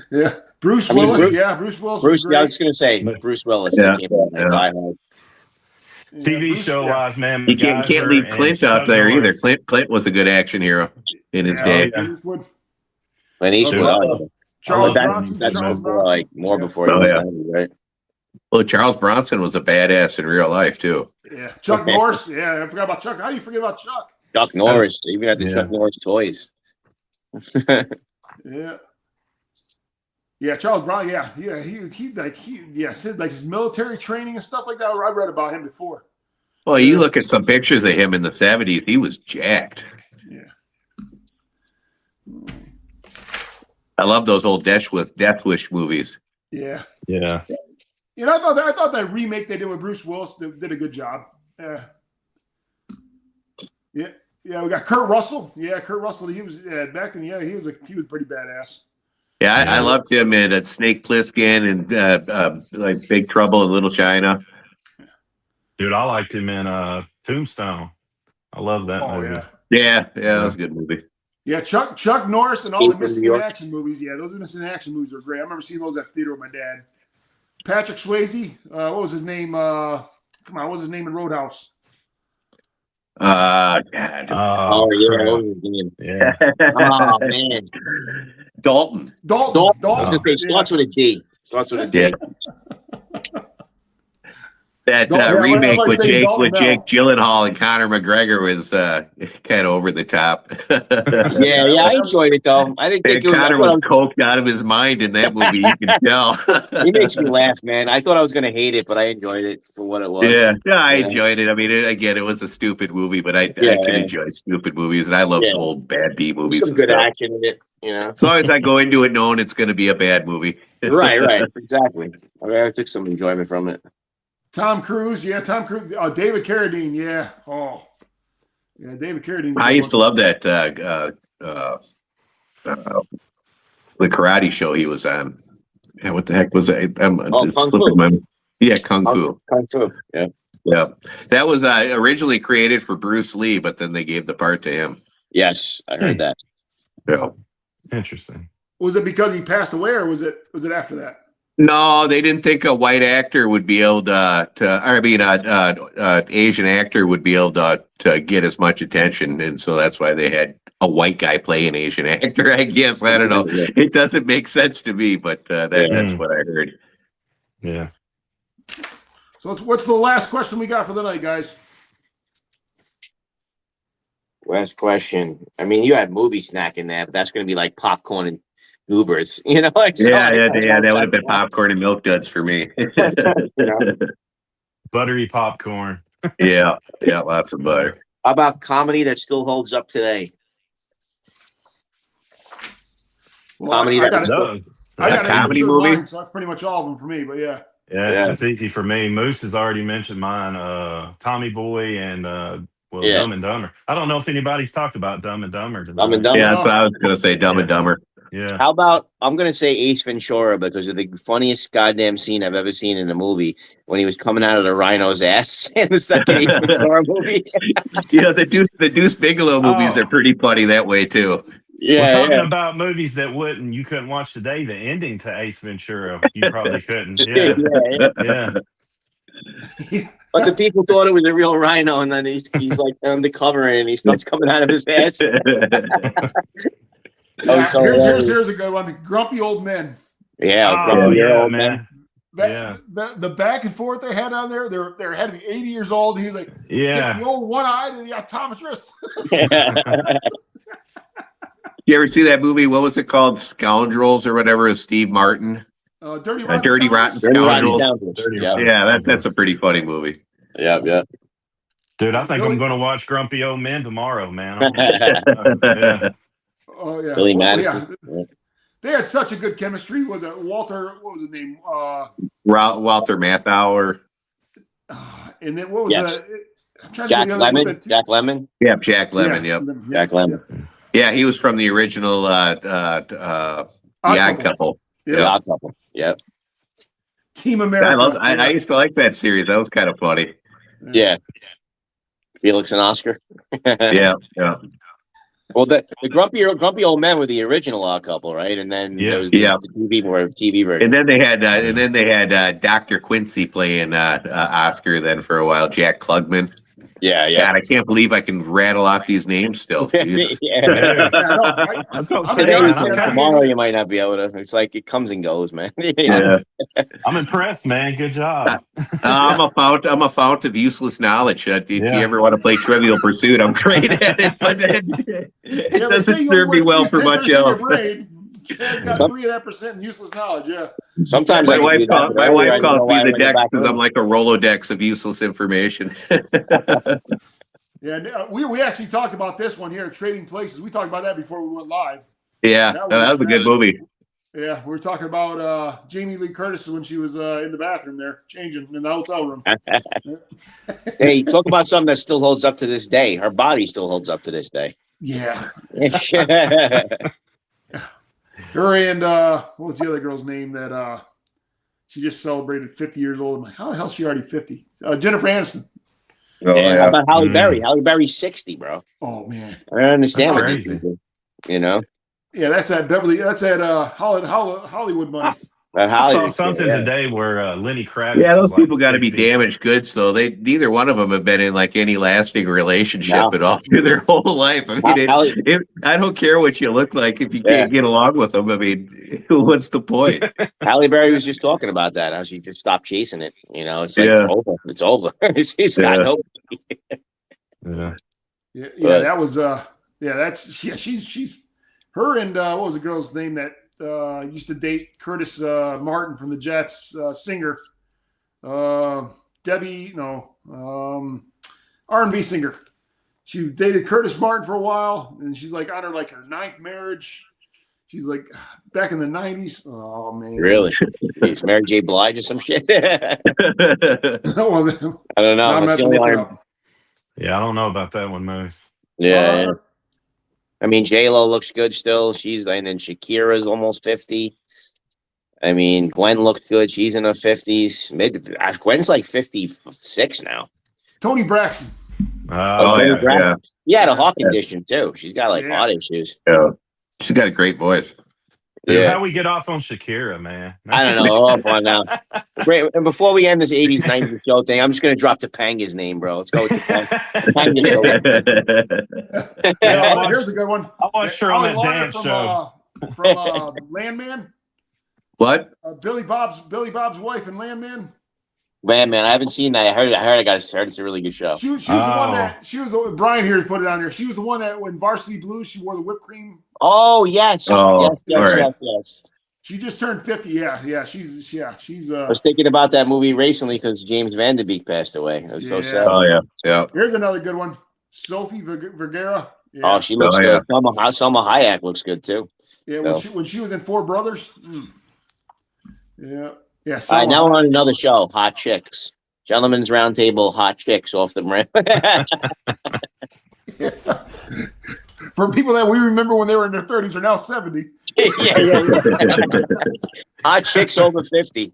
[SPEAKER 2] Yeah. Bruce
[SPEAKER 5] I mean,
[SPEAKER 2] Willis. Bruce Willis.
[SPEAKER 5] Bruce,
[SPEAKER 2] was
[SPEAKER 5] I was just gonna say Bruce Willis.
[SPEAKER 4] Yeah.
[SPEAKER 5] Came out in Die Hard.
[SPEAKER 3] TV show wise, man.
[SPEAKER 4] You can't leave Clint out there either. Clint was a good action hero in his day.
[SPEAKER 2] Eastwood.
[SPEAKER 5] Clint Eastwood.
[SPEAKER 2] Charles
[SPEAKER 5] That's
[SPEAKER 2] Bronson.
[SPEAKER 5] before, like more before he was 90, right?
[SPEAKER 4] Well, Charles Bronson was a badass in real life too.
[SPEAKER 2] Yeah. Chuck Norris. Yeah, I forgot about Chuck. How do you forget about Chuck?
[SPEAKER 5] Chuck Norris. Even got the Chuck Norris toys.
[SPEAKER 2] Yeah. Yeah, Charles Brown. Yeah, his military training and stuff like that. I read about him before.
[SPEAKER 4] Well, you look at some pictures of him in the 70s, he was jacked.
[SPEAKER 2] Yeah.
[SPEAKER 4] I love those old Death Wish movies.
[SPEAKER 2] Yeah.
[SPEAKER 3] Yeah.
[SPEAKER 2] I thought that remake they did with Bruce Willis did a good job. Yeah. Yeah, we got Kurt Russell. Yeah, Kurt Russell. He was back then. Yeah, he was pretty badass.
[SPEAKER 4] Yeah, I loved him in Snake Plissken and like Big Trouble in Little China.
[SPEAKER 3] Dude, I liked him in Tombstone. I love that movie.
[SPEAKER 2] Yeah.
[SPEAKER 4] Yeah, that was a good movie.
[SPEAKER 2] Yeah, Chuck Norris and all the missing in action movies. Yeah, those missing in action movies were great. I remember seeing those at the theater with my dad. Patrick Swayze. What was his name? What was his name in Roadhouse?
[SPEAKER 4] God.
[SPEAKER 3] Yeah.
[SPEAKER 5] Oh man.
[SPEAKER 4] Dalton.
[SPEAKER 5] I was gonna say starts with a D. Starts with a D.
[SPEAKER 4] That remake with Jake Gyllenhaal and Conor McGregor was kind of over the top.
[SPEAKER 5] yeah, I enjoyed it though. I didn't think
[SPEAKER 4] Conor was coked out of his mind in that movie. You can tell.
[SPEAKER 5] He makes me laugh, man. I thought I was gonna hate it, but I enjoyed it for what it was.
[SPEAKER 4] Yeah, I enjoyed it. I mean, again, it was a stupid movie, but I can enjoy stupid movies, and I love old bad B movies.
[SPEAKER 5] Some good action in it,
[SPEAKER 4] As long as I go into it knowing it's going to be a bad movie.
[SPEAKER 5] right, exactly. I took some enjoyment from it.
[SPEAKER 2] Tom Cruise, Tom Cruise. David Carradine, David Carradine.
[SPEAKER 4] I used to love that the karate show he was on. Yeah, what the heck was that? Kung Fu.
[SPEAKER 5] Kung Fu.
[SPEAKER 4] Yeah. That was originally created for Bruce Lee, but then they gave the part to him.
[SPEAKER 5] Yes, I heard that.
[SPEAKER 4] Yeah.
[SPEAKER 3] Interesting.
[SPEAKER 2] Was it because he passed away, or was it after that?
[SPEAKER 4] No, they didn't think a white actor would be able Asian actor would be able to get as much attention, and so that's why they had a white guy play an Asian actor. I guess I don't know. It doesn't make sense to me, but that's what I heard.
[SPEAKER 3] Yeah.
[SPEAKER 2] So what's the last question we got for the night, guys?
[SPEAKER 5] Last question. I mean, you had movie snack in there, but that's going to be like popcorn and goobers, that
[SPEAKER 4] would have been popcorn and milk duds for me.
[SPEAKER 3] Buttery popcorn.
[SPEAKER 4] yeah, lots of butter.
[SPEAKER 5] How about comedy that still holds up today?
[SPEAKER 2] Comedy
[SPEAKER 3] I got a
[SPEAKER 4] comedy movie.
[SPEAKER 2] Line, so that's pretty much all of them for me. But yeah,
[SPEAKER 3] it's easy for me. Moose has already mentioned mine. Tommy Boy and Dumb and Dumber. I don't know if anybody's talked about Dumb and Dumber today.
[SPEAKER 5] Dumb and Dumber.
[SPEAKER 4] Yeah, that's what I was going to say. Dumb and Dumber.
[SPEAKER 3] Yeah.
[SPEAKER 5] How about I'm going to say Ace Ventura because of the funniest goddamn scene I've ever seen in a movie when he was coming out of the rhino's ass in the second Ace Ventura movie.
[SPEAKER 4] The Deuce Bigelow movies are pretty funny that way too.
[SPEAKER 3] Yeah, we're talking about movies that you couldn't watch today. The ending to Ace Ventura, you probably couldn't. Yeah.
[SPEAKER 5] But the people thought it was a real rhino, and then he's like undercover and he starts coming out of his ass.
[SPEAKER 2] here's a good one. Grumpy Old Men.
[SPEAKER 5] Yeah,
[SPEAKER 3] Oh
[SPEAKER 5] grumpy
[SPEAKER 3] yeah,
[SPEAKER 5] old
[SPEAKER 3] man.
[SPEAKER 2] That, the back and forth they had on there, they're had to be 80 years old. And he's like,
[SPEAKER 3] Yeah.
[SPEAKER 2] get the old one-eyed and the optometrist.
[SPEAKER 4] You ever see that movie? What was it called? Scoundrels or whatever with Steve Martin?
[SPEAKER 2] Dirty Rotten
[SPEAKER 4] Dirty Rotten
[SPEAKER 2] Scoundrels?
[SPEAKER 5] Dirty Rotten
[SPEAKER 4] Scoundrels.
[SPEAKER 5] Scoundrels.
[SPEAKER 3] Dirty
[SPEAKER 5] Yeah,
[SPEAKER 3] Rotten
[SPEAKER 4] Yeah, that's a
[SPEAKER 3] Scoundrels.
[SPEAKER 4] pretty funny movie.
[SPEAKER 5] yeah.
[SPEAKER 3] Dude, I think
[SPEAKER 2] Billy-
[SPEAKER 3] I'm going to watch Grumpy Old Men tomorrow, man. Yeah.
[SPEAKER 2] Oh yeah,
[SPEAKER 5] Billy
[SPEAKER 2] Well,
[SPEAKER 5] Madison.
[SPEAKER 2] yeah. They had such a good chemistry. Was it Walter? What was his name?
[SPEAKER 4] Walter Matthau.
[SPEAKER 2] And then what was
[SPEAKER 5] Yes.
[SPEAKER 2] I'm trying
[SPEAKER 5] Jack
[SPEAKER 2] to think of
[SPEAKER 5] Lemon. Jack Lemon.
[SPEAKER 4] Yeah, Jack Lemon. Yep.
[SPEAKER 5] Jack Lemon.
[SPEAKER 4] Yeah, he was from the original The Odd Couple.
[SPEAKER 5] The
[SPEAKER 2] Yeah.
[SPEAKER 5] Odd Couple. Yep.
[SPEAKER 2] Team America.
[SPEAKER 4] I used to like that series. That was kind of funny.
[SPEAKER 5] Yeah. Felix and Oscar.
[SPEAKER 4] Yeah.
[SPEAKER 5] Well, the grumpy old men were the original Odd Couple, right? And then there was the TV version.
[SPEAKER 4] And then they had Dr. Quincy playing Oscar then for a while. Jack Klugman.
[SPEAKER 5] Yeah.
[SPEAKER 4] God, I can't believe I can rattle off these names still. Jesus.
[SPEAKER 5] Yeah.
[SPEAKER 2] Yeah,
[SPEAKER 5] Tomorrow you might not be able to. It's like it comes and goes, man.
[SPEAKER 4] Yeah.
[SPEAKER 3] I'm impressed, man. Good job.
[SPEAKER 4] I'm a fount of useless knowledge. If you ever want to play Trivial Pursuit, I'm great at it, but it doesn't serve me well for much else.
[SPEAKER 2] Got 3 of that percent in useless knowledge. Yeah.
[SPEAKER 5] Sometimes
[SPEAKER 4] My
[SPEAKER 5] I can
[SPEAKER 4] wife
[SPEAKER 5] do that, but
[SPEAKER 4] calls
[SPEAKER 5] I don't know
[SPEAKER 4] me
[SPEAKER 5] why
[SPEAKER 4] the
[SPEAKER 5] I'm in
[SPEAKER 4] Dex
[SPEAKER 5] back
[SPEAKER 4] because
[SPEAKER 5] room.
[SPEAKER 4] I'm like a Rolodex of useless information.
[SPEAKER 2] Yeah, we actually talked about this one here, Trading Places. We talked about that before we went live.
[SPEAKER 4] Yeah, that was a good movie.
[SPEAKER 2] Yeah, we were talking about Jamie Lee Curtis when she was in the bathroom there, changing in the hotel room.
[SPEAKER 5] Hey, talk about something that still holds up to this day. Her body still holds up to this day.
[SPEAKER 2] Yeah.
[SPEAKER 5] Yeah,
[SPEAKER 2] Her and what was the other girl's name that she just celebrated 50 years old? I'm like, how the hell is she already 50? Jennifer Aniston.
[SPEAKER 4] Oh,
[SPEAKER 5] how about Halle Berry? Halle Berry's 60, bro.
[SPEAKER 2] Oh man.
[SPEAKER 5] I don't understand
[SPEAKER 3] That's
[SPEAKER 5] what
[SPEAKER 3] crazy.
[SPEAKER 5] you do. You know?
[SPEAKER 2] Yeah, that's at Beverly. That's at Hollywood money.
[SPEAKER 5] But
[SPEAKER 3] I saw
[SPEAKER 5] Halle,
[SPEAKER 3] something today where Lenny Kravitz.
[SPEAKER 4] Yeah, those
[SPEAKER 3] was like
[SPEAKER 4] people got to be
[SPEAKER 3] 60.
[SPEAKER 4] damaged goods. So neither one of them have been in like any lasting relationship
[SPEAKER 5] No.
[SPEAKER 4] at all through their whole life. I mean,
[SPEAKER 5] Halle-
[SPEAKER 4] I don't care what you look like if you can't get along with them. I mean, what's the point?
[SPEAKER 5] Halle Berry was just talking about that, how she just stopped chasing it. You know, it's like
[SPEAKER 4] Yeah.
[SPEAKER 5] it's over. She's got
[SPEAKER 4] Yeah.
[SPEAKER 5] no.
[SPEAKER 3] Yeah.
[SPEAKER 2] Yeah,
[SPEAKER 5] But-
[SPEAKER 2] that was she's her and what was the girl's name that used to date Curtis Martin from the Jets, singer. Debbie, R&B singer. She dated Curtis Martin for a while, and she's like on her 9th marriage. She's like back in the 90s. Oh man.
[SPEAKER 5] Really? It's Mary J. Blige or some shit. I
[SPEAKER 2] Well,
[SPEAKER 5] don't know.
[SPEAKER 2] I'm
[SPEAKER 5] That's
[SPEAKER 2] gonna
[SPEAKER 5] the only
[SPEAKER 2] have to look it
[SPEAKER 5] one.
[SPEAKER 2] up.
[SPEAKER 3] Yeah, I don't know about that one, Moose.
[SPEAKER 5] Yeah. I mean, J-Lo looks good still. And then Shakira's almost 50. I mean, Gwen looks good. She's in her 50s. Gwen's like 56 now.
[SPEAKER 2] Tony Braxton.
[SPEAKER 3] Oh,
[SPEAKER 5] Tony
[SPEAKER 4] yeah,
[SPEAKER 5] Braxton. She had a heart condition too. She's got
[SPEAKER 2] Yeah.
[SPEAKER 5] heart issues.
[SPEAKER 4] yeah. She's got a great voice.
[SPEAKER 3] dude,
[SPEAKER 5] Yeah.
[SPEAKER 3] how we get off on Shakira, man?
[SPEAKER 5] I don't know. Hold on now. Great. And before we end this 80s, 90s show thing, I'm just going to drop Topanga's name, bro. Let's go with Topanga.
[SPEAKER 2] Yeah, here's a good one.
[SPEAKER 3] I watched her on
[SPEAKER 2] Ollie
[SPEAKER 3] that
[SPEAKER 2] Lauder
[SPEAKER 3] dance
[SPEAKER 2] from,
[SPEAKER 3] show.
[SPEAKER 2] From Landman.
[SPEAKER 4] What?
[SPEAKER 2] Billy Bob's wife in Landman.
[SPEAKER 5] Man, I haven't seen that. I heard it's a really good show.
[SPEAKER 2] She was the one that Brian here put it on there. She was the one that when Varsity Blues she wore the whipped cream.
[SPEAKER 5] Oh, yes.
[SPEAKER 4] Oh,
[SPEAKER 5] yes.
[SPEAKER 4] all right.
[SPEAKER 5] Yes.
[SPEAKER 2] She just turned 50. Yeah. She's
[SPEAKER 5] I was thinking about that movie recently because James Van Der Beek passed away. It was so
[SPEAKER 2] Yeah.
[SPEAKER 5] sad.
[SPEAKER 4] Oh yeah.
[SPEAKER 2] Here's another good one. Sophie Vergara. Yeah.
[SPEAKER 5] Oh, she looks
[SPEAKER 4] Oh,
[SPEAKER 5] good. Selma Hayek looks good too.
[SPEAKER 2] Yeah, when she was in Four Brothers. Yeah. Yeah.
[SPEAKER 5] All right, now we're on another show, Hot Chicks. Gentlemen's Roundtable, Hot Chicks off the Brim.
[SPEAKER 2] For people that we remember when they were in their 30s are now 70.
[SPEAKER 5] yeah. Hot Chicks over 50.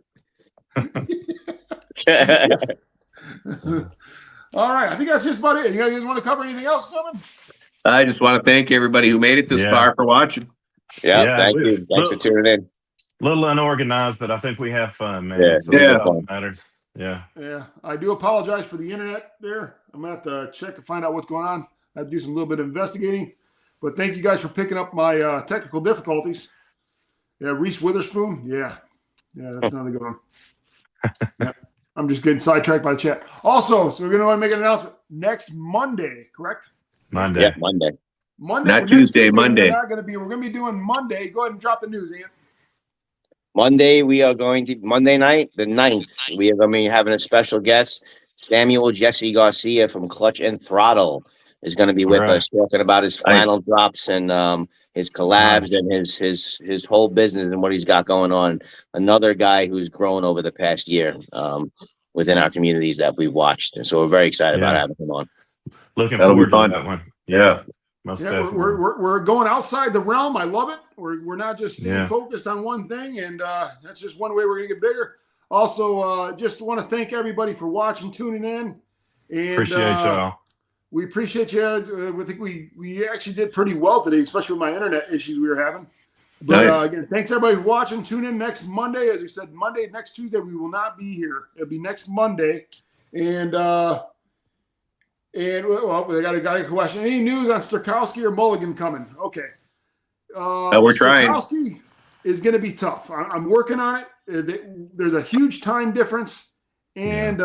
[SPEAKER 2] All right. I think that's just about it. You guys want to cover anything else, gentlemen?
[SPEAKER 4] I just want to thank everybody who made it this far for watching.
[SPEAKER 5] Yeah, thank you. Thanks for tuning in.
[SPEAKER 3] Little unorganized, but I think we have fun, man.
[SPEAKER 5] Yeah,
[SPEAKER 3] So
[SPEAKER 4] yeah.
[SPEAKER 3] that's all that matters. Yeah.
[SPEAKER 2] Yeah. I do apologize for the internet there. I'm going to have to check to find out what's going on. I have to do some little bit of investigating. But thank you guys for picking up my technical difficulties. Yeah, Reese Witherspoon. Yeah, that's another good one. Yeah. I'm just getting sidetracked by the chat. Also, so we're going to want to make an announcement next Monday, correct?
[SPEAKER 3] Monday.
[SPEAKER 5] Yeah, Monday.
[SPEAKER 2] Monday,
[SPEAKER 4] Not
[SPEAKER 2] next
[SPEAKER 4] Tuesday, Monday.
[SPEAKER 2] We're not going to be. We're going to be doing Monday. Go ahead and drop the news, Ian.
[SPEAKER 5] Monday, we are going to Monday night, the 9th. We are going to be having a special guest. Samuel Jesse Garcia from Clutch and Throttle is going to be with us, talking about his flannel drops and his collabs and his whole business and what he's got going on. Another guy who's grown over the past year within our communities that we've watched, and so we're very excited about having him on.
[SPEAKER 3] Looking
[SPEAKER 4] That'll be
[SPEAKER 3] forward
[SPEAKER 4] fun.
[SPEAKER 3] to that one. Yeah. Most
[SPEAKER 2] Yeah,
[SPEAKER 3] definitely.
[SPEAKER 2] we're going outside the realm. I love it. We're not just staying focused on one thing, and that's just one way we're going to get bigger. Also, just want to thank everybody for watching, tuning in, and
[SPEAKER 3] Appreciate y'all.
[SPEAKER 2] We appreciate you. I think we actually did pretty well today, especially with my internet issues we were having. But again, thanks everybody for watching. Tune in next Monday, as we said. Next Tuesday we will not be here. It'll be next Monday, and well, we got a question. Any news on Stokowski or Mulligan coming? Okay.
[SPEAKER 4] We're trying.
[SPEAKER 2] Stokowski is going to be tough. I'm working on it. There's a huge time difference, and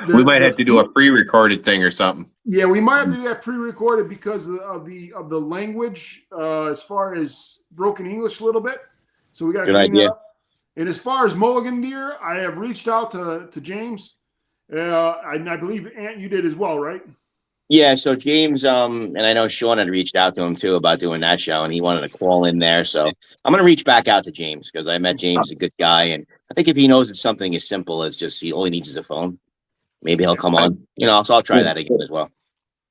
[SPEAKER 4] we might have to do a pre-recorded thing or something.
[SPEAKER 2] Yeah, we might have to do that pre-recorded because of the language as far as broken English a little bit. So we got to clean that up. And as far as Mulligan Deer, I have reached out to James. I believe, Ant, you did as well, right?
[SPEAKER 5] Yeah, so James, and I know Sean had reached out to him too about doing that show, and he wanted to call in there. So I'm going to reach back out to James because I met James, a good guy, and I think if he knows it's something as simple as just all he needs is a phone, maybe he'll come on. So I'll try that again as well.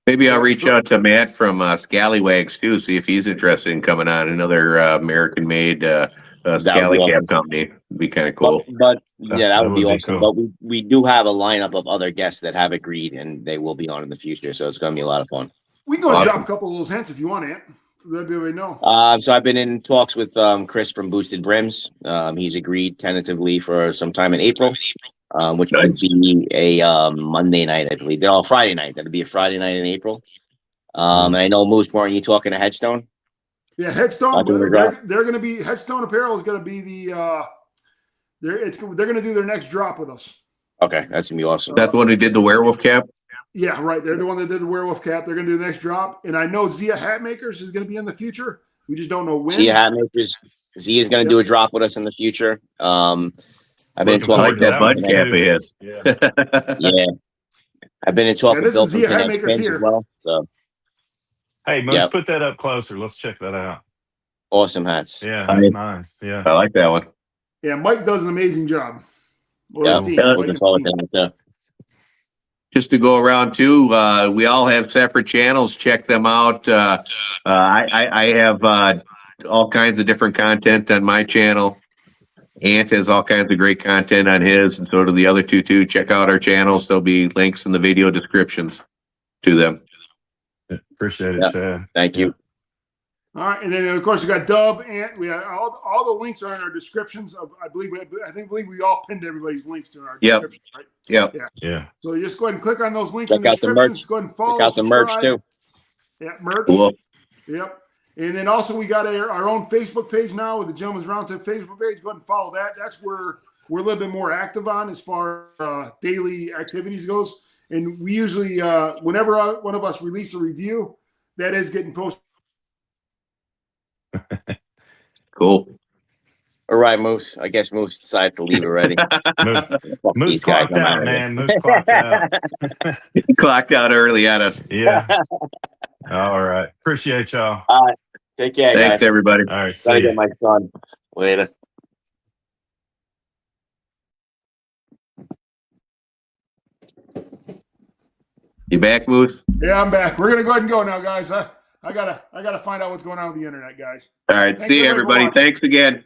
[SPEAKER 4] Maybe I'll reach out to Matt from Scallywags too, see if he's interested in coming on. Another American-made Scally Cap company. It'd be kind of cool.
[SPEAKER 5] But yeah, that would be awesome.
[SPEAKER 3] Cool.
[SPEAKER 5] But we do have a lineup of other guests that have agreed, and they will be on in the future. So it's going to be a lot of fun.
[SPEAKER 2] We can go and drop a couple of those hints if you want, Ant. Let everybody know.
[SPEAKER 5] So I've been in talks with Chris from Boosted Brims. He's agreed tentatively for some time in April, which would be a Monday night, I believe. No, Friday night. That'd be a Friday night in April. And I know, Moose, weren't you talking to Headstone?
[SPEAKER 2] Yeah, Headstone. They're going to be Headstone Apparel is going to be the they're going to do their next drop with us.
[SPEAKER 5] Okay, that's gonna be awesome.
[SPEAKER 4] That's the one who did the werewolf cap.
[SPEAKER 2] Yeah, right. They're the one that did the werewolf cap. They're going to do the next drop, and I know Zia Hat Makers is going to be in the future. We just don't know when.
[SPEAKER 5] Zia Hat Makers. Zia is going to do a drop with us in the future. I've been in talk
[SPEAKER 4] like that bud cap of his.
[SPEAKER 5] Yeah, I've been in talk with Bill from
[SPEAKER 2] Hat Makers
[SPEAKER 5] as well. So.
[SPEAKER 3] Hey, Moose, put that up closer. Let's check that out.
[SPEAKER 5] Awesome hats.
[SPEAKER 3] Yeah, that's nice. Yeah,
[SPEAKER 4] I like that one.
[SPEAKER 2] Yeah, Mike does an amazing job.
[SPEAKER 4] Just to go around too, we all have separate channels. Check them out. I have all kinds of different content on my channel. Ant has all kinds of great content on his, and so do the other two too. Check out our channels. There'll be links in the video descriptions to them.
[SPEAKER 3] Appreciate it, Chad.
[SPEAKER 5] Thank you.
[SPEAKER 2] All right, and then of course we got Dub, Ant. We have all the links are in our descriptions. I believe we all pinned everybody's links to our descriptions, right?
[SPEAKER 3] Yeah.
[SPEAKER 2] So you just go ahead and click on those links.
[SPEAKER 5] Check out the merch.
[SPEAKER 2] Go ahead and follow.
[SPEAKER 5] Check out the merch too.
[SPEAKER 2] Yeah, merch.
[SPEAKER 4] Cool.
[SPEAKER 2] Yep. And then also we got our own Facebook page now with the Gentleman's Roundtable Facebook page. Go ahead and follow that. That's where we're a little bit more active on as far as daily activities goes. And we usually, whenever one of us release a review, that is getting posted.
[SPEAKER 4] Cool.
[SPEAKER 5] All right, Moose. I guess Moose decided to leave already.
[SPEAKER 3] Moose clocked out, man. Moose clocked out.
[SPEAKER 4] He clocked out early at us.
[SPEAKER 3] Yeah. All right. Appreciate y'all.
[SPEAKER 5] All right. Take care,
[SPEAKER 4] Thanks,
[SPEAKER 5] guys.
[SPEAKER 4] everybody.
[SPEAKER 3] All right.
[SPEAKER 5] Gotta
[SPEAKER 3] See
[SPEAKER 5] get
[SPEAKER 3] ya.
[SPEAKER 5] my son. Later.
[SPEAKER 4] You back, Moose?
[SPEAKER 2] Yeah, I'm back. We're gonna go ahead and go now, guys. I gotta find out what's going on with the internet, guys.
[SPEAKER 4] All right.
[SPEAKER 2] Thanks,
[SPEAKER 4] See you, everybody.
[SPEAKER 2] everybody.
[SPEAKER 4] Thanks again.